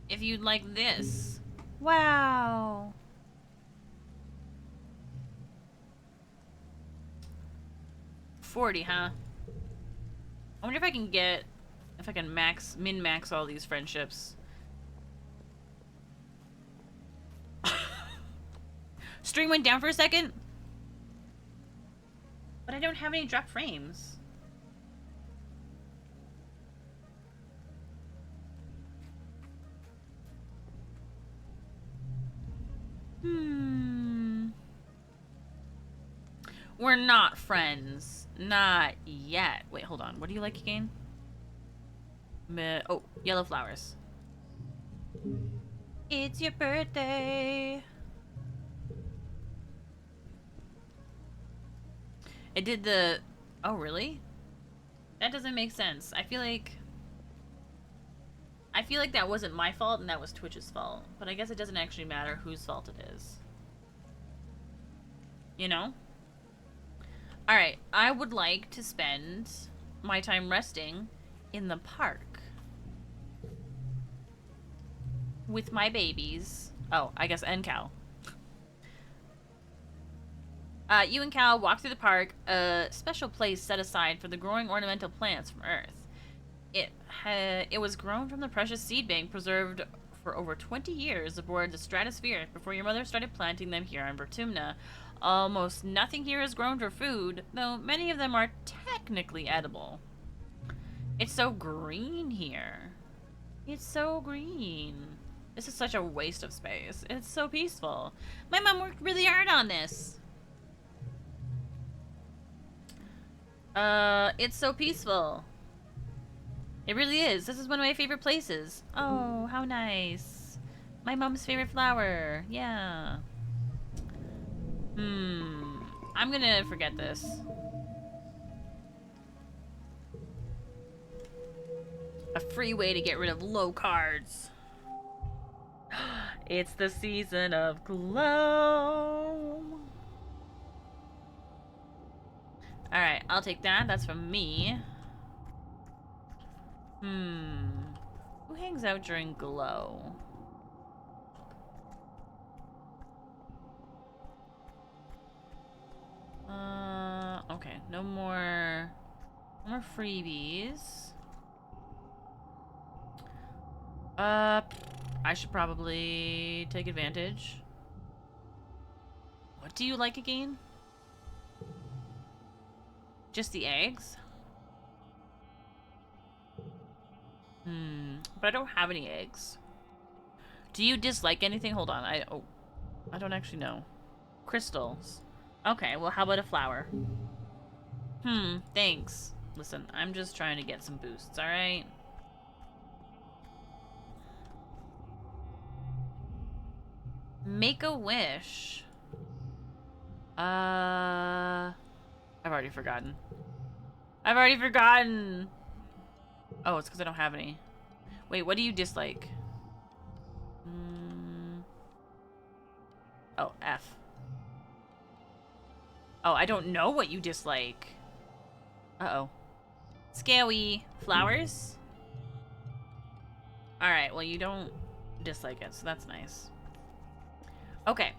If you'd like this. Wow. $40, huh? I wonder if I can get... If I can min-max all these friendships. Stream went down for a second? But I don't have any drop frames. We're not friends. Not yet. Wait, hold on. What do you like again? Oh, yellow flowers. It's your birthday. It did the... Oh, really? That doesn't make sense. I feel like that wasn't my fault and that was Twitch's fault. But I guess it doesn't actually matter whose fault it is. You know? Alright, I would like to spend my time resting in the park. With my babies. Oh, I guess, and Cal. You and Cal walk through the park, a special place set aside for the growing ornamental plants from Earth. It was grown from the precious seed bank preserved for over 20 years aboard the stratosphere before your mother started planting them here on Vertumna. Almost nothing here is grown for food, though many of them are technically edible. It's so green here. It's so green. This is such a waste of space. It's so peaceful. My mom worked really hard on this. It's so peaceful. It really is. This is one of my favorite places. Oh, how nice. My mom's favorite flower. Yeah. I'm gonna forget this. A free way to get rid of low cards. It's the season of glow. Alright, I'll take that. That's from me. Who hangs out during glow? Okay. No more freebies. I should probably take advantage. What do you like again? Just the eggs? But I don't have any eggs. Do you dislike anything? Hold on. I don't actually know. Crystals. Okay, well, how about a flower? Thanks. Listen, I'm just trying to get some boosts, alright? Make a wish. I've already forgotten. I've already forgotten! Oh, it's because I don't have any. Wait, what do you dislike? Oh, F. Oh, I don't know what you dislike. Uh-oh. Scary. Flowers? Alright, well, you don't dislike it, so that's nice. Okay.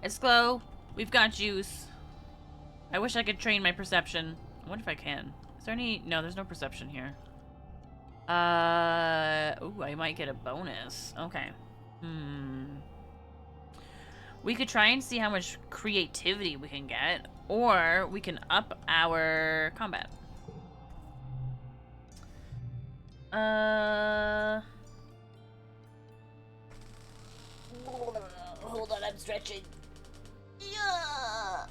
It's glow. We've got juice. I wish I could train my perception. I wonder if I can. Is there any... No, there's no perception here. Ooh, I might get a bonus. Okay. We could try and see how much creativity we can get, or we can up our combat. Hold on, I'm stretching. Yeah.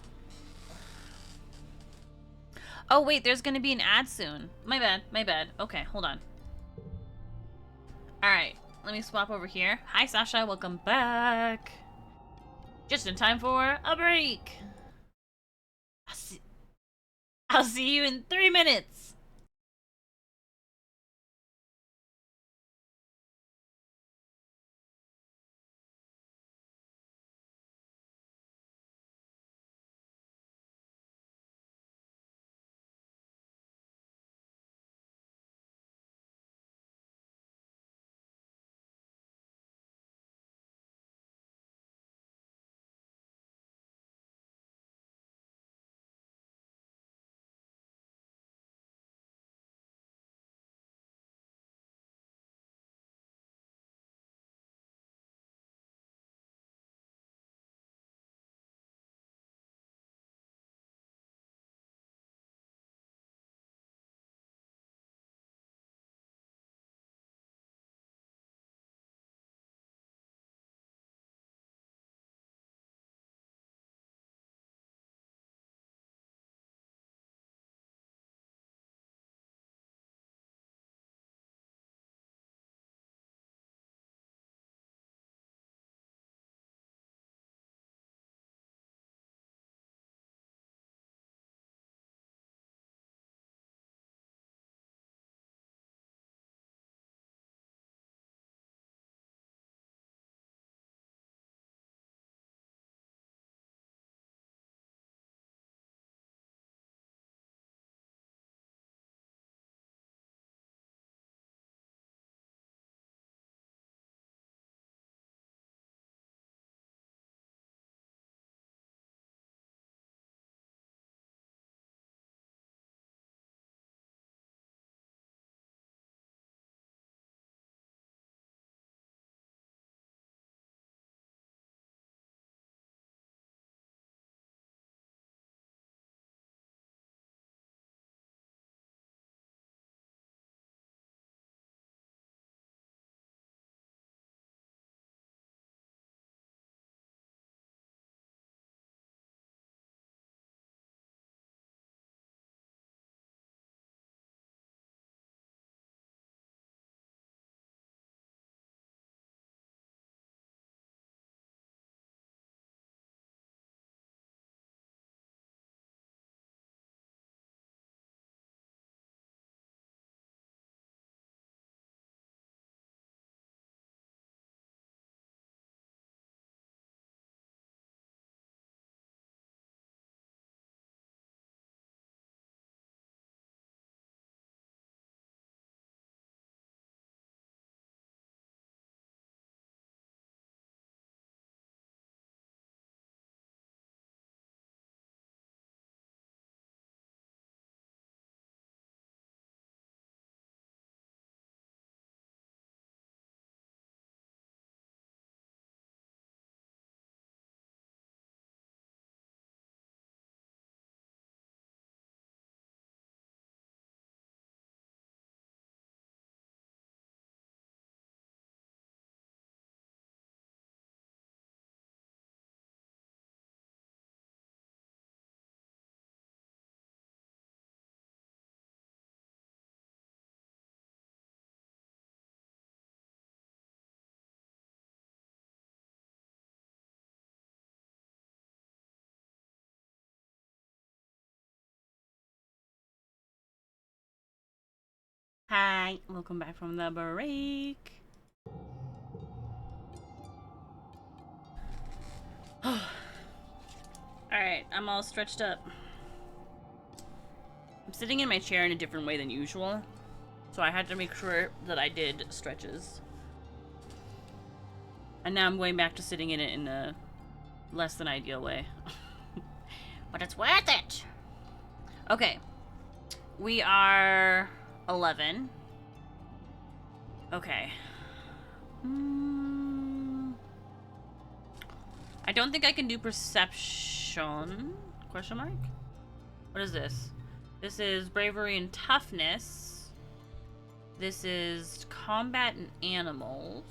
Oh, wait, there's gonna be an ad soon. My bad, my bad. Okay, hold on. Alright, let me swap over here. Hi, Sasha, welcome back. Just in time for a break. I'll see you in 3 minutes. Hi, welcome back from the break. Alright, I'm all stretched up. I'm sitting in my chair in a different way than usual, so I had to make sure that I did stretches. And now I'm going back to sitting in it in a less than ideal way. But it's worth it! Okay. We are 11. Okay. I don't think I can do perception. Question mark? What is this? This is bravery and toughness. This is combat and animals.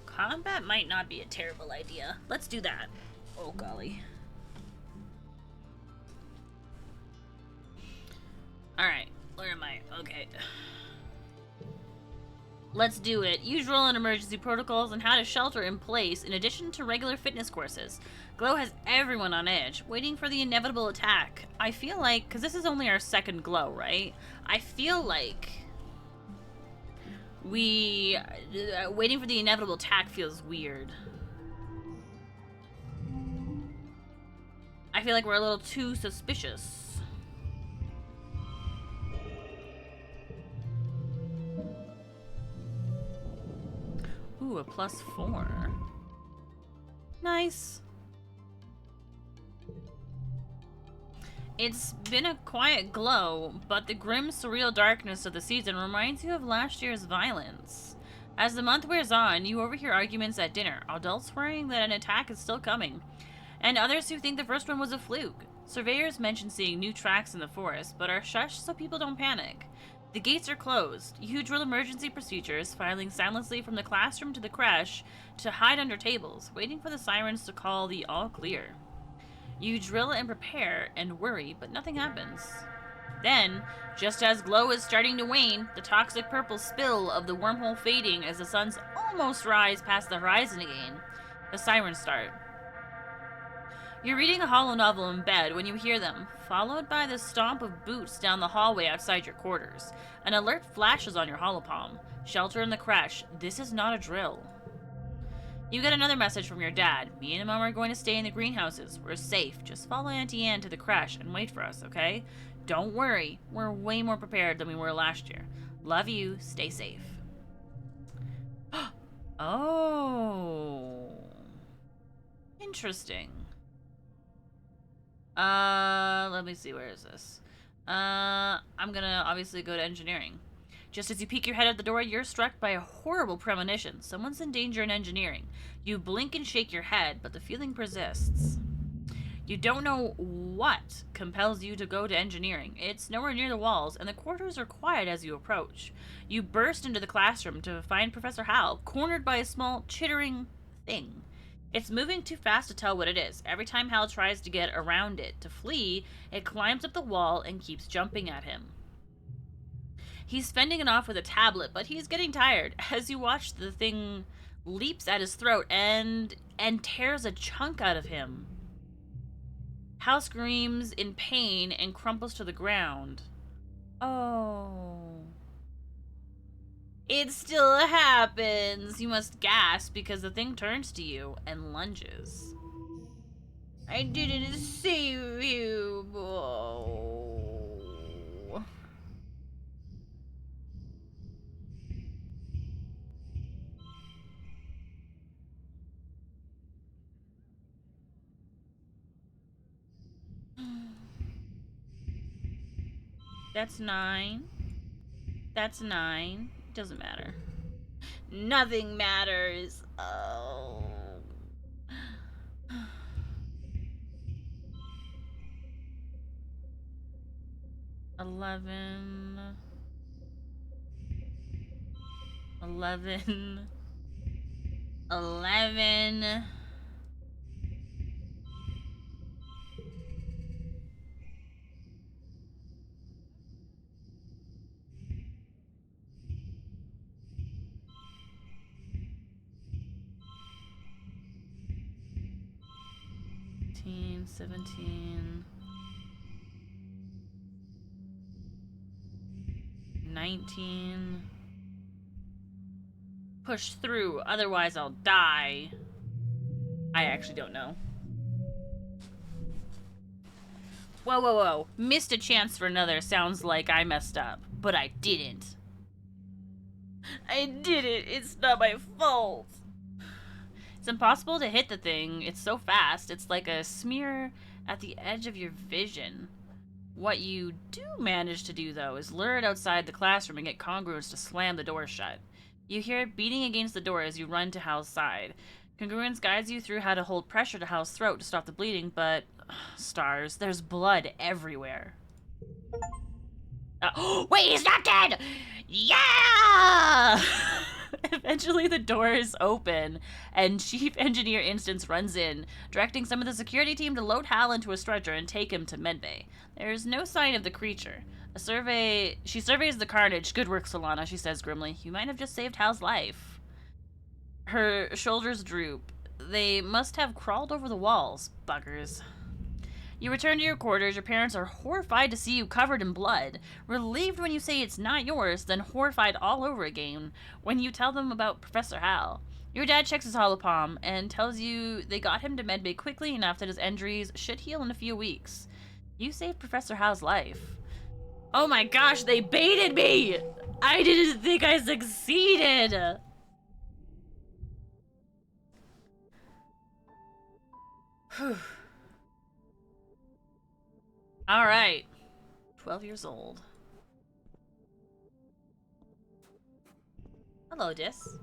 Combat might not be a terrible idea. Let's do that. Oh, golly. Alright, where am I? Okay. Let's do it. Usual and emergency protocols and how to shelter in place in addition to regular fitness courses. Glow has everyone on edge, waiting for the inevitable attack. I feel like, because this is only our second Glow, right? I feel like waiting for the inevitable attack feels weird. I feel like we're a little too suspicious. Ooh, a +4. Nice. It's been a quiet glow, but the grim, surreal darkness of the season reminds you of last year's violence. As the month wears on, you overhear arguments at dinner, adults worrying that an attack is still coming, and others who think the first one was a fluke. Surveyors mention seeing new tracks in the forest, but are shushed so people don't panic. The gates are closed. You drill emergency procedures, filing silently from the classroom to the creche to hide under tables, waiting for the sirens to call the all clear. You drill and prepare and worry, but nothing happens. Then, just as glow is starting to wane, the toxic purple spill of the wormhole fading as the suns almost rise past the horizon again, the sirens start. You're reading a holo novel in bed when you hear them, followed by the stomp of boots down the hallway outside your quarters. An alert flashes on your holopalm. Shelter in the creche. This is not a drill. You get another message from your dad. Me and Mom are going to stay in the greenhouses. We're safe. Just follow Auntie Anne to the creche and wait for us, okay? Don't worry. We're way more prepared than we were last year. Love you. Stay safe. Oh. Interesting. Let me see, where is this? I'm gonna obviously go to engineering. Just as you peek your head out the door, you're struck by a horrible premonition. Someone's in danger in engineering. You blink and shake your head, but the feeling persists. You don't know what compels you to go to engineering. It's nowhere near the walls, and the quarters are quiet as you approach. You burst into the classroom to find Professor Hal, cornered by a small, chittering thing. It's moving too fast to tell what it is. Every time Hal tries to get around it to flee, it climbs up the wall and keeps jumping at him. He's fending it off with a tablet, but he's getting tired. As you watch, the thing leaps at his throat and tears a chunk out of him. Hal screams in pain and crumples to the ground. Oh. It still happens. You must gasp because the thing turns to you and lunges. I didn't save you. Oh. That's 9. That's 9. Doesn't matter. Nothing matters. Oh. 11. 11. 11. Seventeen. 19. Push through, otherwise I'll die. I actually don't know. Whoa, whoa, whoa. Missed a chance for another sounds like I messed up, but I didn't. I did it. It's not my fault. It's impossible to hit the thing. It's so fast. It's like a smear at the edge of your vision. What you do manage to do, though, is lure it outside the classroom and get Congruence to slam the door shut. You hear it beating against the door as you run to Hal's side. Congruence guides you through how to hold pressure to Hal's throat to stop the bleeding, but... stars, there's blood everywhere. Wait, he's not dead! Yeah! Eventually the doors open, and Chief Engineer Instance runs in, directing some of the security team to load Hal into a stretcher and take him to medbay. There's no sign of the creature. She surveys the carnage. Good work, Solana, she says grimly. You might have just saved Hal's life. Her shoulders droop. They must have crawled over the walls. Buggers. You return to your quarters. Your parents are horrified to see you covered in blood. Relieved when you say it's not yours, then horrified all over again when you tell them about Professor Hal. Your dad checks his holopalm and tells you they got him to medbay quickly enough that his injuries should heal in a few weeks. You saved Professor Hal's life. Oh my gosh, they baited me! I didn't think I succeeded! Whew. Alright. 12 years old. Hello, Dis.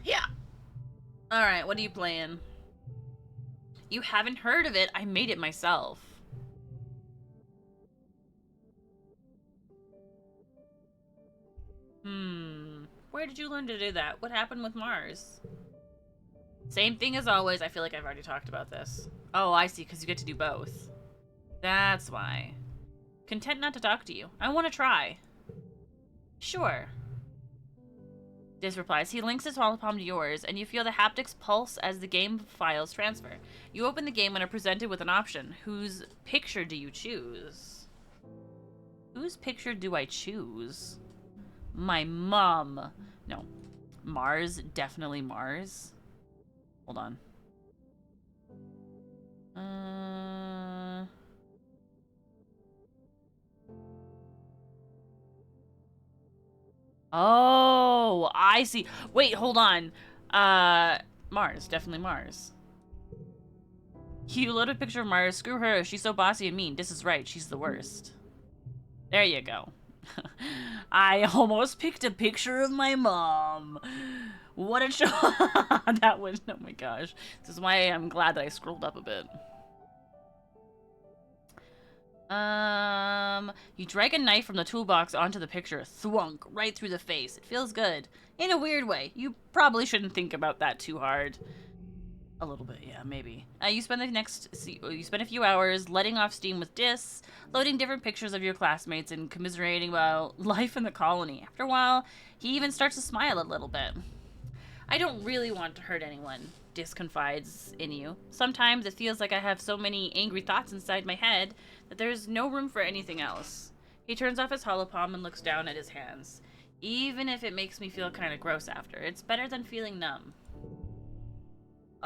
Yeah! Alright, what are you playing? You haven't heard of it. I made it myself. Where did you learn to do that? What happened with Mars? Same thing as always. I feel like I've already talked about this. Oh, I see, because you get to do both. That's why. Content not to talk to you. I want to try. Sure. Diz replies. He links his holopalm to yours, and you feel the haptics pulse as the game files transfer. You open the game and are presented with an option. Whose picture do you choose? Whose picture do I choose? My mom. No. Mars. Definitely Mars. Hold on. Oh, I see. Wait, hold on. Mars. Definitely Mars. You load a picture of Mars. Screw her. She's so bossy and mean. This is right. She's the worst. There you go. I almost picked a picture of my mom. What a show. That was, oh my gosh. This is why I'm glad that I scrolled up a bit. You drag a knife from the toolbox onto the picture. Thwunk, right through the face. It feels good. In a weird way. You probably shouldn't think about that too hard. A little bit, yeah, maybe. You spend a few hours letting off steam with Dis, loading different pictures of your classmates and commiserating about life in the colony. After a while, he even starts to smile a little bit. I don't really want to hurt anyone, Dis confides in you. Sometimes it feels like I have so many angry thoughts inside my head that there's no room for anything else. He turns off his holopalm and looks down at his hands. Even if it makes me feel kind of gross after, it's better than feeling numb.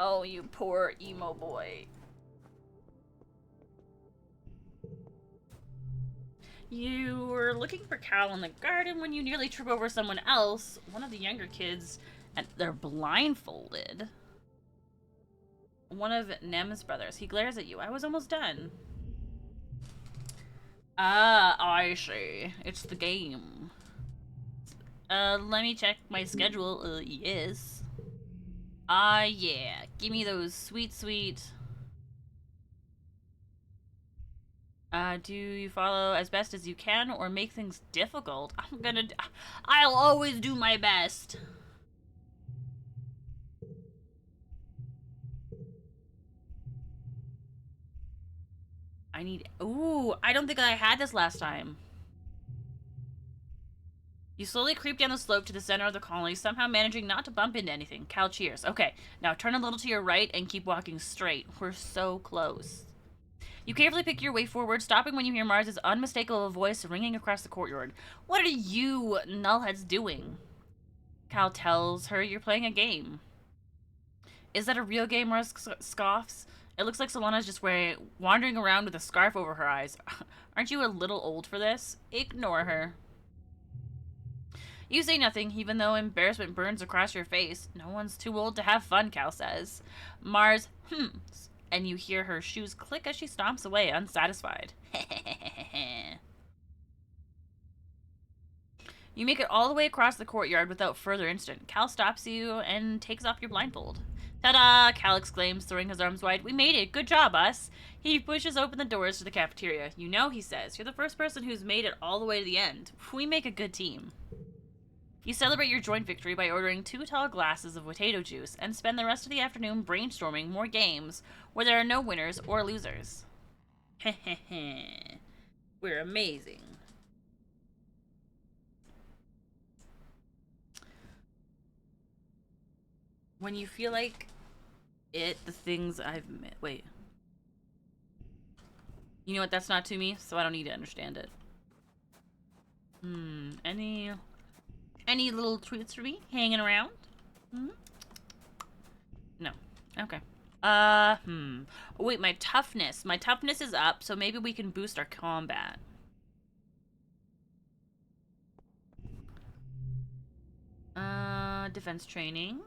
Oh, you poor emo boy. You were looking for Cal in the garden when you nearly trip over someone else, one of the younger kids, and they're blindfolded. One of Nem's brothers. He glares at you. I was almost done. Ah, I see. It's the game. Let me check my schedule. Yes. Yeah. Give me those sweet, sweet... do you follow as best as you can or make things difficult? I'll always do my best. Ooh, I don't think I had this last time. You slowly creep down the slope to the center of the colony, somehow managing not to bump into anything. Cal cheers. Okay, now turn a little to your right and keep walking straight. We're so close. You carefully pick your way forward, stopping when you hear Mars's unmistakable voice ringing across the courtyard. What are you nullheads doing? Cal tells her you're playing a game. Is that a real game? Mars scoffs. It looks like Solana's just wandering around with a scarf over her eyes. Aren't you a little old for this? Ignore her. You say nothing, even though embarrassment burns across your face. No one's too old to have fun, Cal says. Mars hums, and you hear her shoes click as she stomps away, unsatisfied. You make it all the way across the courtyard without further incident. Cal stops you and takes off your blindfold. Ta-da! Cal exclaims, throwing his arms wide. We made it! Good job, us! He pushes open the doors to the cafeteria. You know, he says, you're the first person who's made it all the way to the end. We make a good team. You celebrate your joint victory by ordering 2 tall glasses of potato juice and spend the rest of the afternoon brainstorming more games where there are no winners or losers. Hehehe. We're amazing. When you feel like the things I've met. Wait. You know what? That's not to me, so I don't need to understand it. Any little tweets for me hanging around? No. Okay. Wait, my toughness. My toughness is up, so maybe we can boost our combat. Defense training.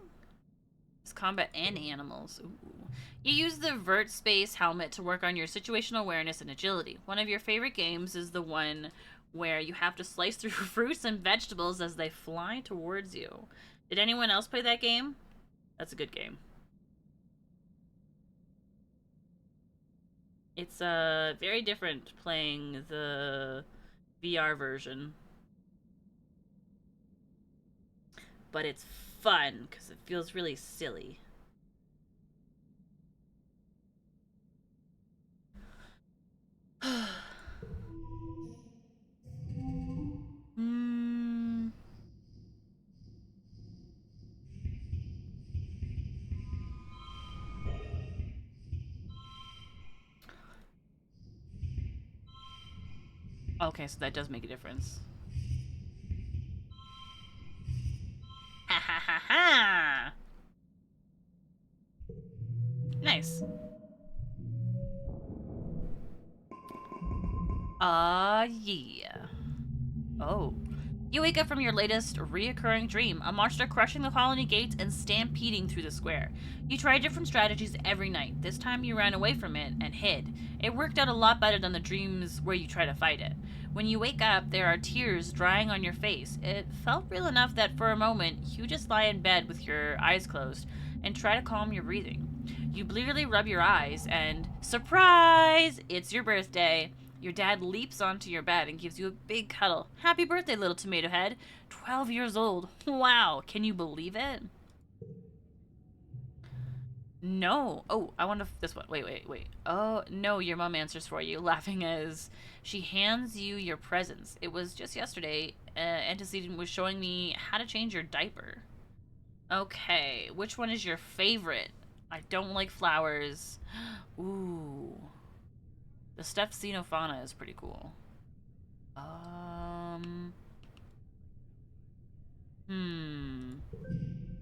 It's combat and animals. Ooh. You use the Vert Space helmet to work on your situational awareness and agility. One of your favorite games is the one where you have to slice through fruits and vegetables as they fly towards you. Did anyone else play that game? That's a good game. It's very different playing the VR version. But it's fun because it feels really silly. Okay, so that does make a difference. Ha ha ha ha! Nice. Yeah. Oh. You wake up from your latest reoccurring dream, a monster crushing the colony gates and stampeding through the square. You try different strategies every night. This time you ran away from it and hid. It worked out a lot better than the dreams where you try to fight it. When you wake up, there are tears drying on your face. It felt real enough that for a moment, you just lie in bed with your eyes closed and try to calm your breathing. You blearily rub your eyes and, surprise! It's your birthday. Your dad leaps onto your bed and gives you a big cuddle. Happy birthday, little tomato head. 12 years old. Wow, can you believe it? No. Oh, I want to... This one. Wait. Oh, no, your mom answers for you, laughing as she hands you your presents. It was just yesterday. Antecedent was showing me how to change your diaper. Okay, which one is your favorite? I don't like flowers. Ooh. The stuffed xenofauna is pretty cool.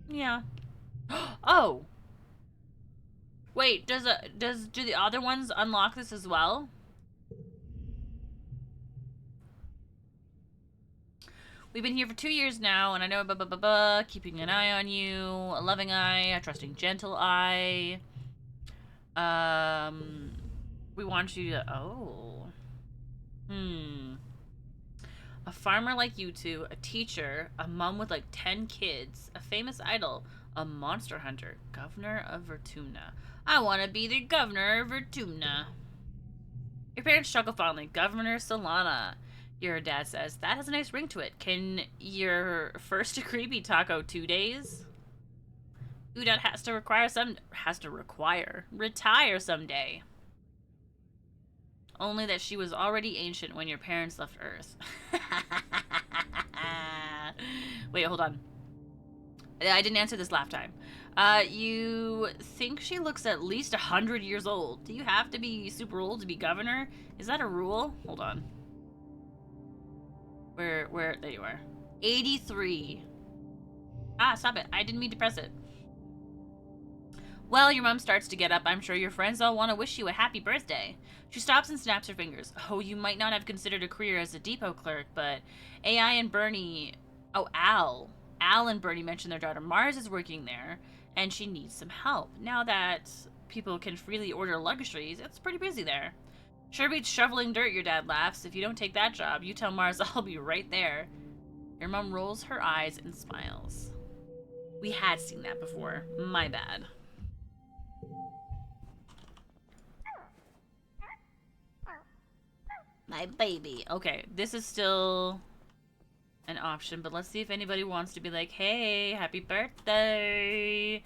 Yeah. Oh! Wait, do the other ones unlock this as well? We've been here for 2 years now, and I know keeping an eye on you, a loving eye, a trusting gentle eye. We want you to... Oh. A farmer like you two, a teacher, a mom with like 10 kids, a famous idol, a monster hunter, governor of Vertumna. I want to be the governor of Vertumna. Your parents chuckle fondly. Governor Solana. Your dad says, that has a nice ring to it. Can your first degree be Taco 2 days? Udot retire someday. Only that she was already ancient when your parents left Earth. Wait, hold on. I didn't answer this last time. You think she looks at least 100 years old. Do you have to be super old to be governor? Is that a rule? Hold on. Where, there you are. 83. Ah, stop it. I didn't mean to press it. Well, your mom starts to get up. I'm sure your friends all want to wish you a happy birthday. She stops and snaps her fingers. Oh, you might not have considered a career as a depot clerk, but AI and Bernie... Oh, Al. Al and Bernie mentioned their daughter Mars is working there, and she needs some help. Now that people can freely order luxuries, it's pretty busy there. Sure beats shoveling dirt, your dad laughs. If you don't take that job, you tell Mars I'll be right there. Your mom rolls her eyes and smiles. We had seen that before. My bad. My baby. Okay, this is still an option, but let's see if anybody wants to be like, hey, happy birthday.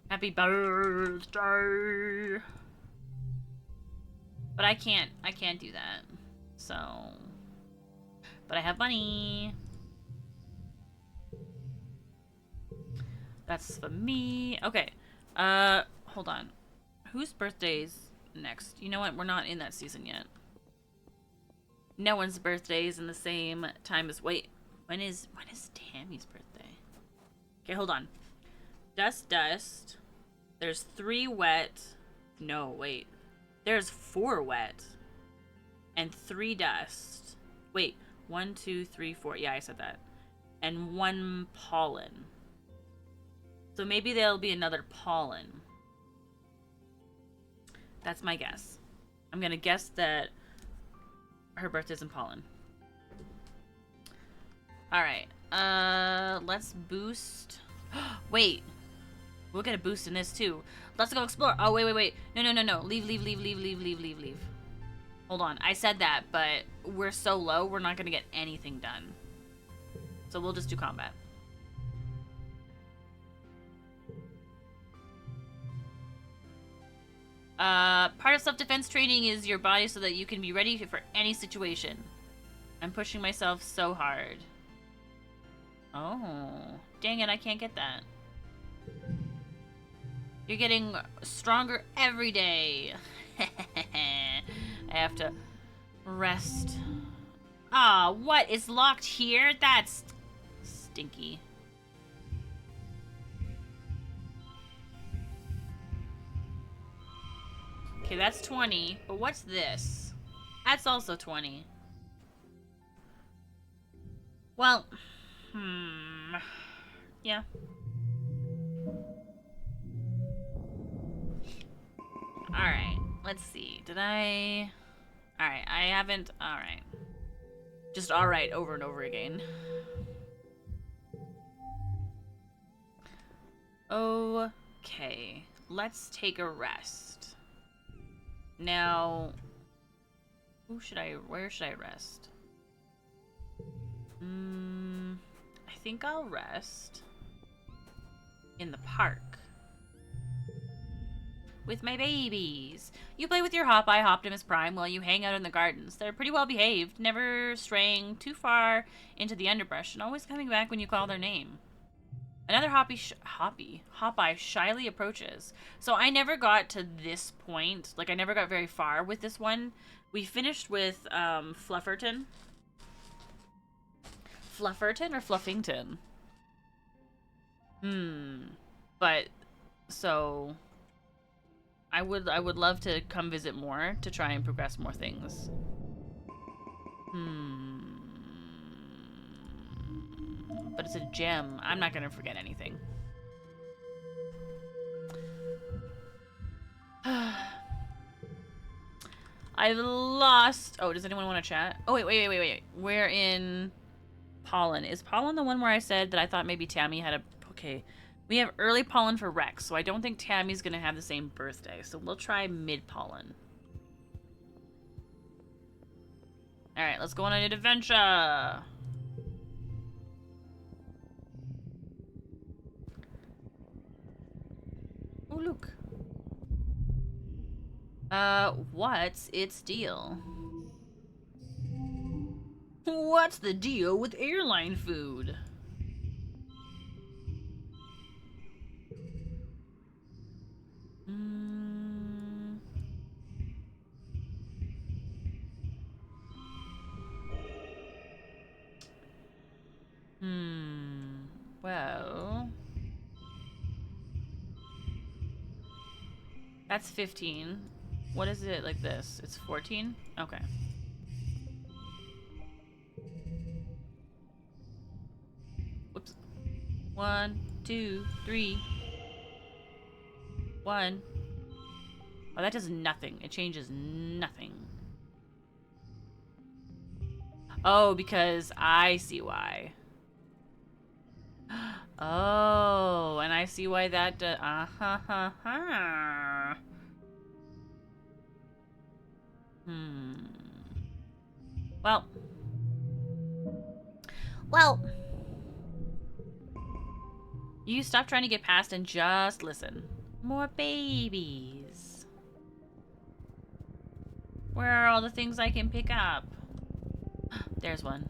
Happy birthday. But I can't do that. So, but I have money. That's for me. Okay. Hold on. Whose birthday's next? You know what? We're not in that season yet. No one's birthday is in the same time as... Wait. When is Tammy's birthday? Okay, hold on. Dust. There's 3 wet. No, wait. There's 4 wet. And 3 dust. Wait. 1, 2, 3, 4. Yeah, I said that. And 1 pollen. So maybe there'll be another pollen. That's my guess. I'm gonna guess that her birthday's in pollen. Alright. Let's boost. Wait. We'll get a boost in this too. Let's go explore. Oh, wait. No. Leave. Hold on. I said that, but we're so low, we're not gonna get anything done. So we'll just do combat. Part of self-defense training is your body so that you can be ready for any situation. I'm pushing myself so hard. Oh, dang it, I can't get that. You're getting stronger every day. I have to rest. Ah, what? It's locked here? That's stinky. Okay, that's 20. But what's this? That's also 20. Well, yeah. Alright, let's see. Did I... Alright, I haven't... Alright. Just alright over and over again. Okay, let's take a rest. Now, where should I rest? I think I'll rest in the park with my babies. You play with your Hopeye Optimus Prime while you hang out in the gardens. They're pretty well behaved, never straying too far into the underbrush and always coming back when you call their name. Another Hopeye shyly approaches. So I never got to this point. Like, I never got very far with this one. We finished with Flufferton. Flufferton or Fluffington? But, so... I would love to come visit more to try and progress more things. But it's a gem. I'm not gonna forget anything. I've lost... Oh, does anyone want to chat? Oh, wait. We're in pollen. Is pollen the one where I said that I thought maybe Tammy had a... Okay. We have early pollen for Rex, so I don't think Tammy's gonna have the same birthday. So we'll try mid-pollen. Alright, let's go on an adventure! Oh, look. What's its deal? What's the deal with airline food? Mm. Well, that's 15. What is it like this? It's 14? Okay. Whoops. 1, 2, 3. 1. Oh, that does nothing. It changes nothing. Oh, because I see why. Oh, and I see why that. Hmm. Well. Well. You stop trying to get past and just listen. More babies. Where are all the things I can pick up? There's one.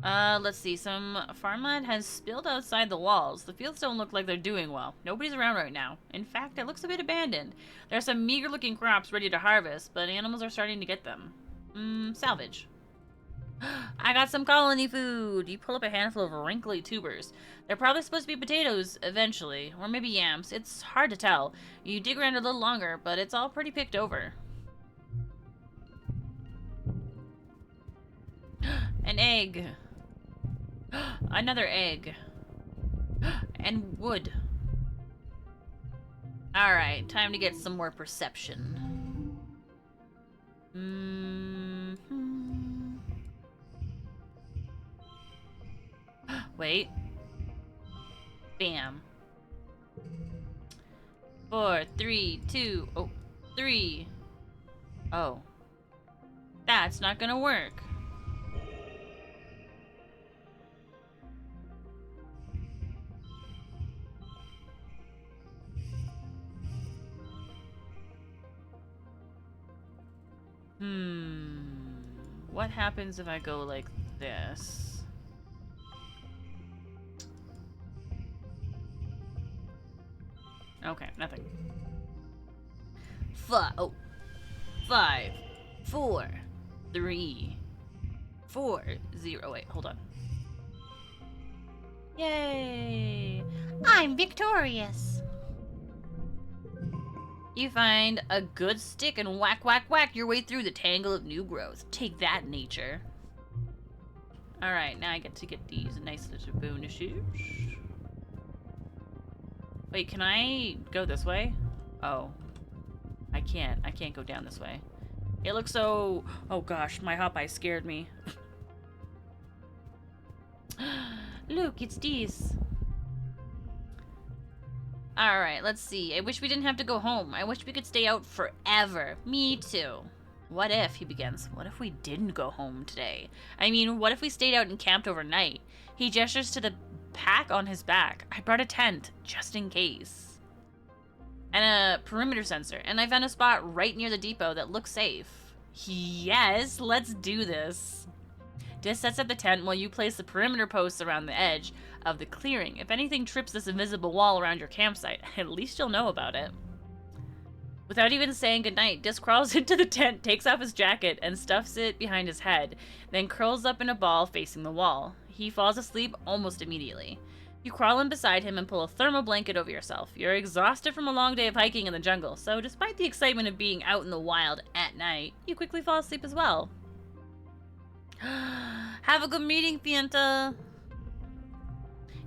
Let's see. Some farmland has spilled outside the walls. The fields don't look like they're doing well. Nobody's around right now. In fact, it looks a bit abandoned. There are some meager-looking crops ready to harvest, but animals are starting to get them. Salvage. I got some colony food. You pull up a handful of wrinkly tubers. They're probably supposed to be potatoes eventually, or maybe yams. It's hard to tell. You dig around a little longer, but it's all pretty picked over. An egg. Another egg. And wood. Alright, time to get some more perception. Wait. Bam. 4, 3, 2, oh, 3. Oh. That's not gonna work. What happens if I go like this? Okay, nothing. 5, 4, 3, 4, 0. Wait, hold on. Yay! I'm victorious! You find a good stick and whack, whack, whack your way through the tangle of new growth. Take that, nature. Alright, now I get to get these nice little bonuses. Wait, can I go this way? Oh. I can't. I can't go down this way. It looks so... Oh gosh, my hot eye scared me. Look, it's these. Alright, let's see. I wish we didn't have to go home. I wish we could stay out forever. Me too. What if, he begins, what if we didn't go home today? I mean, what if we stayed out and camped overnight? He gestures to the pack on his back. I brought a tent, just in case. And a perimeter sensor. And I found a spot right near the depot that looks safe. Yes, let's do this. Dis sets up the tent while you place the perimeter posts around the edge of the clearing. If anything trips this invisible wall around your campsite, at least you'll know about it. Without even saying goodnight, Dis crawls into the tent, takes off his jacket, and stuffs it behind his head, then curls up in a ball facing the wall. He falls asleep almost immediately. You crawl in beside him and pull a thermal blanket over yourself. You're exhausted from a long day of hiking in the jungle, so despite the excitement of being out in the wild at night, you quickly fall asleep as well. Have a good meeting, Fienta.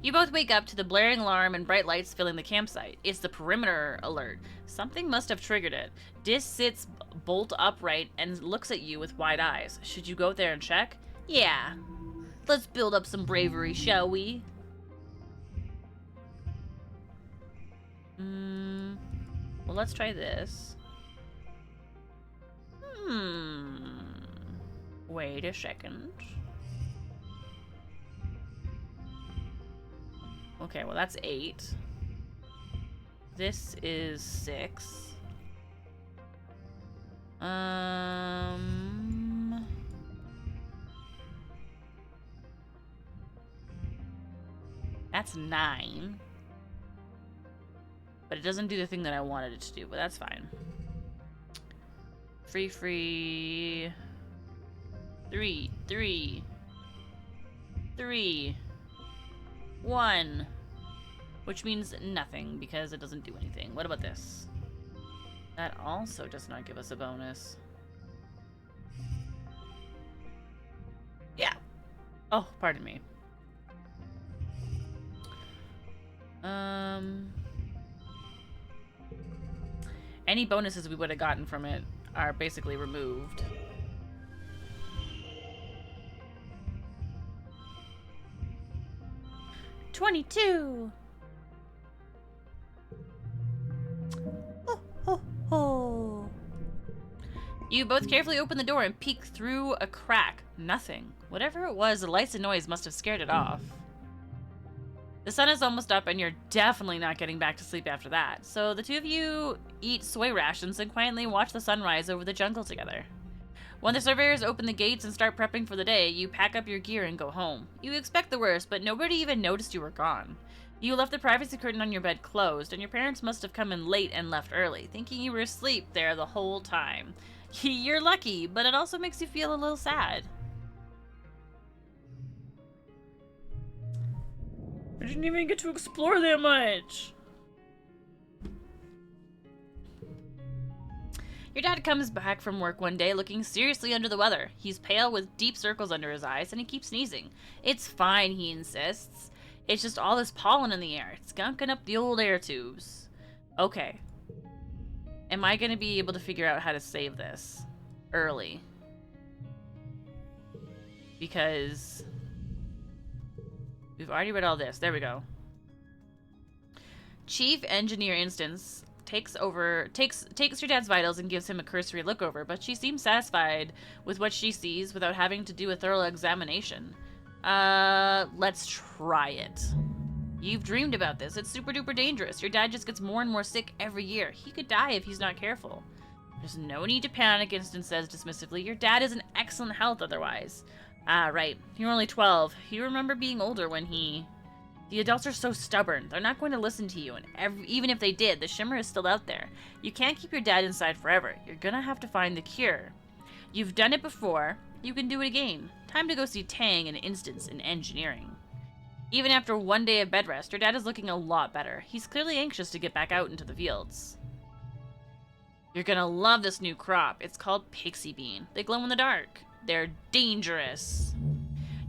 You both wake up to the blaring alarm and bright lights filling the campsite. It's the perimeter alert. Something must have triggered it. Dis sits bolt upright and looks at you with wide eyes. Should you go there and check? Yeah. Let's build up some bravery, shall we? Well, let's try this. Wait a second. Okay, well that's 8. This is 6. That's 9. But it doesn't do the thing that I wanted it to do, but that's fine. Free. 3, 3, 3, 1. Which means nothing, because it doesn't do anything. What about this? That also does not give us a bonus. Yeah. Oh, pardon me. Any bonuses we would have gotten from it are basically removed. $22. Oh, ho, ho. You both carefully open the door and peek through a crack. Nothing. Whatever it was, the lights and noise must have scared it off. The sun is almost up, and you're definitely not getting back to sleep after that. So the two of you eat soy rations and quietly watch the sunrise over the jungle together. When the surveyors open the gates and start prepping for the day, you pack up your gear and go home. You expect the worst, but nobody even noticed you were gone. You left the privacy curtain on your bed closed, and your parents must have come in late and left early, thinking you were asleep there the whole time. You're lucky, but it also makes you feel a little sad. I didn't even get to explore that much. Your dad comes back from work one day looking seriously under the weather. He's pale with deep circles under his eyes, and he keeps sneezing. It's fine, he insists. It's just all this pollen in the air. It's gunking up the old air tubes. Okay. Am I going to be able to figure out how to save this early? Because we've already read all this. There we go. Chief Engineer Instance takes your dad's vitals and gives him a cursory look over, but she seems satisfied with what she sees without having to do a thorough examination. Let's try it. You've dreamed about this. It's super duper dangerous. Your dad just gets more and more sick every year. He could die if he's not careful. There's no need to panic, Instance says dismissively. Your dad is in excellent health otherwise. Ah, right. You're only 12. You remember being older when he... The adults are so stubborn. They're not going to listen to you, and even if they did, the shimmer is still out there. You can't keep your dad inside forever. You're gonna have to find the cure. You've done it before. You can do it again. Time to go see Tang in Instance in engineering. Even after one day of bed rest, your dad is looking a lot better. He's clearly anxious to get back out into the fields. You're gonna love this new crop. It's called Pixie Bean. They glow in the dark. They're dangerous.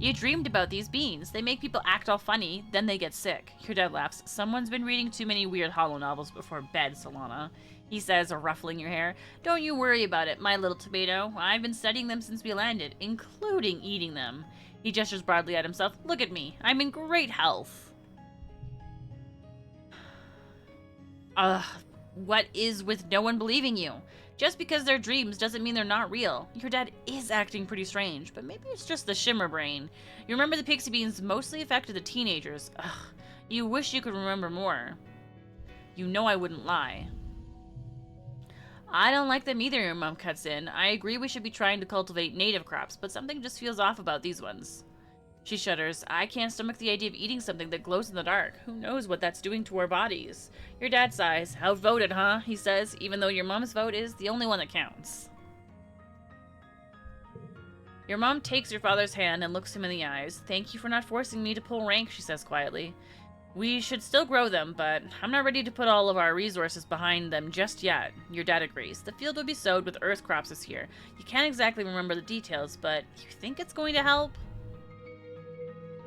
You dreamed about these beans. They make people act all funny, then they get sick. Your dad laughs. Someone's been reading too many weird hollow novels before bed, Solana. He says, ruffling your hair. Don't you worry about it, my little tomato. I've been studying them since we landed, including eating them. He gestures broadly at himself. Look at me. I'm in great health. What is with no one believing you? Just because they're dreams doesn't mean they're not real. Your dad is acting pretty strange, but maybe it's just the shimmer brain. You remember the pixie beans mostly affected the teenagers. Ugh, you wish you could remember more. You know I wouldn't lie. I don't like them either, your mom cuts in. I agree we should be trying to cultivate native crops, but something just feels off about these ones. She shudders. I can't stomach the idea of eating something that glows in the dark. Who knows what that's doing to our bodies? Your dad sighs. Outvoted, huh? He says, even though your mom's vote is the only one that counts. Your mom takes your father's hand and looks him in the eyes. Thank you for not forcing me to pull rank, she says quietly. We should still grow them, but I'm not ready to put all of our resources behind them just yet. Your dad agrees. The field will be sowed with earth crops this year. You can't exactly remember the details, but you think it's going to help?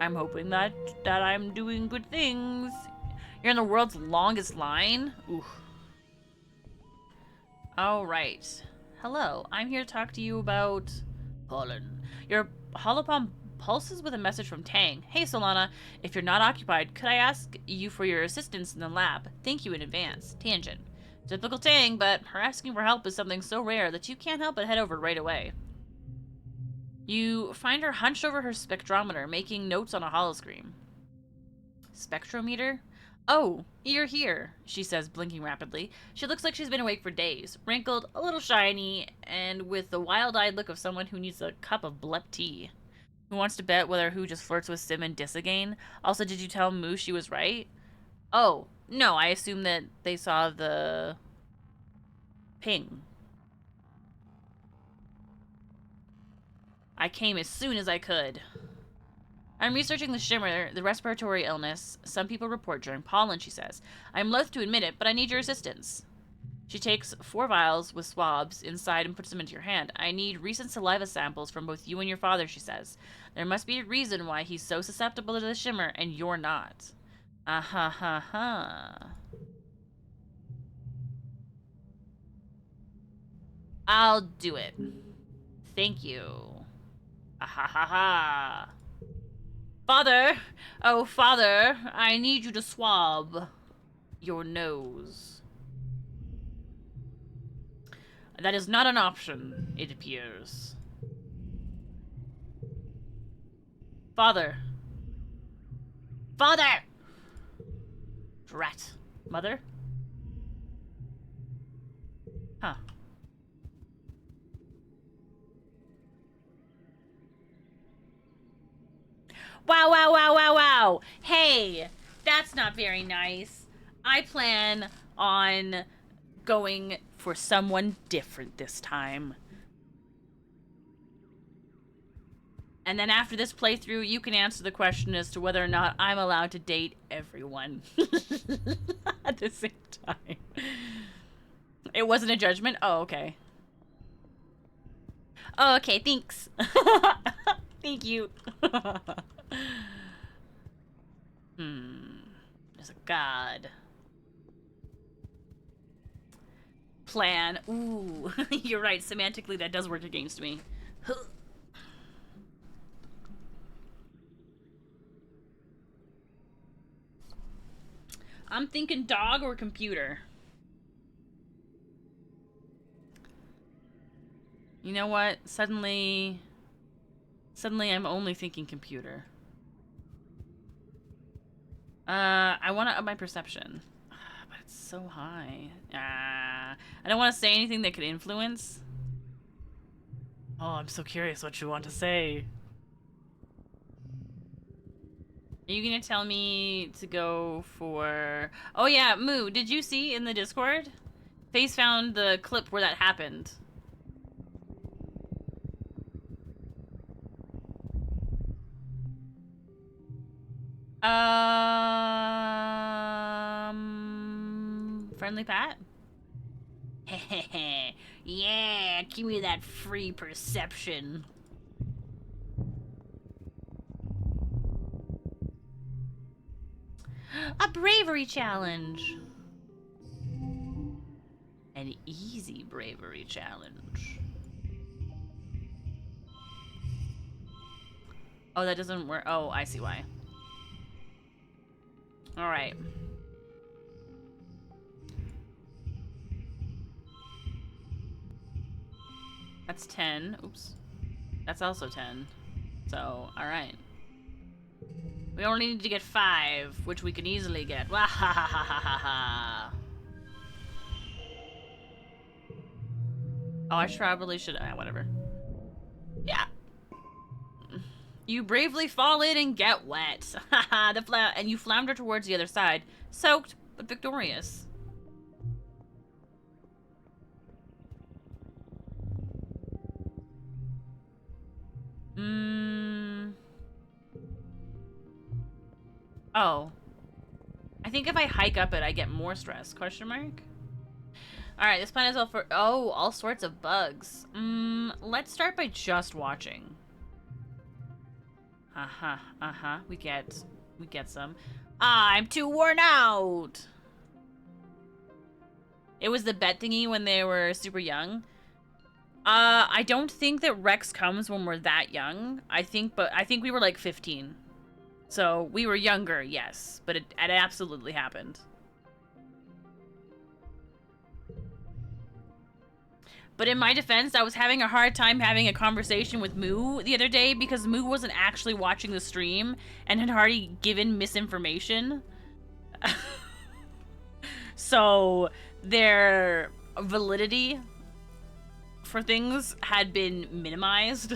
I'm hoping that I'm doing good things. You're in the world's longest line? Ooh. Alright. Hello, I'm here to talk to you about pollen. Your holopalm pulses with a message from Tang. Hey Solana, if you're not occupied, could I ask you for your assistance in the lab? Thank you in advance. Tangent. Typical Tang, but her asking for help is something so rare that you can't help but head over right away. You find her hunched over her spectrometer, making notes on a holoscreen. Spectrometer? Oh, you're here, she says, blinking rapidly. She looks like she's been awake for days, wrinkled, a little shiny, and with the wild-eyed look of someone who needs a cup of blep tea. Who wants to bet whether who just flirts with Sim and Dis again? Also, did you tell Moo she was right? Oh, no, I assume that they saw the ping. I came as soon as I could. I'm researching the shimmer, the respiratory illness some people report during pollen, she says. I'm loath to admit it, but I need your assistance. She takes 4 vials with swabs inside and puts them into your hand. I need recent saliva samples from both you and your father, she says. There must be a reason why he's so susceptible to the shimmer and you're not. Ah-ha-ha-ha. I'll do it. Thank you. Ah-ha-ha-ha. Father! Oh, father, I need you to swab your nose. That is not an option, it appears. Father. Father! Drat. Mother? Huh. Wow, wow, wow, wow, wow. Hey, that's not very nice. I plan on going for someone different this time. And then after this playthrough, you can answer the question as to whether or not I'm allowed to date everyone at the same time. It wasn't a judgment? Oh, okay. Oh, okay, thanks. Thank you. There's a god. Plan. Ooh, you're right. Semantically, that does work against me. I'm thinking dog or computer. You know what? Suddenly I'm only thinking computer. I want to up my perception. But it's so high. I don't want to say anything that could influence. Oh, I'm so curious what you want to say. Are you gonna tell me to go for... Oh yeah, Moo, did you see in the Discord? Face found the clip where that happened. Friendly Pat? Yeah, give me that free perception. A bravery challenge. An easy bravery challenge. Oh, that doesn't work. Oh, I see why. Alright. That's 10. Oops. That's also 10. So, alright. We only need to get 5, which we can easily get. Wahahahaha. Oh, I probably should. Whatever. Yeah. You bravely fall in and get wet. Haha, and you flounder towards the other side, soaked but victorious. Oh. I think if I hike up it, I get more stress. Question mark? Alright, this plan is all for... Oh, all sorts of bugs. Let's start by just watching. We get some. I'm too worn out! It was the bet thingy when they were super young. I don't think that Rex comes when we're that young. I think we were like 15. So, we were younger, yes. But it absolutely happened. But in my defense, I was having a hard time having a conversation with Moo the other day because Moo wasn't actually watching the stream and had already given misinformation. So, their validity for things had been minimized.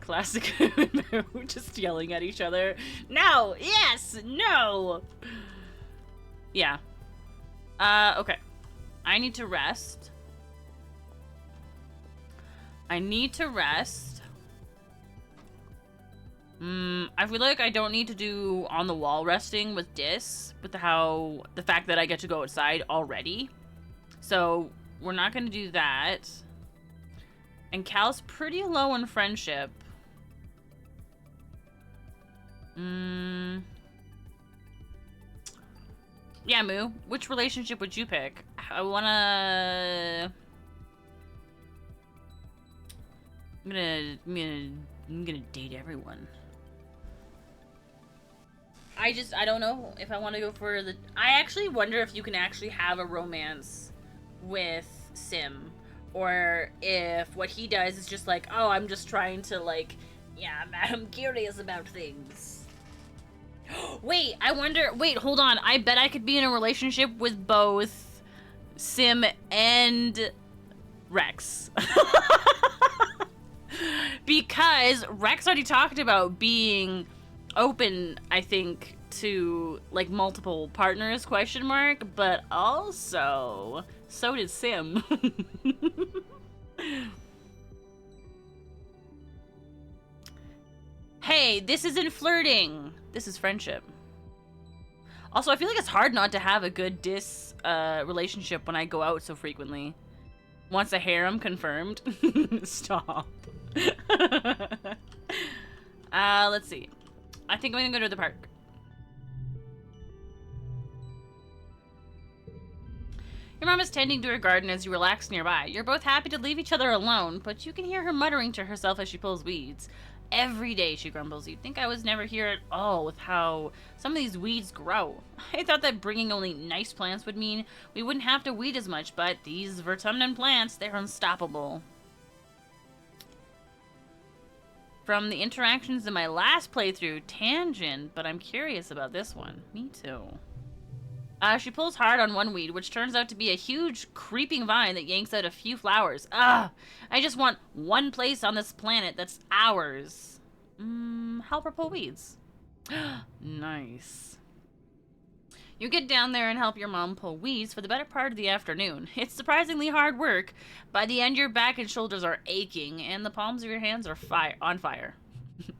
Classic just yelling at each other. No! Yes! No! Yeah. Okay. I need to rest. I feel like I don't need to do on the wall resting with Dis, with the fact that I get to go outside already. So we're not gonna do that. And Cal's pretty low in friendship. Yeah, Moo, which relationship would you pick? I'm gonna date everyone. I don't know if I want to go for the... I actually wonder if you can actually have a romance with Sim. Or if what he does is just like, oh, I'm just trying to, like, yeah, I'm curious about things. Wait, I wonder... Wait, hold on. I bet I could be in a relationship with both Sim and Rex. Because Rex already talked about being open, I think, to, like, multiple partners, question mark, but also, so did Sim. Hey, this isn't flirting. This is friendship. Also, I feel like it's hard not to have a good relationship when I go out so frequently. Wants a harem confirmed. Stop. Let's see. I think I'm gonna go to the park. Your mom is tending to her garden as you relax nearby. You're both happy to leave each other alone, but you can hear her muttering to herself as she pulls weeds. Every day, she grumbles. You'd think I was never here at all with how some of these weeds grow. I thought that bringing only nice plants would mean we wouldn't have to weed as much, but these Vertumnan plants, they're unstoppable. From the interactions in my last playthrough, tangent, but I'm curious about this one. Me too. She pulls hard on one weed, which turns out to be a huge creeping vine that yanks out a few flowers. I just want one place on this planet that's ours. Help her pull weeds. Nice. You get down there and help your mom pull weeds for the better part of the afternoon. It's surprisingly hard work. By the end, your back and shoulders are aching, and the palms of your hands are on fire.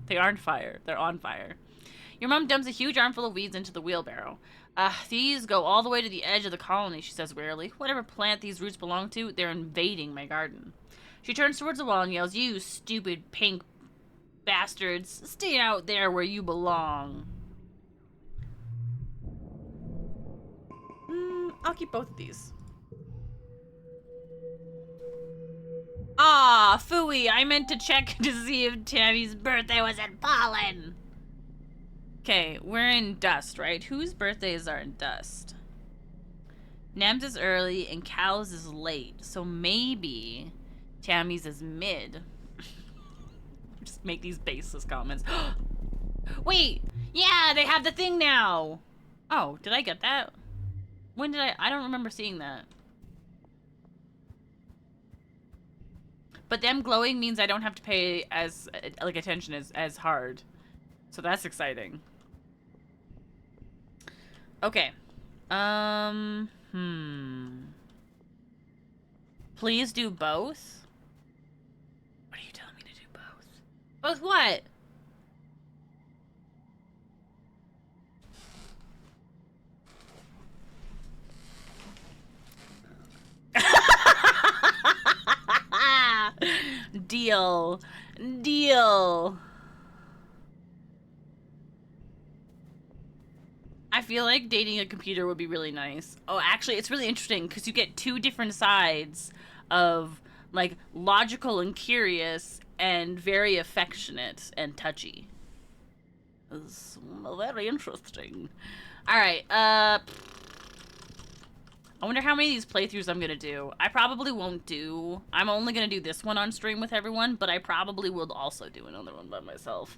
They aren't fire. They're on fire. Your mom dumps a huge armful of weeds into the wheelbarrow. These go all the way to the edge of the colony, she says wearily. Whatever plant these roots belong to, they're invading my garden. She turns towards the wall and yells, "You stupid pink bastards, stay out there where you belong." I'll keep both of these. Ah, phooey, I meant to check to see if Tammy's birthday was in pollen. Okay, we're in dust, right? Whose birthdays are in dust? Nem's is early and Cal's is late, so maybe Tammy's is mid. Just make these baseless comments. Wait! Yeah, they have the thing now! Oh, did I get that? When did I don't remember seeing that. But them glowing means I don't have to pay as, like, attention as hard. So that's exciting. Okay. Please do both? What are you telling me to do both? Both what? Deal. Deal. I feel like dating a computer would be really nice. Oh, actually, it's really interesting because you get two different sides of, like, logical and curious and very affectionate and touchy. It's very interesting. All right, I wonder how many of these playthroughs I'm gonna do. I probably won't do... I'm only gonna do this one on stream with everyone, but I probably will also do another one by myself.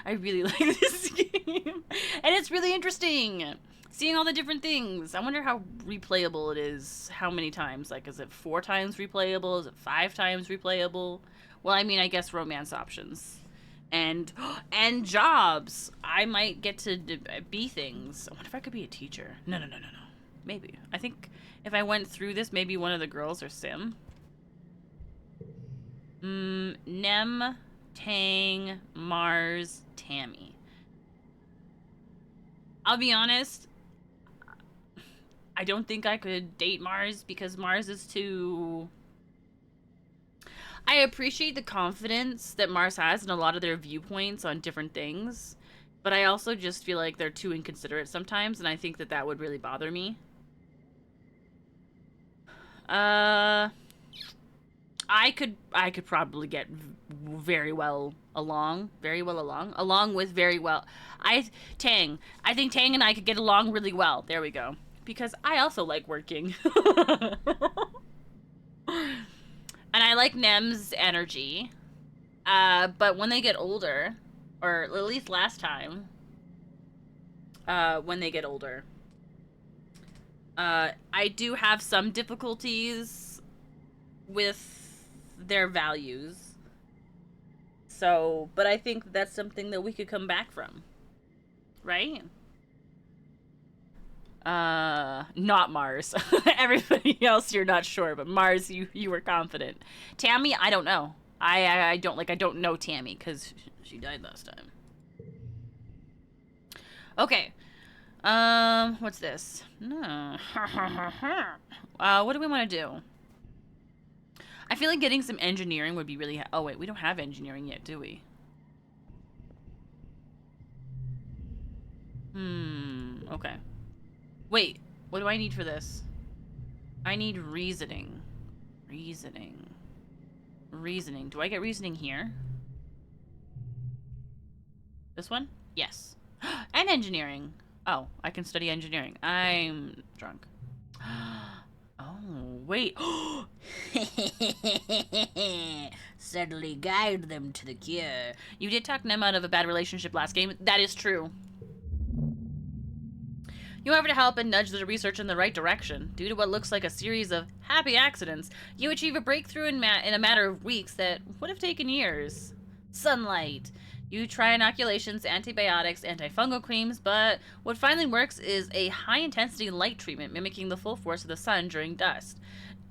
I really like this game. And it's really interesting! Seeing all the different things. I wonder how replayable it is. How many times? Like, is it 4 times replayable? Is it 5 times replayable? Well, I mean, I guess romance options. And jobs. I might get to be things. I wonder if I could be a teacher. No, no, no, no, no. Maybe. I think if I went through this, maybe one of the girls are Sim. Nem, Tang, Mars, Tammy. I'll be honest, I don't think I could date Mars because Mars is too... I appreciate the confidence that Mars has in a lot of their viewpoints on different things, but I also just feel like they're too inconsiderate sometimes, and I think that that would really bother me. I could probably get very well along with very well. I think Tang and I could get along really well. There we go. Because I also like working. And I like Nem's energy. But when they get older, or at least last time, when they get older, I do have some difficulties with their values. So, but I think that's something that we could come back from. Right? Not Mars. Everybody else you're not sure, but Mars you were confident. Tammy, I don't know. I don't know Tammy because she died last time. Okay. What's this? No. What do we want to do? I feel like getting some engineering would be really... Oh, wait. We don't have engineering yet, do we? Okay. Wait. What do I need for this? I need reasoning. Reasoning. Do I get reasoning here? This one? Yes. And engineering. Oh, I can study engineering. I'm drunk. Oh, wait. Subtly guide them to the cure. You did talk Nem out of a bad relationship last game. That is true. You offer to help and nudge the research in the right direction. Due to what looks like a series of happy accidents, you achieve a breakthrough in a matter of weeks that would have taken years. Sunlight. You try inoculations, antibiotics, antifungal creams, but what finally works is a high-intensity light treatment mimicking the full force of the sun during dusk,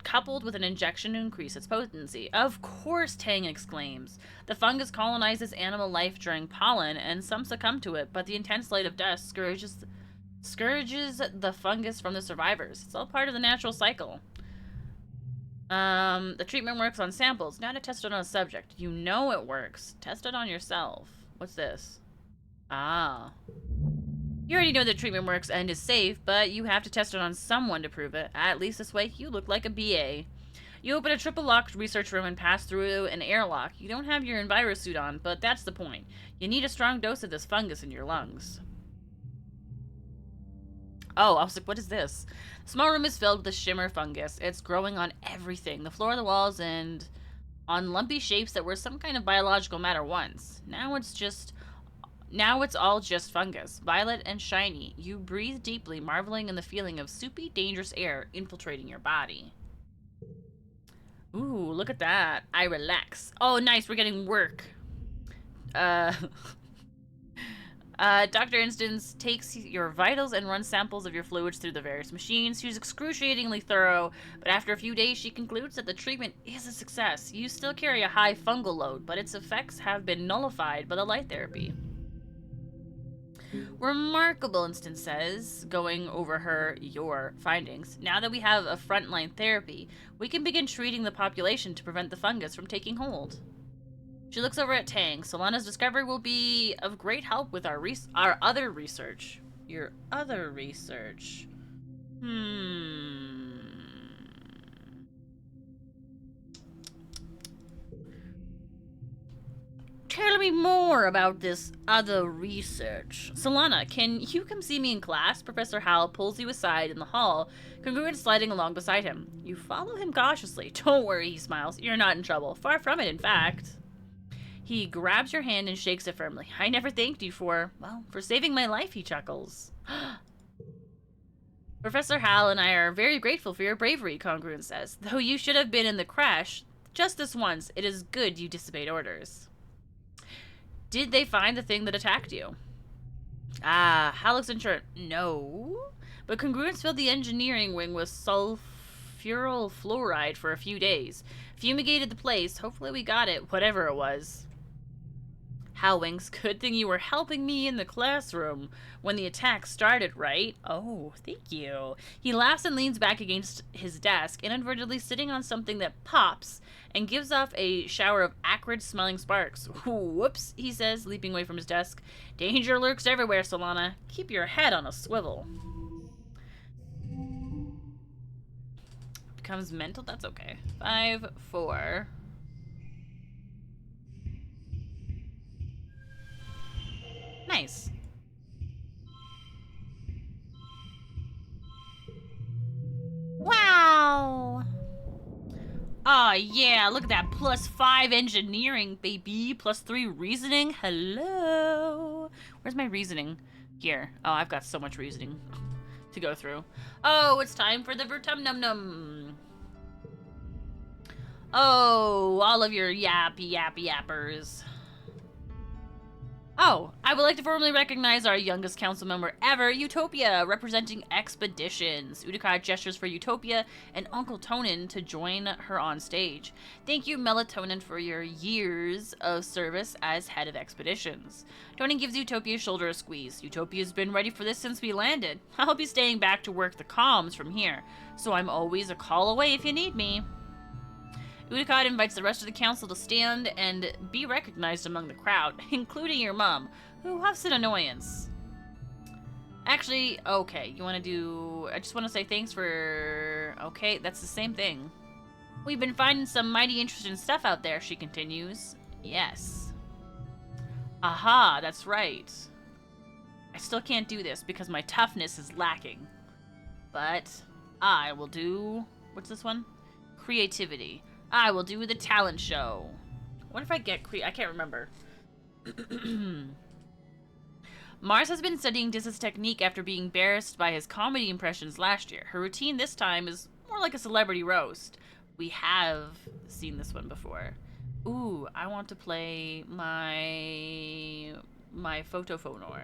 coupled with an injection to increase its potency. Of course, Tang exclaims. The fungus colonizes animal life during pollen, and some succumb to it, but the intense light of dusk scourges the fungus from the survivors. It's all part of the natural cycle. The treatment works on samples, not to test it on a subject. You know it works. Test it on yourself. What's this? Ah. You already know the treatment works and is safe, but you have to test it on someone to prove it. At least this way, you look like a BA. You open a triple-locked research room and pass through an airlock. You don't have your enviro suit on, but that's the point. You need a strong dose of this fungus in your lungs. Oh, I was like, what is this? The small room is filled with a shimmer fungus. It's growing on everything. The floor, the walls, and on lumpy shapes that were some kind of biological matter once. Now it's all just fungus, violet and shiny. You breathe deeply, marveling in the feeling of soupy, dangerous air infiltrating your body. Ooh, look at that. I relax. Oh, nice, we're getting work. Dr. Instance takes your vitals and runs samples of your fluids through the various machines. She's excruciatingly thorough, but after a few days she concludes that the treatment is a success. You still carry a high fungal load, but its effects have been nullified by the light therapy. Remarkable, Instance says, going over your findings. Now that we have a frontline therapy, we can begin treating the population to prevent the fungus from taking hold. She looks over at Tang. Solana's discovery will be of great help with our other research. Your other research. Tell me more about this other research. Solana, can you come see me in class? Professor Hal pulls you aside in the hall, Congruent sliding along beside him. You follow him cautiously. Don't worry, he smiles. You're not in trouble. Far from it, in fact. He grabs your hand and shakes it firmly. I never thanked you for saving my life, he chuckles. Professor Hal and I are very grateful for your bravery, Congruent says. Though you should have been in the crash, Just this once. It is good you disobeyed orders. Did they find the thing that attacked you? Ah, Halleck's insurance. No. But Congruence filled the engineering wing with sulfuryl fluoride for a few days. Fumigated the place. Hopefully we got it, whatever it was. Howwings, good thing you were helping me in the classroom when the attack started, right? Oh, thank you. He laughs and leans back against his desk, inadvertently sitting on something that pops and gives off a shower of acrid-smelling sparks. Whoops, he says, leaping away from his desk. Danger lurks everywhere, Solana. Keep your head on a swivel. Becomes mental? That's okay. 5, 4... Nice. Wow. Oh, yeah. Look at that. +5 engineering, baby. +3 reasoning. Hello. Where's my reasoning? Here. Oh, I've got so much reasoning to go through. Oh, it's time for the Vertumnum. Oh, all of your yappers. Oh, I would like to formally recognize our youngest council member ever, Utopia, representing Expeditions. Utica gestures for Utopia and Uncle Tonin to join her on stage. Thank you, Melatonin, for your years of service as head of Expeditions. Tonin gives Utopia's shoulder a squeeze. Utopia's been ready for this since we landed. I'll be staying back to work the comms from here, so I'm always a call away if you need me. Utica invites the rest of the council to stand and be recognized among the crowd, including your mom, who huffs an annoyance. Actually, okay, you want to do... I just want to say thanks for... Okay, that's the same thing. We've been finding some mighty interesting stuff out there, she continues. Yes. Aha, that's right. I still can't do this because my toughness is lacking. But I will do... What's this one? Creativity. I will do the talent show. What if I get I can't remember. Mars has been studying Dis's technique after being embarrassed by his comedy impressions last year. Her routine this time is more like a celebrity roast. We have seen this one before. Ooh, I want to play my photophonor.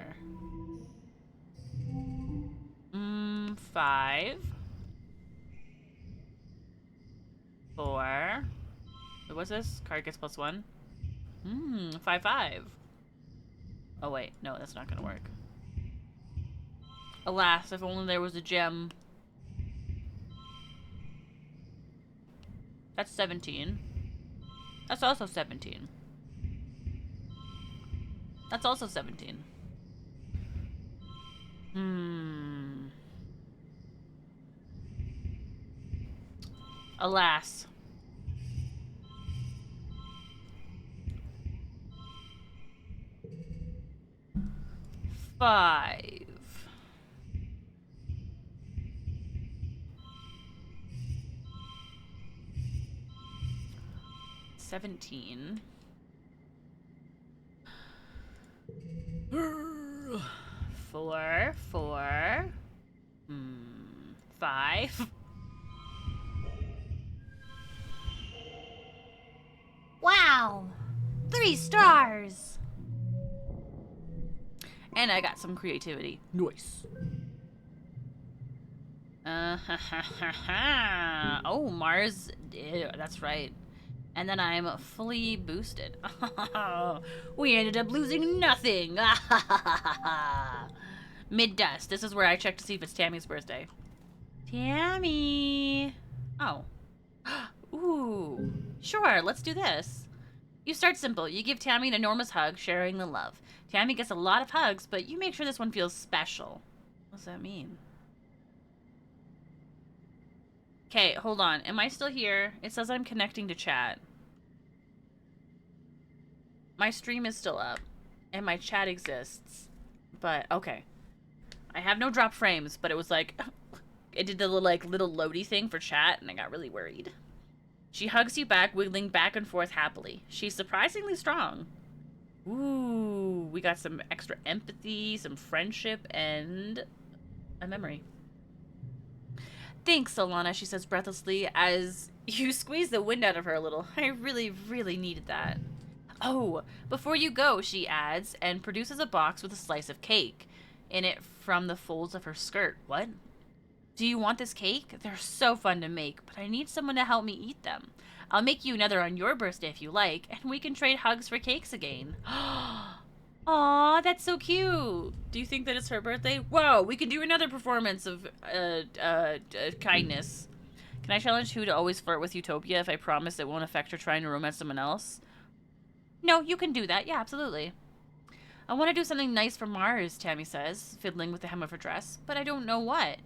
5. 4. What's this? Card gets +1. 5, 5. Oh wait, no, that's not gonna work. Alas, if only there was a gem. That's 17. That's also 17. That's also 17. Alas. Five. $17. 4, 4. 5. Wow! 3 stars! And I got some creativity. Nice. Oh, Mars. Ew, that's right. And then I'm fully boosted. We ended up losing nothing. Mid-dust. This is where I check to see if it's Tammy's birthday. Tammy. Oh. Ooh. Sure, let's do this. You start simple. You give Tammy an enormous hug, sharing the love. Tammy gets a lot of hugs, but you make sure this one feels special. What does that mean? Okay, hold on. Am I still here? It says I'm connecting to chat. My stream is still up, and my chat exists. But, okay. I have no drop frames, but it was like... It did the little loady thing for chat, and I got really worried. She hugs you back, wiggling back and forth happily. She's surprisingly strong. Ooh, we got some extra empathy, some friendship, and a memory. Thanks, Solana, she says breathlessly as you squeeze the wind out of her a little. I really, really needed that. Oh, before you go, she adds, and produces a box with a slice of cake in it from the folds of her skirt. What? Do you want this cake? They're so fun to make, but I need someone to help me eat them. I'll make you another on your birthday if you like, and we can trade hugs for cakes again. Aw, that's so cute. Do you think that it's her birthday? Whoa, we can do another performance of kindness. Can I challenge who to always flirt with Utopia if I promise it won't affect her trying to romance someone else? No, you can do that. Yeah, absolutely. I want to do something nice for Mars, Tammy says, fiddling with the hem of her dress, but I don't know what.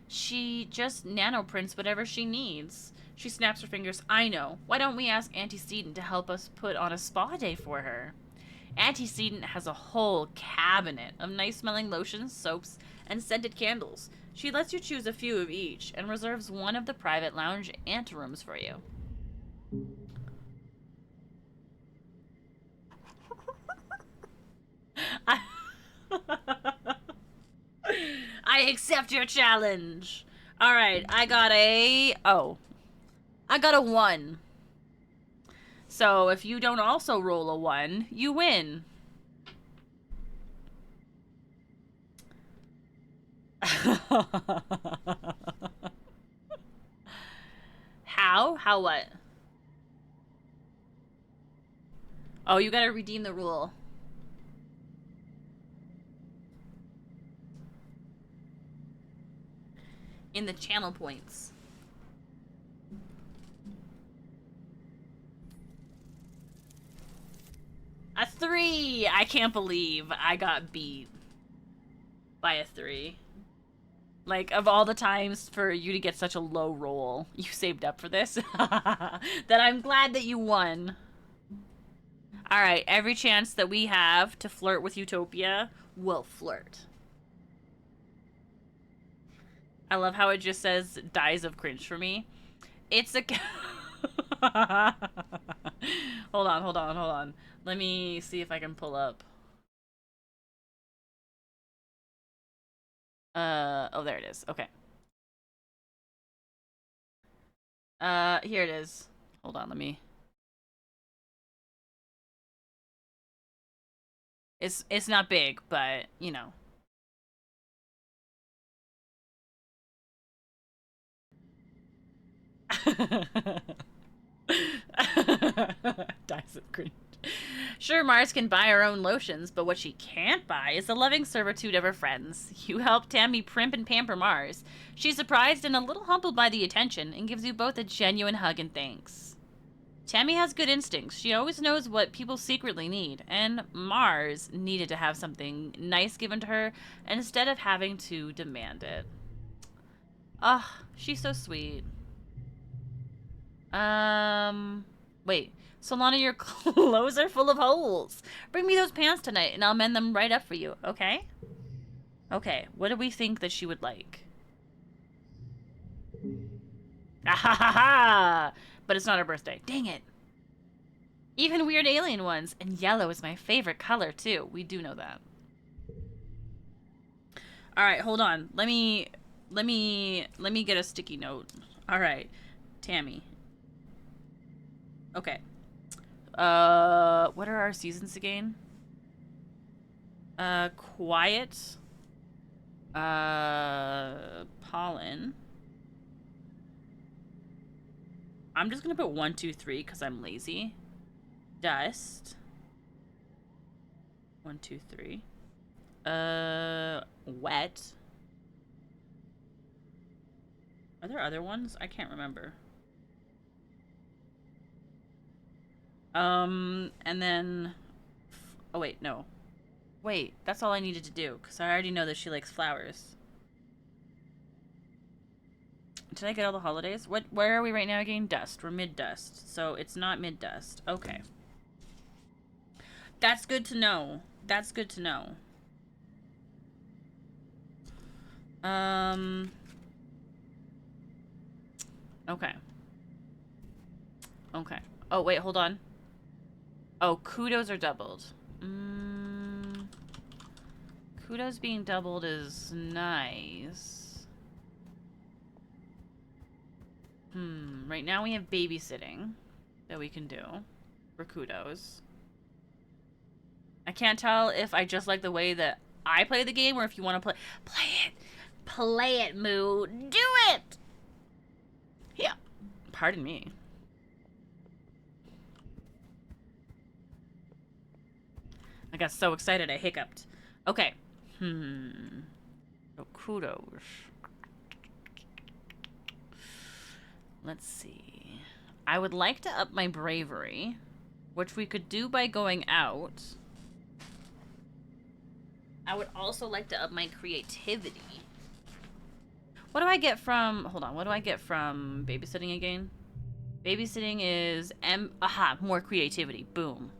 She just nanoprints whatever she needs. She snaps her fingers. I know. Why don't we ask Auntie Seton to help us put on a spa day for her? Auntie Seton has a whole cabinet of nice-smelling lotions, soaps, and scented candles. She lets you choose a few of each and reserves one of the private lounge anterooms for you. I accept your challenge. All right, I got a... Oh. I got a 1. So if you don't also roll a 1, you win. How? How what? Oh, you gotta redeem the rule. In the channel points. A 3! I can't believe I got beat by a 3. Like, of all the times for you to get such a low roll, you saved up for this. That I'm glad that you won. Alright, every chance that we have to flirt with Utopia, we'll flirt. I love how it just says dies of cringe for me. It's a... Hold on. Let me see if I can pull up. Oh, there it is. Okay. Here it is. Hold on, let me... It's not big, but, you know. Dies of cringe. Sure, Mars can buy her own lotions, but what she can't buy is the loving servitude of her friends. You help Tammy primp and pamper Mars. She's surprised and a little humbled by the attention, and gives you both a genuine hug and thanks. Tammy has good instincts. She always knows what people secretly need, and Mars needed to have something nice given to her instead of having to demand it. Ah, she's so sweet. Wait. Solana, your clothes are full of holes. Bring me those pants tonight, and I'll mend them right up for you, okay? Okay, what do we think that she would like? Ah ha ha ha! But it's not her birthday. Dang it. Even weird alien ones. And yellow is my favorite color, too. We do know that. Alright, hold on. Let me get a sticky note. Alright. Tammy. Okay. What are our seasons again? Quiet. Pollen. I'm just gonna put 1, 2, 3 because I'm lazy. Dust. 1, 2, 3. Wet. Are there other ones? I can't remember. And then... Oh, wait, no. Wait, that's all I needed to do, because I already know that she likes flowers. Did I get all the holidays? Where are we right now again? Dust. We're mid-dust. So it's not mid-dust. Okay. That's good to know. That's good to know. Okay. Okay. Oh, wait, hold on. Oh, kudos are doubled. Kudos being doubled is nice. Right now we have babysitting that we can do for kudos. I can't tell if I just like the way that I play the game or if you want to play it, Moo. Do it! Yeah. Pardon me. I got so excited I hiccuped. Okay. So kudos. Let's see. I would like to up my bravery, which we could do by going out. I would also like to up my creativity. What do I get from... Hold on. What do I get from babysitting again? Babysitting is... more creativity. Boom.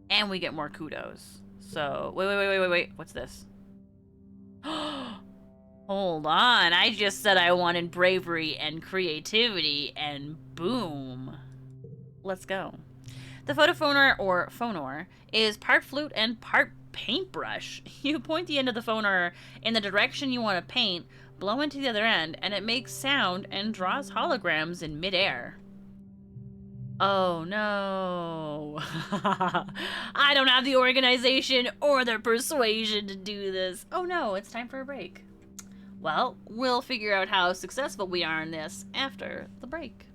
And we get more kudos. So... Wait. What's this? Hold on. I just said I wanted bravery and creativity, and boom. Let's go. The photophoner, or phonor, is part flute and part paintbrush. You point the end of the phonor in the direction you want to paint, blow into the other end, and it makes sound and draws holograms in midair. Oh no. I don't have the organization or the persuasion to do this. Oh no, it's time for a break. Well, we'll figure out how successful we are in this after the break.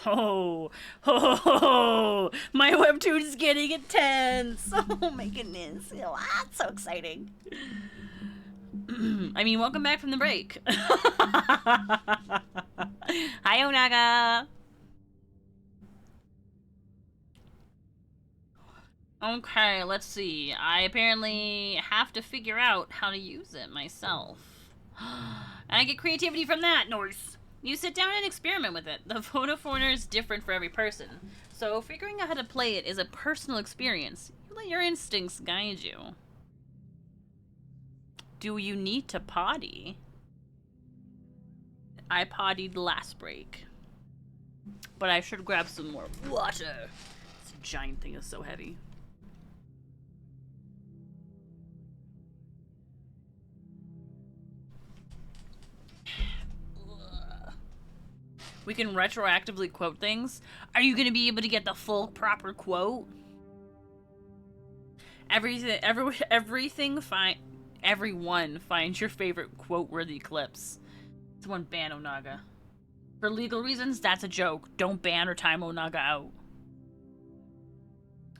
Oh, my webtoon's getting intense. Oh my goodness. Oh, that's so exciting. I mean, welcome back from the break. Hi, Onaga. Okay, let's see. I apparently have to figure out how to use it myself. And I get creativity from that, Norse. You sit down and experiment with it. The Vodafone is different for every person. So figuring out how to play it is a personal experience. You let your instincts guide you. Do you need to potty? I pottied last break. But I should grab some more water. This giant thing is so heavy. We can retroactively quote things. Are you gonna be able to get the full proper quote? Everyone finds your favorite quote-worthy clips. Someone ban Onaga. For legal reasons, that's a joke. Don't ban or time Onaga out.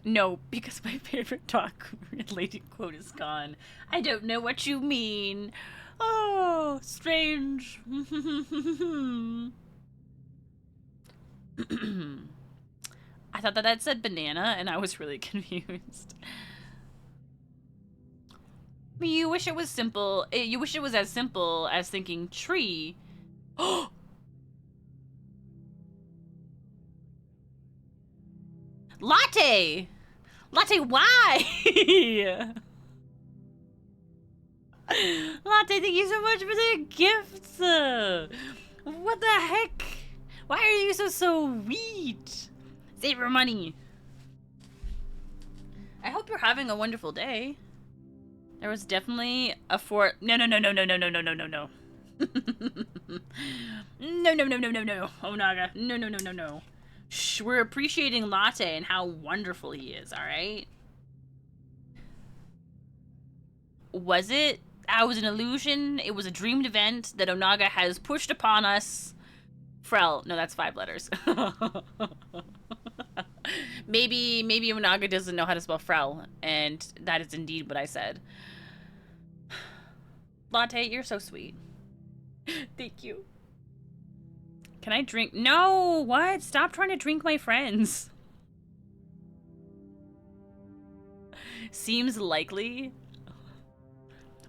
No, because my favorite talk-related quote is gone. I don't know what you mean. Oh, strange. I thought that said banana, and I was really confused. You wish it was simple. You wish it was as simple as thinking tree. Latte! Latte, why? Latte, thank you so much for the gifts. What the heck? Why are you so sweet? Save your money. I hope you're having a wonderful day. There was definitely a fort. No. No. No. Onaga. No. Shh, we're appreciating Latte and how wonderful he is, alright? Was it? That was an illusion. It was a dreamed event that Onaga has pushed upon us. Frel. No, that's 5 letters. Maybe Onaga doesn't know how to spell Frel, and that is indeed what I said. Latte, you're so sweet. Thank you. Can I drink? No! What? Stop trying to drink my friends. Seems likely.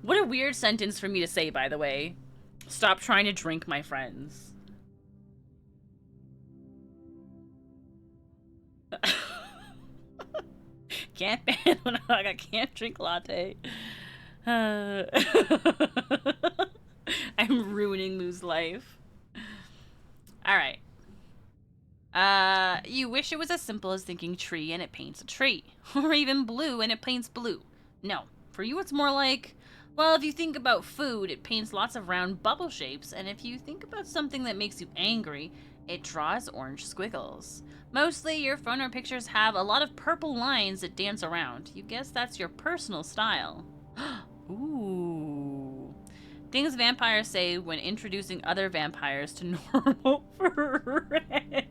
What a weird sentence for me to say, by the way. Stop trying to drink my friends. Can't ban when I can't drink Latte. I'm ruining Moo's life. Alright. You wish it was as simple as thinking tree and it paints a tree. Or even blue and it paints blue. No. For you it's more like, well, if you think about food, it paints lots of round bubble shapes, and if you think about something that makes you angry, it draws orange squiggles. Mostly, your phone or pictures have a lot of purple lines that dance around. You guess that's your personal style. Ooh. Things vampires say when introducing other vampires to normal friends.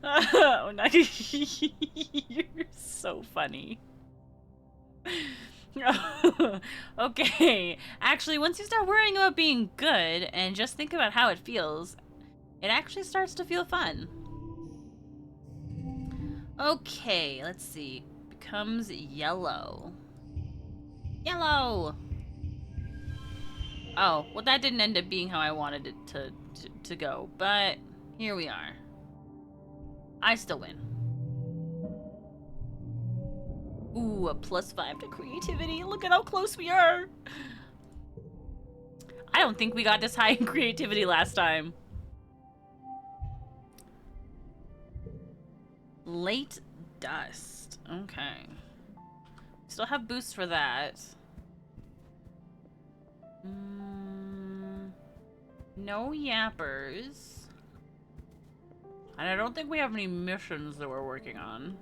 Oh, no. You're so funny. Okay, actually, once you start worrying about being good and just think about how it feels, it actually starts to feel fun. Okay, let's see. Becomes yellow. Yellow! Oh, well that didn't end up being how I wanted it to go, but here we are. I still win. Ooh, a +5 to creativity. Look at how close we are. I don't think we got this high in creativity last time. Late dust. Okay. Still have boosts for that. No yappers. And I don't think we have any missions that we're working on.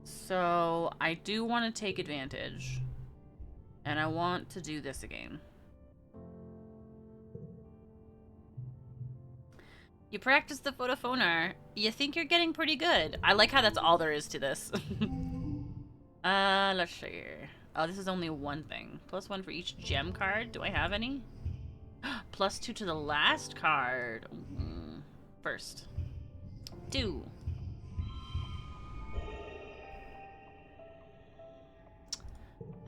So, I do want to take advantage. And I want to do this again. You practice the photophonar. You think you're getting pretty good. I like how that's all there is to this. Let's see here. Oh, this is only one thing. +1 for each gem card. Do I have any? +2 to the last card. First. 2.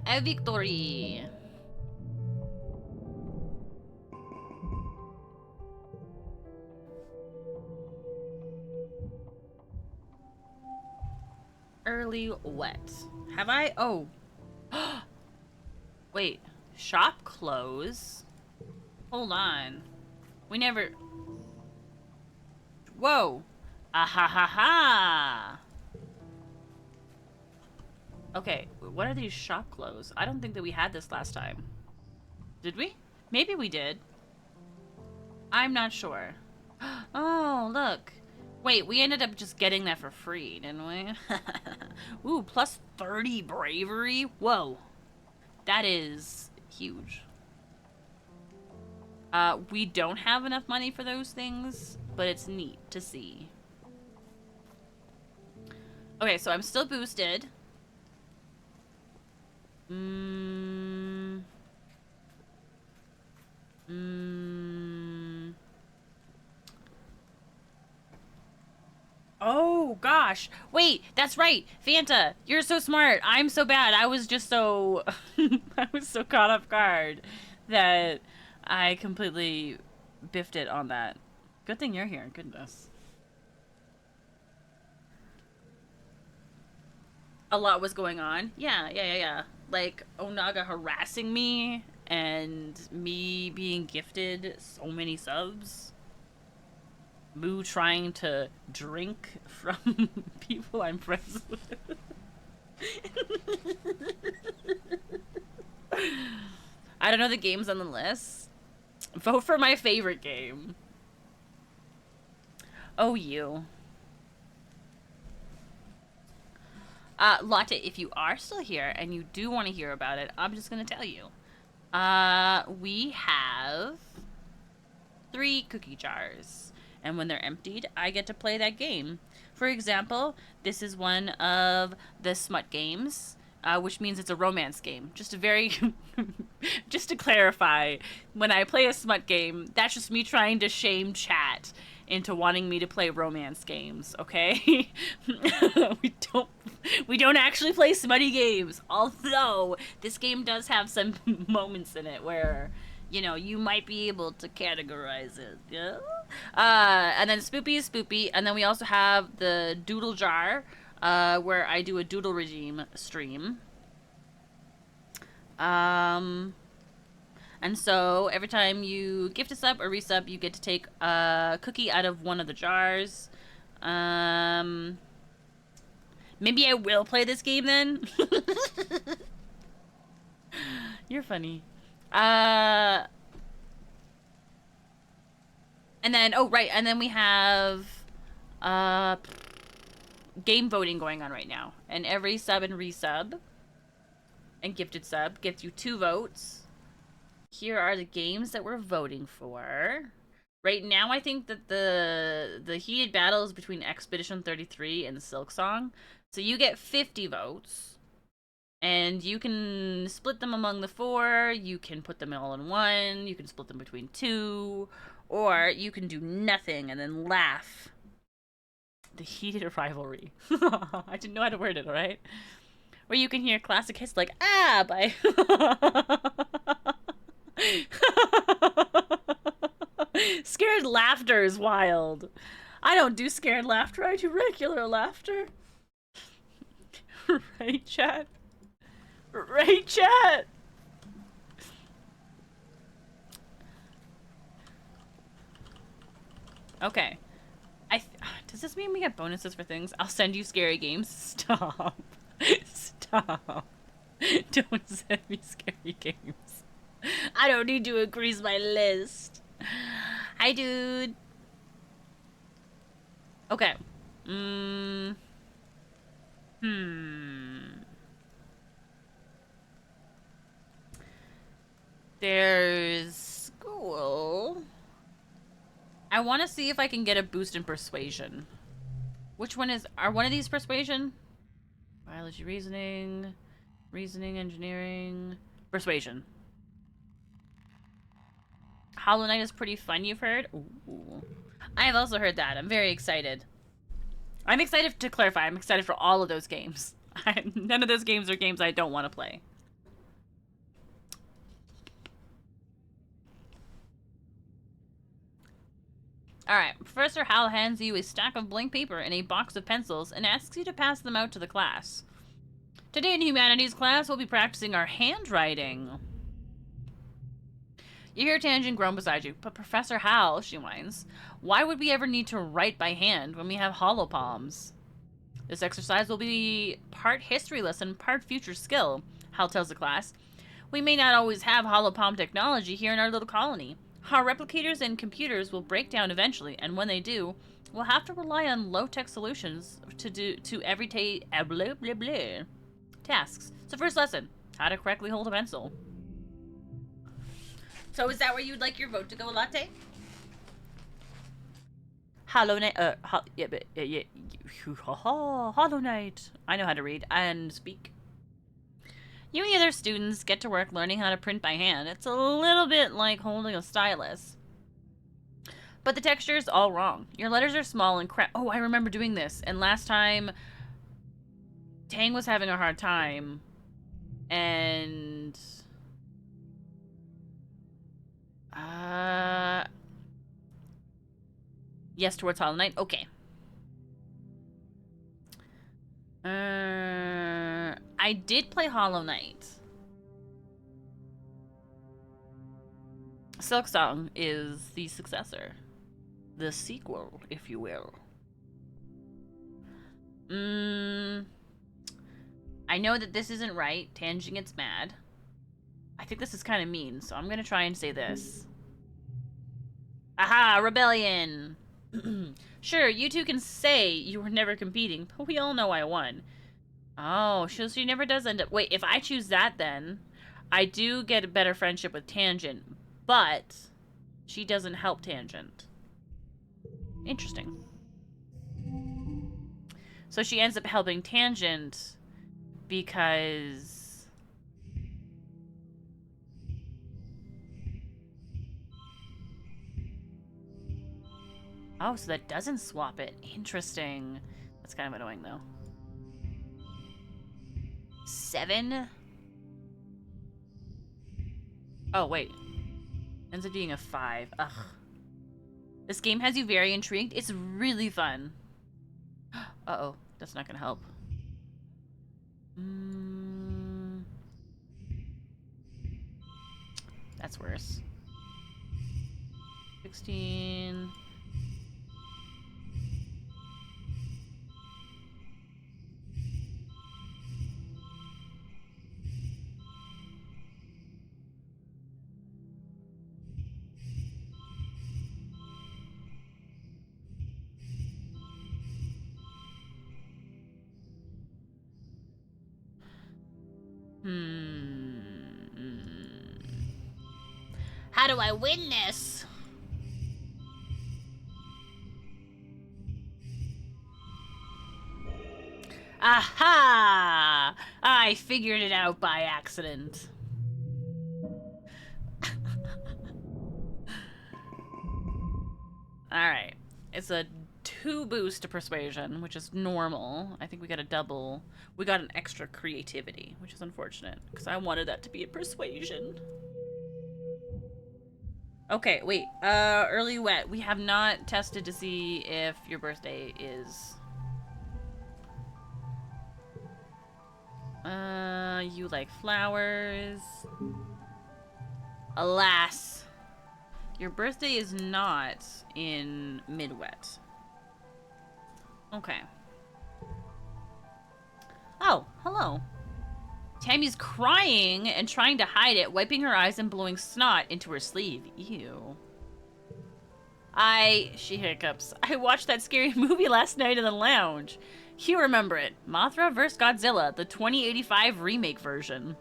A victory. Early wet. Have I? Oh. Wait. Shop close? Hold on. We never... Whoa. Ah ha ha ha. Okay, what are these shop clothes? I don't think that we had this last time. Did we? Maybe we did. I'm not sure. Oh, look. Wait, we ended up just getting that for free, didn't we? Ooh, +30 bravery? Whoa. That is huge. We don't have enough money for those things, but it's neat to see. Okay, so I'm still boosted. Oh, gosh. Wait, that's right. Fanta, you're so smart. I'm so bad. I was just so... I was so caught off guard that I completely biffed it on that. Good thing you're here. Goodness. A lot was going on. Yeah. Like, Onaga harassing me and me being gifted so many subs. Moo trying to drink from people I'm friends with. I don't know the games on the list. Vote for my favorite game. Oh, you. Latte, if you are still here and you do want to hear about it, I'm just going to tell you. We have 3 cookie jars. And when they're emptied, I get to play that game. For example, this is one of the smut games, which means it's a romance game. Just to clarify, when I play a smut game, that's just me trying to shame chat into wanting me to play romance games, okay? we don't actually play smutty games, although this game does have some moments in it where, you know, you might be able to categorize it, yeah? And then Spoopy, and then we also have the Doodle Jar, where I do a Doodle Regime stream. And so every time you gift a sub or resub, you get to take a cookie out of one of the jars. Maybe I will play this game then. You're funny. And then, oh, right, and then we have game voting going on right now. And every sub and resub and gifted sub gets you 2 votes. Here are the games that we're voting for. Right now, I think that the heated battle is between Expedition 33 and Silk Song. So you get 50 votes. And you can split them among the 4. You can put them all in one. You can split them between 2. Or you can do nothing and then laugh. The heated rivalry. I didn't know how to word it, alright? Where you can hear classic hits like, ah, by... Scared laughter is wild. I don't do scared laughter, I do regular laughter. Right, chat? Right, chat? Okay. Does this mean we get bonuses for things? I'll send you scary games. Stop. Stop. Don't send me scary games. I don't need to increase my list. Hi, dude. Okay. There's school. I want to see if I can get a boost in persuasion. Which one are one of these persuasion? Biology, reasoning, engineering, persuasion. Hollow Knight is pretty fun, you've heard? Ooh. I have also heard that. I'm very excited. I'm excited to clarify. I'm excited for all of those games. None of those games are games I don't want to play. Alright, Professor Hal hands you a stack of blank paper and a box of pencils and asks you to pass them out to the class. Today in Humanities class, we'll be practicing our handwriting. You hear Tangent groan beside you. But Professor Hal, she whines, why would we ever need to write by hand when we have hollow palms? This exercise will be part history lesson, part future skill, Hal tells the class. We may not always have hollow palm technology here in our little colony. Our replicators and computers will break down eventually, and when they do, we'll have to rely on low-tech solutions to everyday blah blah blah tasks. So first lesson, how to correctly hold a pencil. So is that where you'd like your vote to go, Latte? Hollow Knight, Hollow Knight. I know how to read and speak. You and the other students get to work learning how to print by hand. It's a little bit like holding a stylus. But the texture is all wrong. Your letters are small and Oh, I remember doing this. And last time, Tang was having a hard time. And... yes, towards Hollow Knight. Okay. I did play Hollow Knight. Silksong is the successor. The sequel, if you will. I know that this isn't right. Tangent gets mad. I think this is kind of mean, so I'm gonna try and say this. Aha! Rebellion! Sure, you two can say you were never competing, but we all know I won. Oh, so she never does end up... Wait, if I choose that then, I do get a better friendship with Tangent, but she doesn't help Tangent. Interesting. So she ends up helping Tangent because... Oh, so that doesn't swap it. Interesting. That's kind of annoying, though. 7? Oh, wait. Ends up being a 5. Ugh. This game has you very intrigued. It's really fun. Uh-oh. That's not gonna help. That's worse. 16... How do I win this? Aha! I figured it out by accident. Alright. It's a 2 boost to persuasion, which is normal. I think we got a double. We got an extra creativity, which is unfortunate, because I wanted that to be a persuasion. Okay, wait. Early wet. We have not tested to see if your birthday is... you like flowers. Alas. Your birthday is not in mid-wet. Okay. Oh, hello. Tammy's crying and trying to hide it, wiping her eyes and blowing snot into her sleeve. Ew. She hiccups. I watched that scary movie last night in the lounge. You remember it. Mothra vs. Godzilla, the 2085 remake version.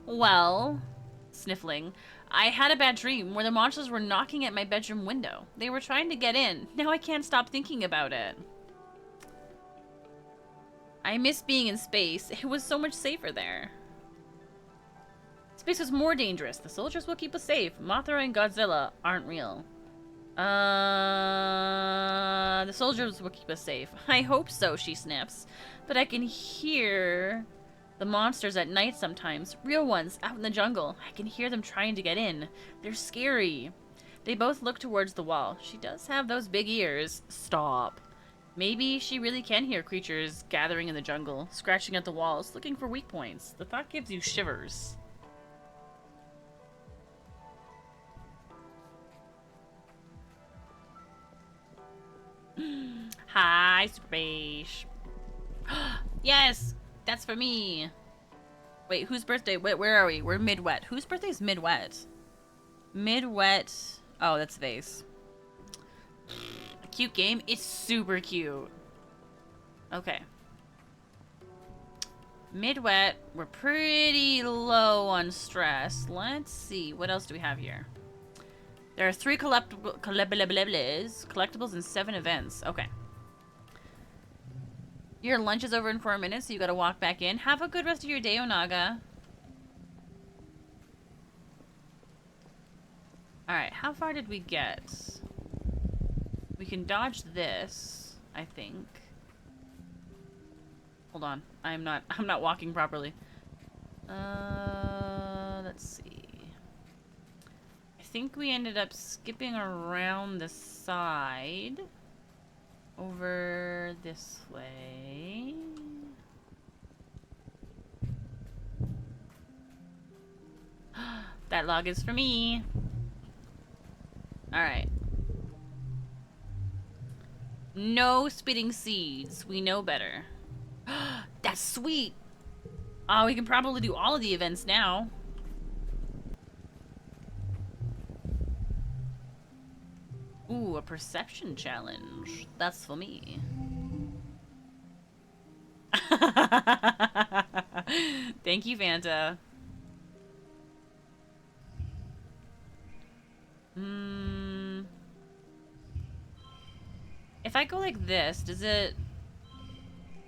Well, sniffling, I had a bad dream where the monsters were knocking at my bedroom window. They were trying to get in. Now I can't stop thinking about it. I miss being in space. It was so much safer there. Space is more dangerous. The soldiers will keep us safe. Mothra and Godzilla aren't real. The soldiers will keep us safe. I hope so, she sniffs. But I can hear the monsters at night sometimes. Real ones, out in the jungle. I can hear them trying to get in. They're scary. They both look towards the wall. She does have those big ears. Stop. Maybe she really can hear creatures gathering in the jungle, scratching at the walls, looking for weak points. The thought gives you shivers. Hi, Super Beige. Yes, that's for me. Wait, whose birthday? Wait, where are we? We're mid-wet. Whose birthday is mid-wet? Mid-wet. Oh, that's Vase. A cute game? It's super cute. Okay. Mid-wet. We're pretty low on stress. Let's see. What else do we have here? There are 3 collectibles and 7 events. Okay. Your lunch is over in 4 minutes, so you gotta walk back in. Have a good rest of your day, Onaga. Alright, how far did we get? We can dodge this, I think. Hold on. I'm not walking properly. Let's see. I think we ended up skipping around the side. Over this way. That log is for me. Alright. No spitting seeds. We know better. That's sweet. Oh, we can probably do all of the events now. Ooh, a perception challenge. That's for me. Thank you, Vanta. If I go like this, does it...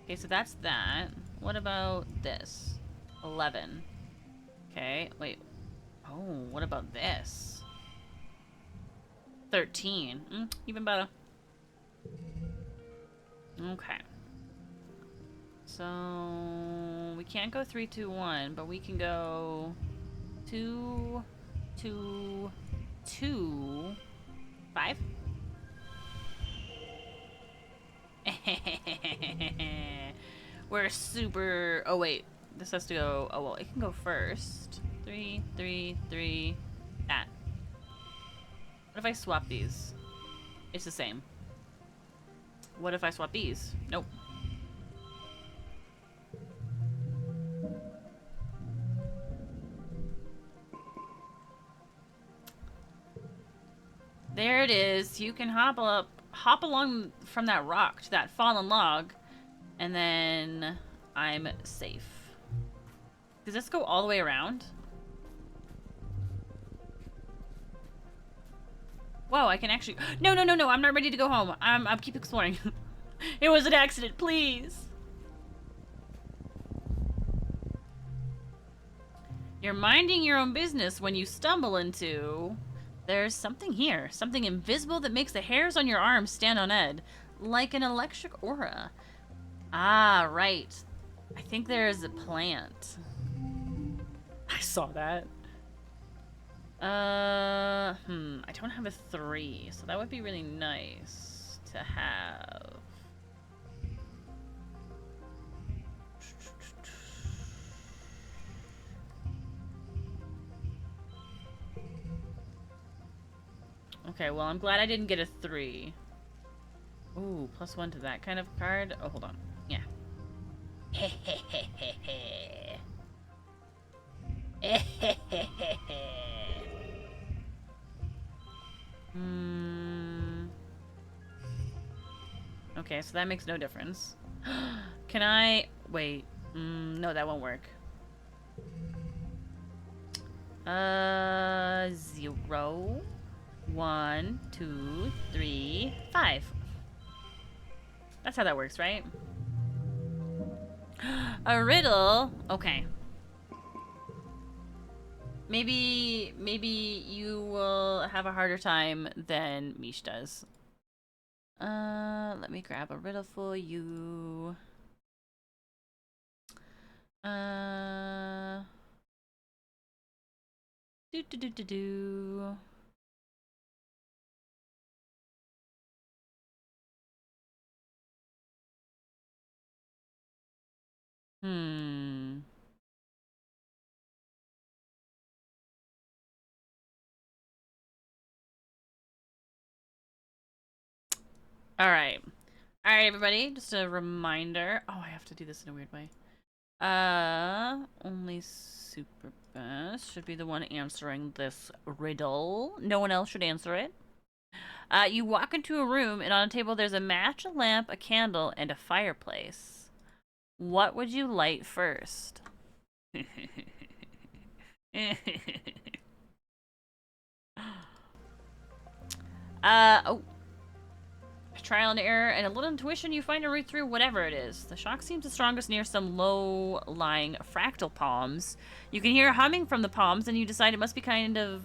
Okay, so that's that. What about this? 11. Okay, wait. Oh, what about this? 13. Even better. Okay. So we can't go 3, 2, 1, but we can go 2, 2, 2, 5. We're super. Oh wait, this has to go. Oh well, it can go first. 3, 3, 3. That. What if I swap these? It's the same. What if I swap these? Nope. There it is. You can hop along from that rock to that fallen log, and then I'm safe. Does this go all the way around? Whoa, I can actually... No, no, no, no, I'm not ready to go home. I'll keep exploring. It was an accident, please. You're minding your own business when you stumble into... There's something here. Something invisible that makes the hairs on your arms stand on end. Like an electric aura. Ah, right. I think there's a plant. I saw that. I don't have a 3, so that would be really nice to have. Okay, well, I'm glad I didn't get a 3. Ooh, +1 to that kind of card. Oh, hold on. Yeah. Okay, so that makes no difference. Can I... Wait. No, that won't work. 0, 1, 2, 3, 5. That's how that works, right? A riddle? Okay. Maybe you will have a harder time than Mish does. Let me grab a riddle for you. Do do do do do. Hmm. All right. All right, everybody. Just a reminder. Oh, I have to do this in a weird way. Only Super Best should be the one answering this riddle. No one else should answer it. You walk into a room, and on a table there's a match, a lamp, a candle, and a fireplace. What would you light first? Oh. Trial and error and a little intuition, you find a route through whatever it is. The shock seems the strongest near some low-lying fractal palms. You can hear humming from the palms, and you decide it must be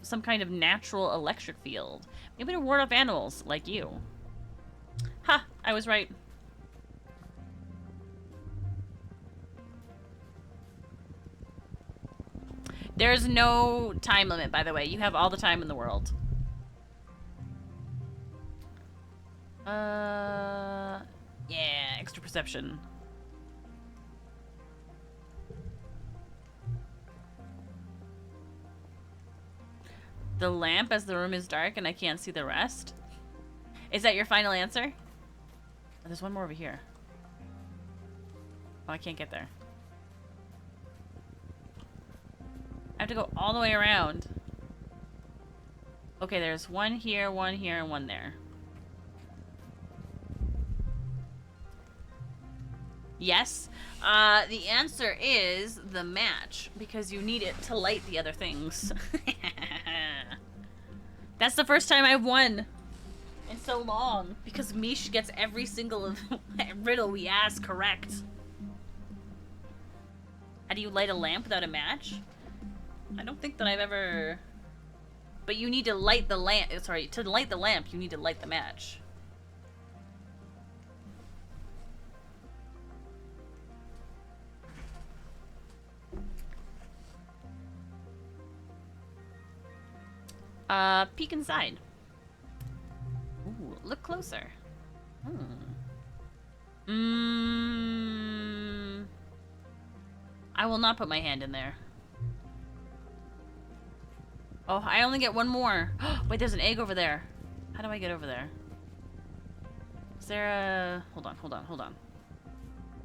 some kind of natural electric field. Maybe to ward off animals, like you. Ha! I was right. There's no time limit, by the way. You have all the time in the world. Yeah, extra perception. The lamp as the room is dark and I can't see the rest. Is that your final answer? Oh, there's one more over here. Oh, I can't get there. I have to go all the way around. Okay, there's one here, and one there. Yes. The answer is the match, because you need it to light the other things. That's the first time I've won in so long, because Mish gets every single riddle we ask correct. How do you light a lamp without a match? I don't think that I've ever... But you need to light the lamp. Sorry, to light the lamp, you need to light the match. Peek inside. Ooh, look closer. I will not put my hand in there. Oh, I only get one more. Wait, there's an egg over there. How do I get over there? Is there a... Hold on.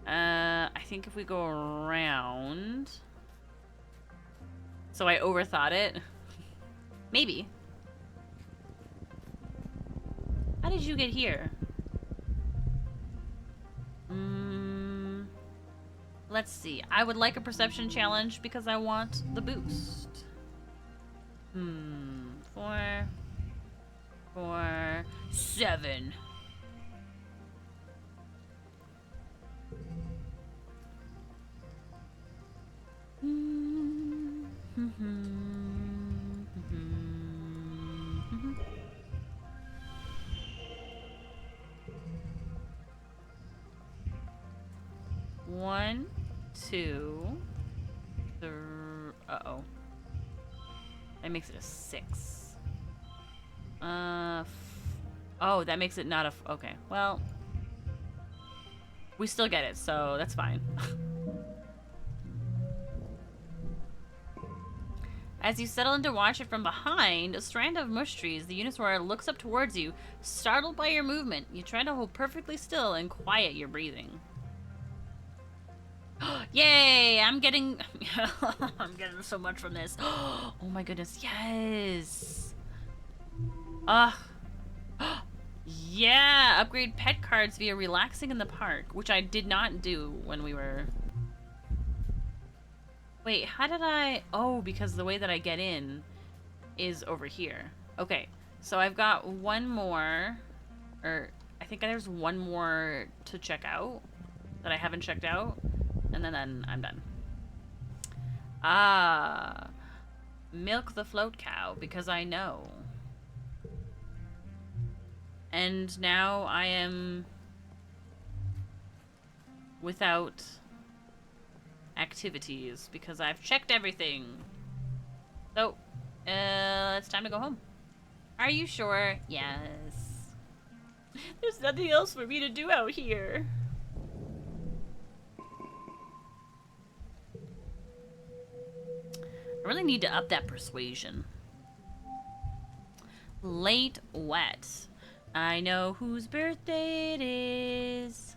I think if we go around... So I overthought it. Maybe. How did you get here? Let's see. I would like a perception challenge because I want the boost. 4, 7. One, 2, 3. Uh-oh. That makes it a 6. Oh, that makes it not a... Okay, well... We still get it, so that's fine. As you settle in to watch it from behind, a strand of mush trees, the Uniswara looks up towards you, startled by your movement. You try to hold perfectly still and quiet your breathing. Yay! I'm getting so much from this. Oh my goodness, yes! Yeah! Upgrade pet cards via relaxing in the park, which I did not do when we were... Wait, how did I... Oh, because the way that I get in is over here. Okay, so I've got one more, or I think there's one more to check out that I haven't checked out. And then I'm done. Milk the float cow, because I know. And now I am without activities because I've checked everything. So, it's time to go home. Are you sure? Yes. There's nothing else for me to do out here. I really need to up that persuasion. Late wet. I know whose birthday it is.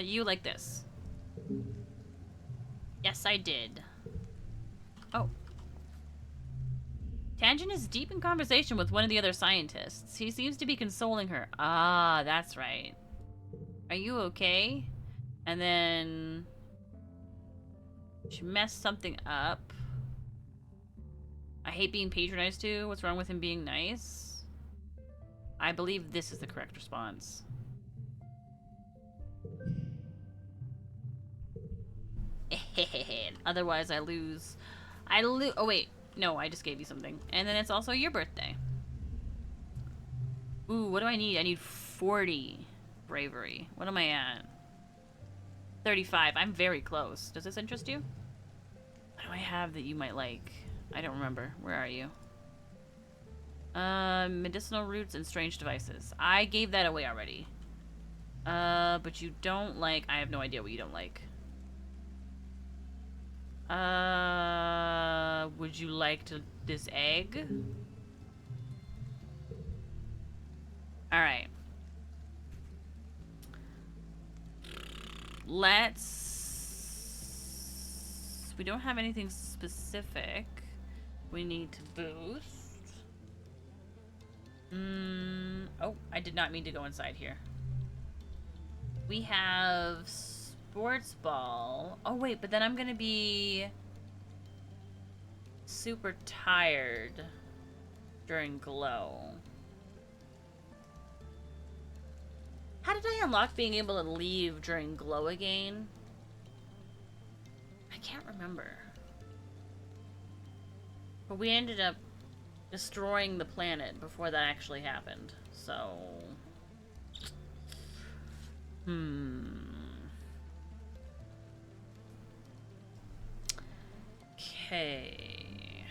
You like this. Yes, I did. Oh. Tangent is deep in conversation with one of the other scientists. He seems to be consoling her. Ah, that's right. Are you okay? And then she messed something up. I hate being patronized too. What's wrong with him being nice? I believe this is the correct response. Otherwise I lose. Oh wait. No, I just gave you something. And then it's also your birthday. Ooh, what do I need? I need 40 bravery. What am I at? 35. I'm very close. Does this interest you? What do I have that you might like? I don't remember. Where are you? Medicinal roots and strange devices. I gave that away already. But you don't like... I have no idea what you don't like. Would you like this egg? Alright. We don't have anything specific we need to boost. Oh, I did not mean to go inside here. We have sports ball. Oh wait, but then I'm gonna be super tired during glow. How did I unlock being able to leave during glow again? I can't remember. But we ended up destroying the planet before that actually happened. So... Okay.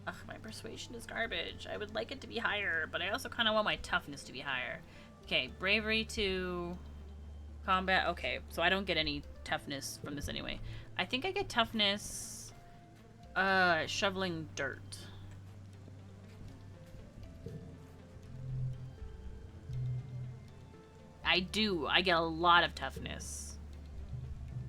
Ugh, my persuasion is garbage. I would like it to be higher, but I also kind of want my toughness to be higher. Okay, bravery to combat. Okay, so I don't get any toughness from this anyway. I think I get toughness shoveling dirt. I do. I get a lot of toughness.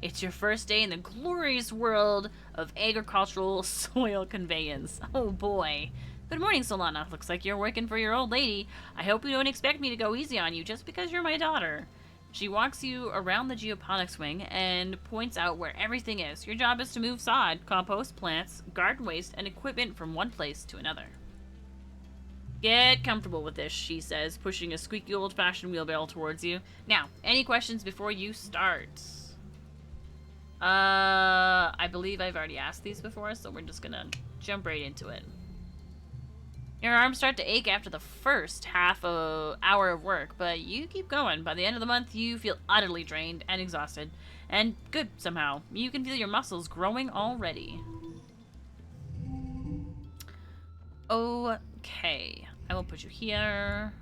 It's your first day in the glorious world of agricultural soil conveyance. Oh boy. Good morning, Solana. Looks like you're working for your old lady. I hope you don't expect me to go easy on you just because you're my daughter. She walks you around the geoponics wing and points out where everything is. Your job is to move sod, compost, plants, garden waste, and equipment from one place to another. Get comfortable with this, she says, pushing a squeaky old-fashioned wheelbarrow towards you. Now, any questions before you start? I believe I've already asked these before, so we're just gonna jump right into it. Your arms start to ache after the first half hour of work, but you keep going. By the end of the month, you feel utterly drained and exhausted. And good, somehow. You can feel your muscles growing already. Okay. I will put you here.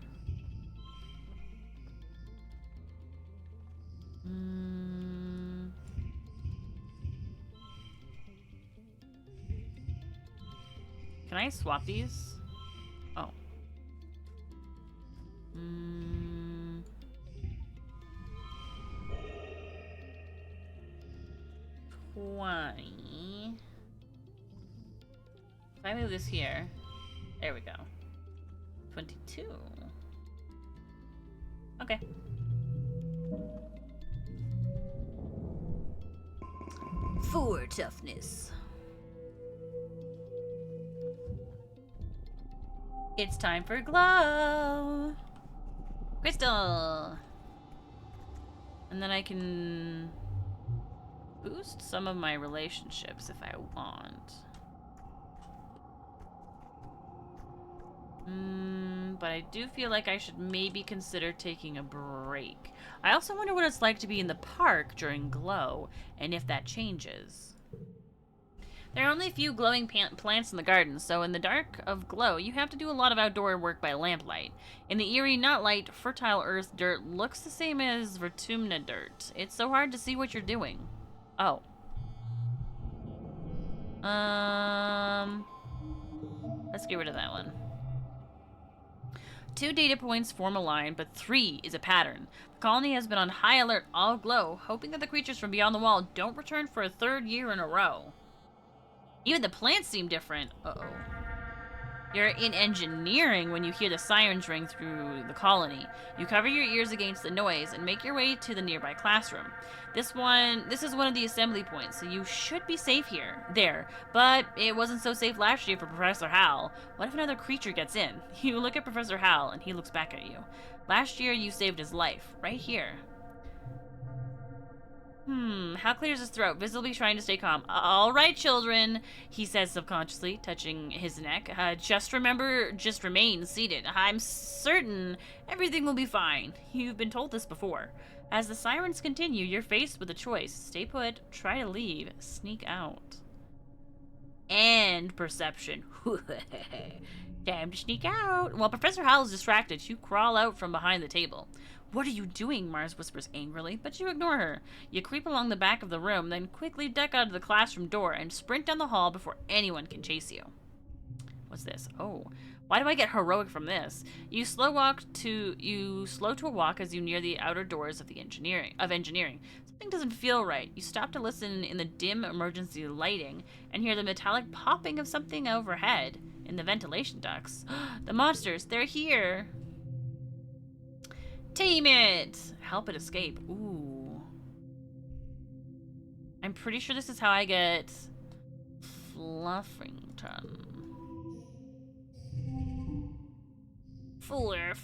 Can I swap these? Oh. 20. If I move this here, there we go. 22. Okay. Four toughness. It's time for glow. Crystal. And then I can boost some of my relationships if I want. But I do feel like I should maybe consider taking a break. I also wonder what it's like to be in the park during glow, and if that changes. There are only a few glowing plants in the garden, so in the dark of glow, you have to do a lot of outdoor work by lamplight. In the eerie, not light, fertile earth dirt looks the same as Vertumna dirt. It's so hard to see what you're doing. Oh. Let's get rid of that one. 2 data points form a line, but 3 is a pattern. The colony has been on high alert all glow, hoping that the creatures from beyond the wall don't return for a 3rd year in a row. Even the plants seem different. Uh-oh. You're in engineering when you hear the sirens ring through the colony. You cover your ears against the noise and make your way to the nearby classroom. This is one of the assembly points, so you should be safe there. But it wasn't so safe last year for Professor Hal. What if another creature gets in? You look at Professor Hal and he looks back at you. Last year you saved his life, right here. Hal clears his throat, visibly trying to stay calm. All right, children, he says subconsciously, touching his neck. Just remain seated. I'm certain everything will be fine. You've been told this before. As the sirens continue, you're faced with a choice. Stay put, try to leave, sneak out. And perception. Time to sneak out. While Professor Hal is distracted, you crawl out from behind the table. What are you doing? Mars whispers angrily, but you ignore her. You creep along the back of the room, then quickly duck out of the classroom door and sprint down the hall before anyone can chase you. What's this? Oh, why do I get heroic from this? You slow to a walk as you near the outer doors of engineering. Something doesn't feel right. You stop to listen in the dim emergency lighting and hear the metallic popping of something overhead in the ventilation ducts. The monsters, they're here. Tame it! Help it escape. Ooh. I'm pretty sure this is how I get Fluffington. Fuller,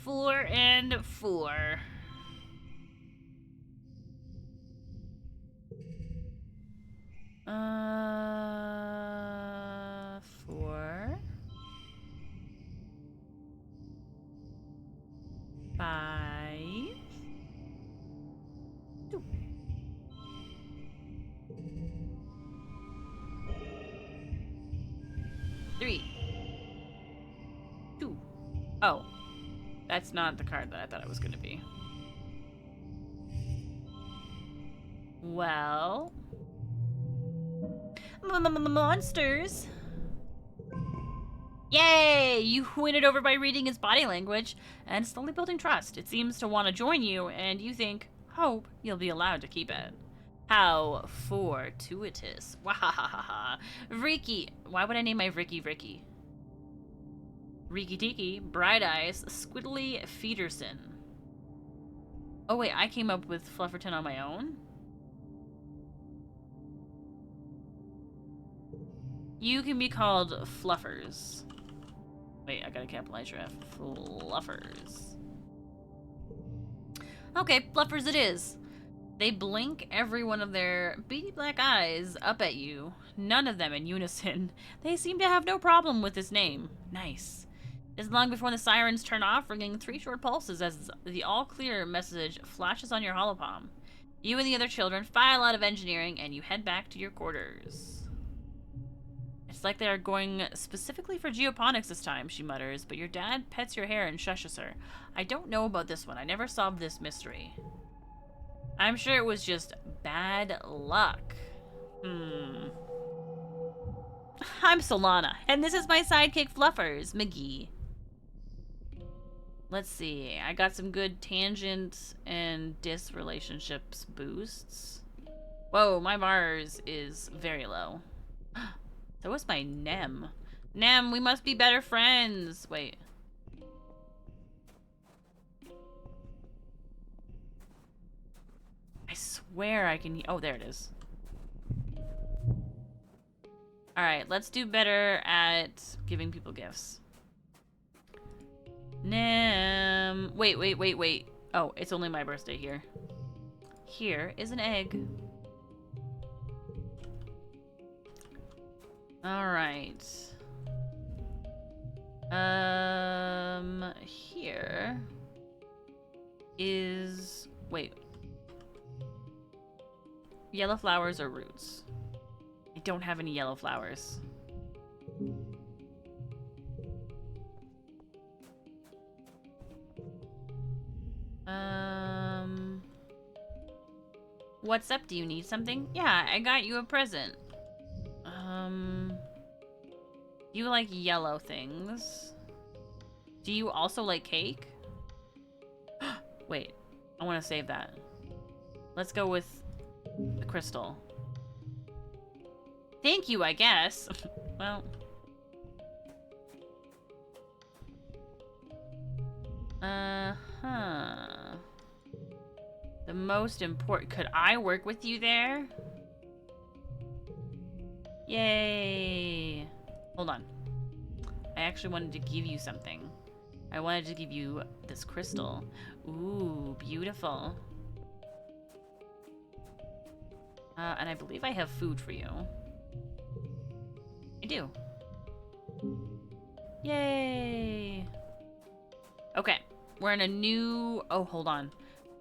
and fuller. Four. 5. 2. 3. 2. Oh. That's not the card that I thought it was going to be. Well. Monsters. Yay! You win it over by reading its body language and slowly building trust. It seems to want to join you, and you hope you'll be allowed to keep it. How fortuitous. Wahahaha. Ricky. Why would I name my Ricky Ricky? Riki Tiki, Bright Eyes, Squiddly Feederson. Oh wait, I came up with Flufferton on my own? You can be called Fluffers. Wait, I gotta capitalize your F. Fluffers. Okay, Fluffers it is. They blink every one of their beady black eyes up at you, none of them in unison. They seem to have no problem with this name. Nice. It's long before the sirens turn off, ringing 3 short pulses as the all-clear message flashes on your holopalm. You and the other children file out of engineering, and you head back to your quarters. It's like they're going specifically for geoponics this time, she mutters, but your dad pets your hair and shushes her. I don't know about this one. I never solved this mystery. I'm sure it was just bad luck. I'm Solana, and this is my sidekick Fluffers, McGee. Let's see. I got some good tangent and dis relationships boosts. Whoa, my Mars is very low. So is my Nem. Nem, we must be better friends. Wait. I swear I can... Oh, there it is. Alright, let's do better at giving people gifts. Nem. Wait. Oh, it's only my birthday here. Here is an egg. Alright. Here is... Wait. Yellow flowers or roots? I don't have any yellow flowers. What's up? Do you need something? Yeah, I got you a present. You like yellow things. Do you also like cake? Wait, I want to save that. Let's go with the crystal. Thank you, I guess. Well. Uh-huh. The most important... Could I work with you there? Yay. Hold on. I actually wanted to give you something. I wanted to give you this crystal. Ooh, beautiful. And I believe I have food for you. I do. Yay. Okay. We're in a new... Oh, hold on.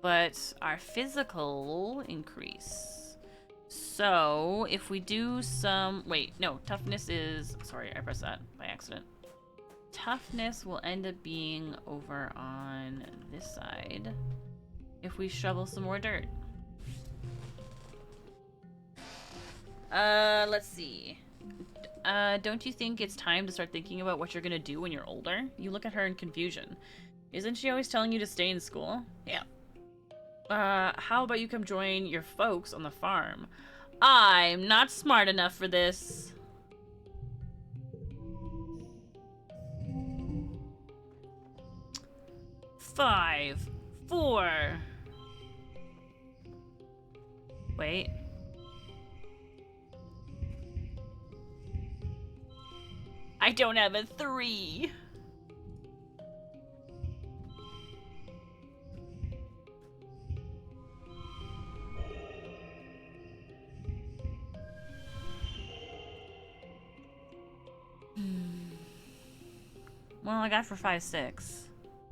But our physical increase. So, if we do some... Wait, no. Toughness is... Sorry, I pressed that by accident. Toughness will end up being over on this side if we shovel some more dirt. Let's see. Don't you think it's time to start thinking about what you're gonna do when you're older? You look at her in confusion. Isn't she always telling you to stay in school? Yeah. How about you come join your folks on the farm? I'm not smart enough for this. Five, 4. Wait. I don't have a 3. Well, I got for 5, 6.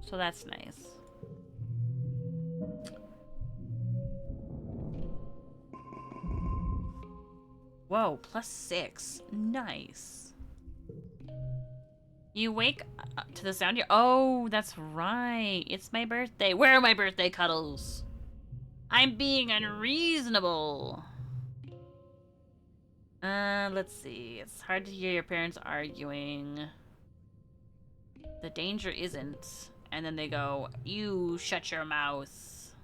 So that's nice. Whoa, +6. Nice. You wake up to the sound here. Oh, that's right. It's my birthday. Where are my birthday cuddles? I'm being unreasonable. Let's see. It's hard to hear your parents arguing. The danger isn't. And then they go, you shut your mouth.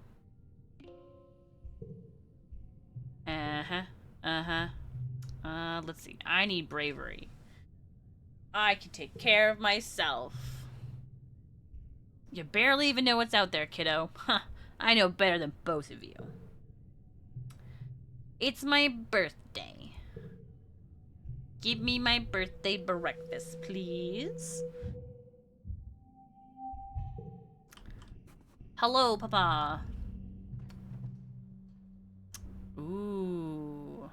Let's see. I need bravery. I can take care of myself. You barely even know what's out there, kiddo. Huh. I know better than both of you. It's my birthday. Give me my birthday breakfast, please. Hello, Papa. Ooh.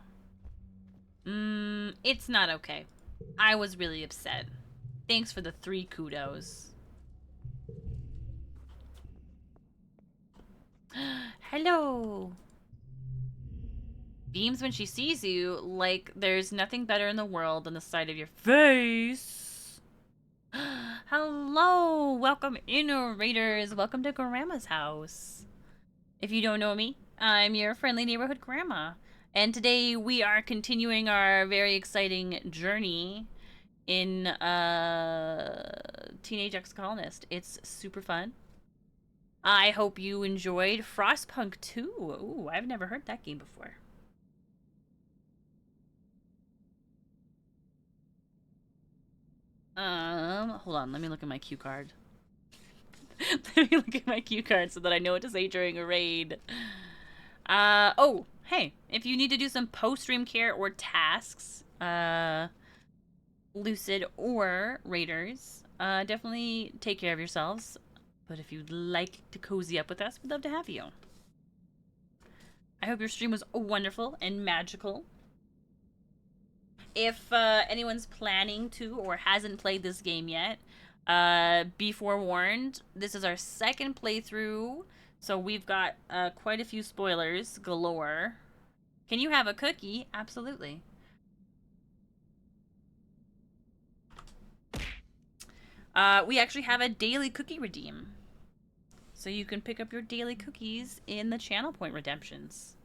It's not okay. I was really upset. Thanks for the 3 kudos. Hello. Beams when she sees you like there's nothing better in the world than the sight of your face. Hello. Welcome in, Raiders. Welcome to Grandma's house. If you don't know me, I'm your friendly neighborhood grandma. And today we are continuing our very exciting journey in Teenage Exocolonist. It's super fun. I hope you enjoyed Frostpunk 2. Ooh, I've never heard that game before. Hold on, let me look at my cue card. Let me look at my cue card so that I know what to say during a raid. Oh, hey, if you need to do some post-stream care or tasks, Lucid or Raiders, definitely take care of yourselves. But if you'd like to cozy up with us, we'd love to have you. I hope your stream was wonderful and magical. if anyone's planning to or hasn't played this game yet, be forewarned. This is our second playthrough, so we've got quite a few spoilers galore. Can you have a cookie? Absolutely. We actually have a daily cookie redeem. So you can pick up your daily cookies in the channel point redemptions.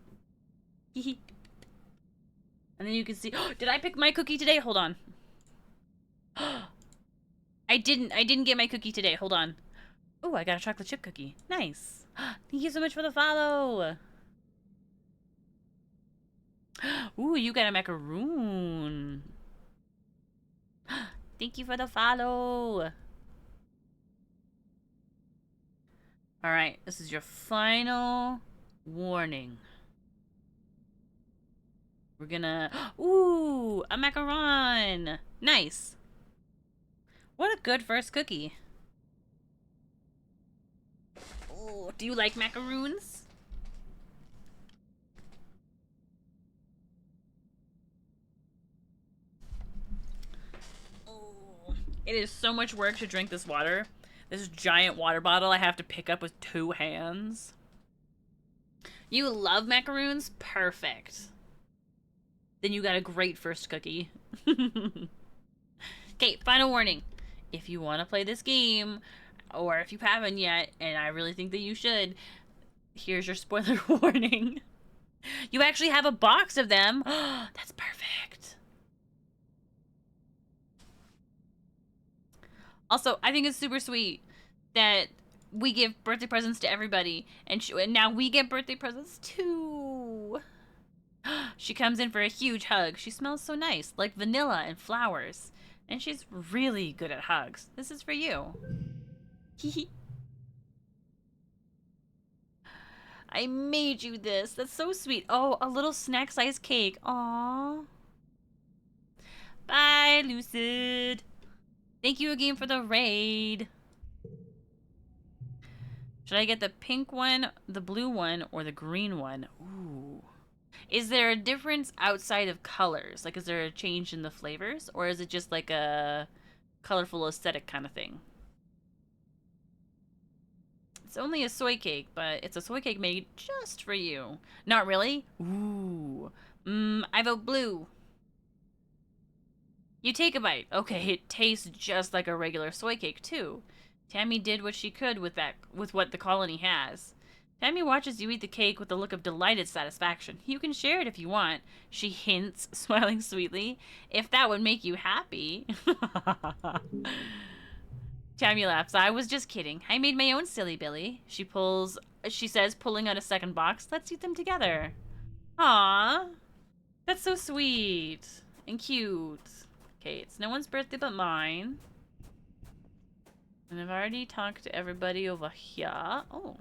And then you can see, oh, did I pick my cookie today? Hold on. I didn't get my cookie today. Hold on. Oh, I got a chocolate chip cookie. Nice. Thank you so much for the follow. Ooh, you got a macaroon. Thank you for the follow. All right, this is your final warning. We're gonna... Ooh, a macaron. Nice. What a good first cookie. Ooh, do you like macaroons? Ooh. It is so much work to drink this water. This giant water bottle I have to pick up with 2 hands. You love macaroons? Perfect. Then you got a great first cookie. Okay, final warning. If you want to play this game, or if you haven't yet, and I really think that you should, here's your spoiler warning. You actually have a box of them. That's perfect. Also, I think it's super sweet that we give birthday presents to everybody, and now we get birthday presents too. She comes in for a huge hug. She smells so nice, like vanilla and flowers. And she's really good at hugs. This is for you. I made you this. That's so sweet. Oh, a little snack-sized cake. Aww. Bye, Lucid. Thank you again for the raid. Should I get the pink one, the blue one, or the green one? Ooh. Is there a difference outside of colors? Like, is there a change in the flavors? Or is it just like a colorful aesthetic kind of thing? It's only a soy cake, but it's a soy cake made just for you. Not really? Ooh. I vote blue. You take a bite. Okay, it tastes just like a regular soy cake, too. Tammy did what she could with what the colony has. Tammy watches you eat the cake with a look of delighted satisfaction. You can share it if you want, she hints, smiling sweetly. If that would make you happy. Tammy laughs. I was just kidding. I made my own silly Billy. She says, pulling out a second box. Let's eat them together. Aww. That's so sweet and cute. Okay, it's no one's birthday but mine. And I've already talked to everybody over here. Oh.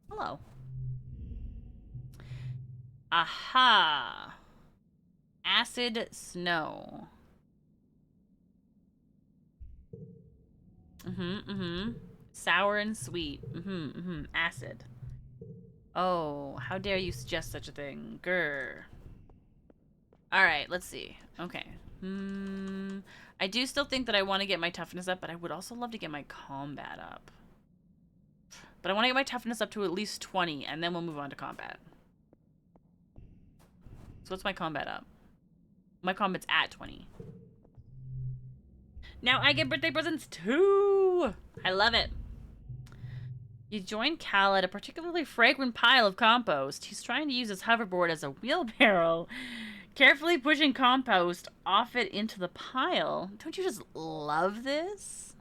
Hello. Aha. Acid snow. Sour and sweet. Acid. Oh, how dare you suggest such a thing. Grr. Alright, let's see. Okay. I do still think that I want to get my toughness up, but I would also love to get my combat up. But I want to get my toughness up to at least 20, and then we'll move on to combat. So what's my combat up? My combat's at 20. Now I get birthday presents too! I love it. You join Cal at a particularly fragrant pile of compost. He's trying to use his hoverboard as a wheelbarrow. Carefully pushing compost off it into the pile. Don't you just love this?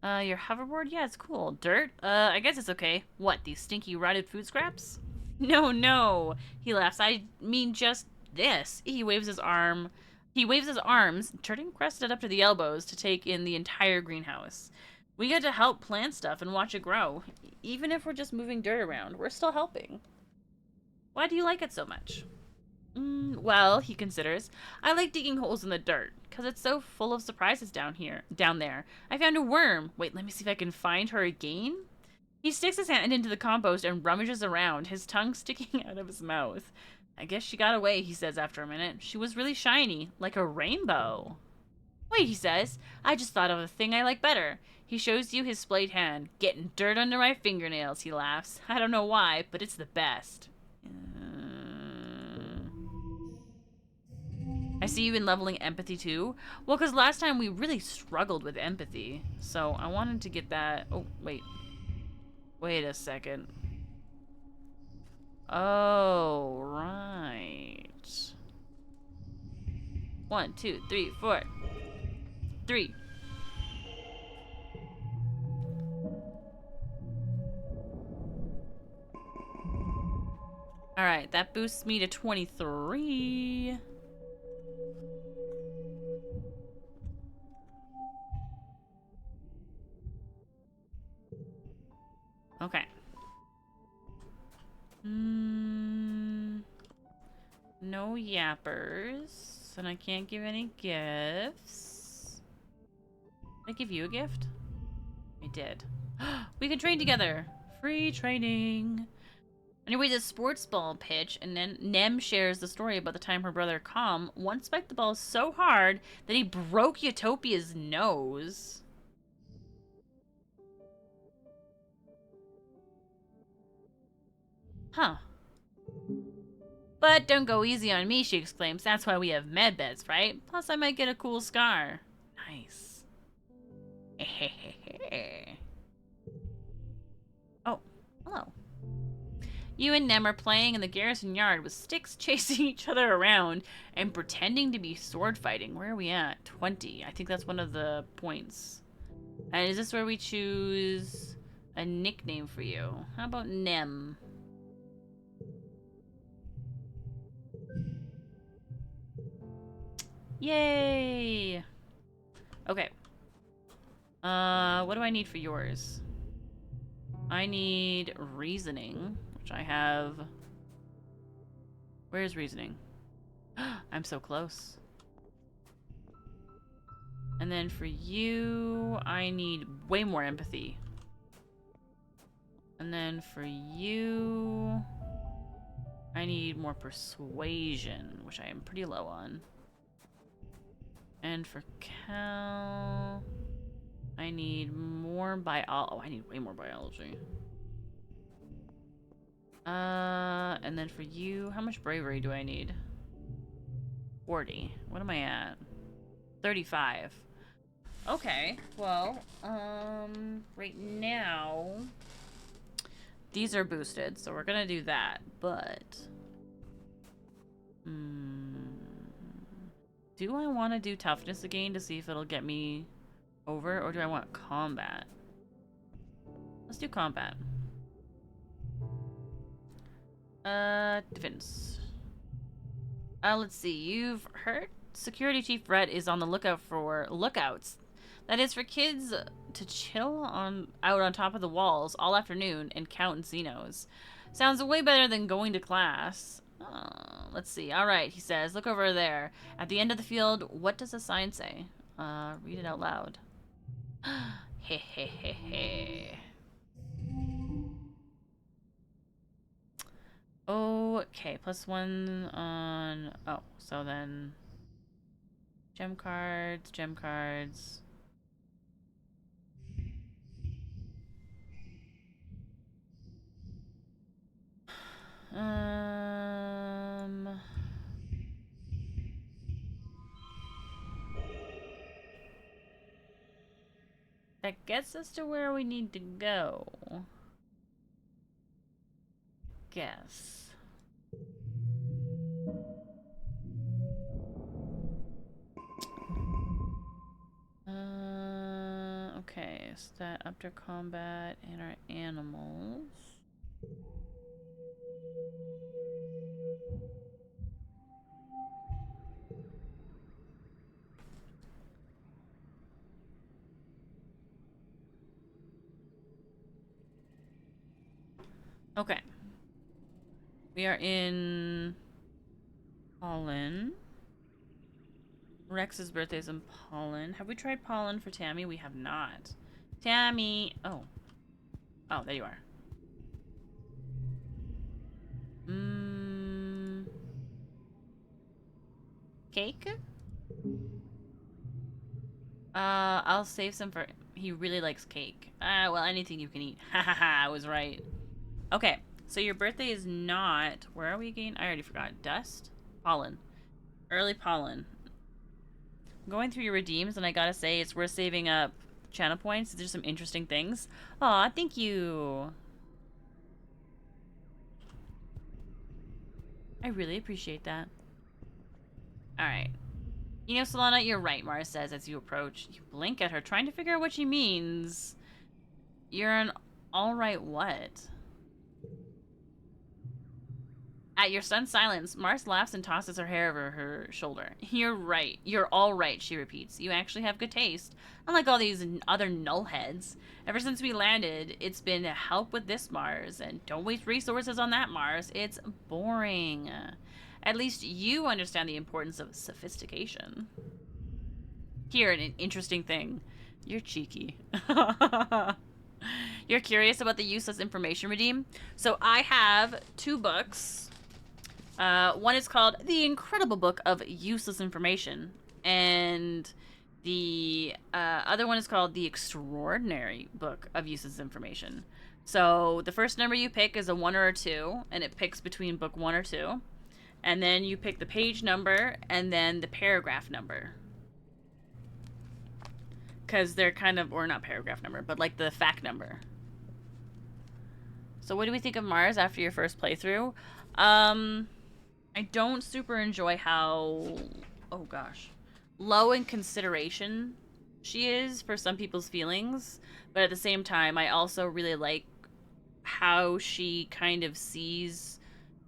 Your hoverboard? Yeah, it's cool. Dirt? I guess it's okay. What, these stinky rotted food scraps? No, no. He laughs. I mean just this. He waves his arms, turning crested up to the elbows to take in the entire greenhouse. We get to help plant stuff and watch it grow. Even if we're just moving dirt around, we're still helping. Why do you like it so much? Well, he considers, I like digging holes in the dirt, because it's so full of surprises down there. I found a worm. Wait, let me see if I can find her again. He sticks his hand into the compost and rummages around, his tongue sticking out of his mouth. I guess she got away, he says after a minute. She was really shiny, like a rainbow. Wait, he says. I just thought of a thing I like better. He shows you his splayed hand. Getting dirt under my fingernails, he laughs. I don't know why, but it's the best. I see you've been leveling empathy too. Well, because last time we really struggled with empathy. So I wanted to get that. Oh, wait. Wait a second. Oh, right. 1, 2, 3, 4. 3. Alright, that boosts me to 23. Okay. No yappers. And I can't give any gifts. Did I give you a gift? I did. We can train together. Free training. Anyway, the sports ball pitch, and then Nem shares the story about the time her brother Com once spiked the ball so hard that he broke Utopia's nose. Huh. But don't go easy on me, she exclaims. That's why we have med beds, right? Plus, I might get a cool scar. Nice. Oh, hello. You and Nem are playing in the garrison yard with sticks chasing each other around and pretending to be sword fighting. Where are we at? 20. I think that's one of the points. And is this where we choose a nickname for you? How about Nem? Yay! Okay. What do I need for yours? I need reasoning, which I have. Where's reasoning? I'm so close. And then for you, I need way more empathy. And then for you, I need more persuasion, which I am pretty low on. And for Cal, I need more I need way more biology. And then for you, how much bravery do I need? 40. What am I at? 35. Okay, well, right now, these are boosted, so we're gonna do that, but... do I want to do toughness again to see if it'll get me over, or do I want combat? Let's do combat. Defense. Let's see. You've heard Security Chief Red is on the lookout for lookouts. That is for kids to chill out on top of the walls all afternoon and count Xenos. Sounds way better than going to class. Let's see. All right, he says. Look over there. At the end of the field, what does the sign say? Read it out loud. Hehehehe. Okay, +1 on... Oh, so then... Gem cards, gem cards... That gets us to where we need to go. Guess. Okay, so that up to combat and our animals. Okay. We are in pollen. Rex's birthday is in pollen. Have we tried pollen for Tammy? We have not. Tammy! Oh. Oh, there you are. Cake? I'll save some for... He really likes cake. Well, anything you can eat. Ha ha ha, I was right. Okay, so your birthday is not... Where are we again? I already forgot. Dust? Pollen. Early pollen. I'm going through your redeems, and I gotta say, it's worth saving up channel points. There's some interesting things. Aw, thank you. I really appreciate that. Alright. You know, Solana, you're right, Mars says as you approach. You blink at her, trying to figure out what she means. You're an alright what? At your son's silence, Mars laughs and tosses her hair over her shoulder. You're right. You're all right, she repeats. You actually have good taste. Unlike all these other nullheads. Ever since we landed, it's been help with this Mars, and don't waste resources on that Mars. It's boring. At least you understand the importance of sophistication. Here, an interesting thing. You're cheeky. You're curious about the useless information redeem? So I have 2 books. One is called The Incredible Book of Useless Information. And the other one is called The Extraordinary Book of Useless Information. So the first number you pick is a 1 or a 2, and it picks between book 1 or 2. And then you pick the page number and then the paragraph number. Because they're kind of, or not paragraph number, but like the fact number. So what do we think of Mars after your first playthrough? I don't super enjoy how, oh gosh, low in consideration she is for some people's feelings. But at the same time, I also really like how she kind of sees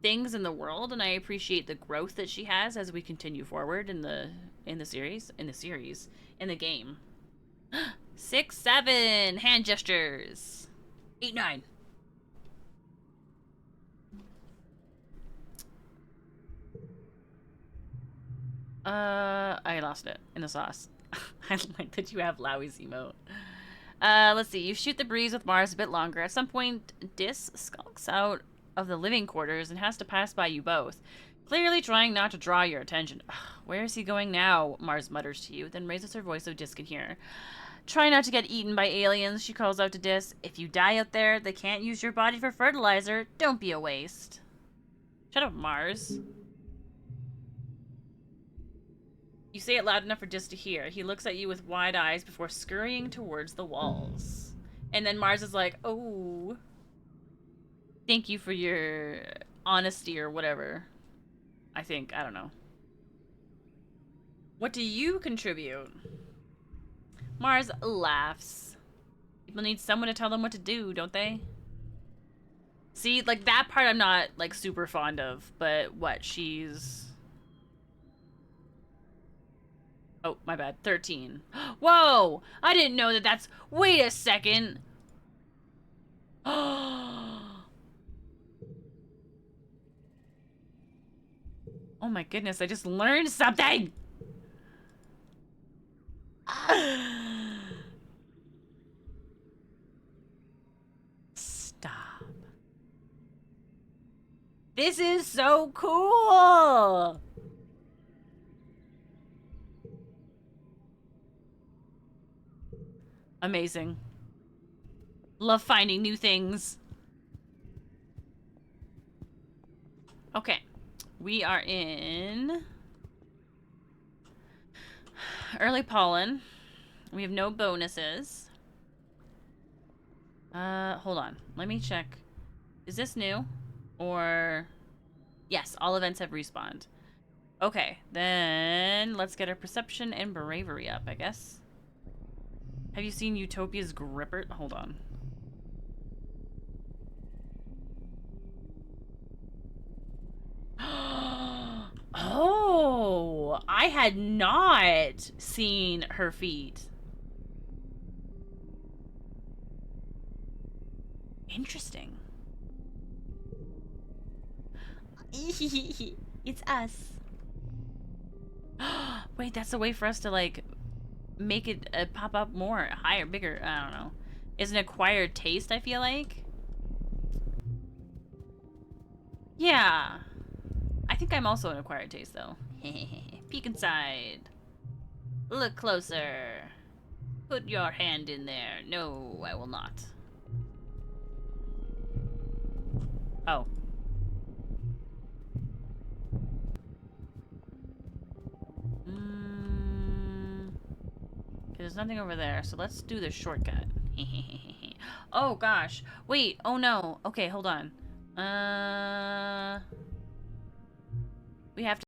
things in the world, and I appreciate the growth that she has as we continue forward in the game. 6, 7 hand gestures. 8, 9. I lost it in the sauce. I like that you have Lowie's emote. Let's see. You shoot the breeze with Mars a bit longer. At some point, Dis skulks out of the living quarters and has to pass by you both, clearly trying not to draw your attention. Where is he going now? Mars mutters to you, then raises her voice so Dis can hear. Try not to get eaten by aliens, she calls out to Dis. If you die out there, they can't use your body for fertilizer. Don't be a waste. Shut up, Mars. You say it loud enough for Dis to hear. He looks at you with wide eyes before scurrying towards the walls. And then Mars is like, oh, thank you for your honesty or whatever. I think. I don't know. What do you contribute? Mars laughs. People need someone to tell them what to do, don't they? See, like, that part I'm not, like, super fond of. But what, she's... Oh, my bad. 13. Whoa! I didn't know that that's... Wait a second! Oh my goodness, I just learned something! Stop. This is so cool! Amazing. Love finding new things. Okay. We are in early pollen. We have no bonuses. Hold on. Let me check. Is this new? Or... Yes, all events have respawned. Okay, then let's get our perception and bravery up, I guess. Have you seen Utopia's Gripper? Hold on. Oh, I had not seen her feet. Interesting. It's us. Wait, that's a way for us to, like, make it pop up more, higher, bigger. I don't know. is an acquired taste, I feel like. Yeah. I think I'm also an acquired taste, though. Peek inside. Look closer. Put your hand in there. No, I will not. Oh. There's nothing over there, so let's do the shortcut. Oh gosh. Wait, oh no. Okay, hold on. We have to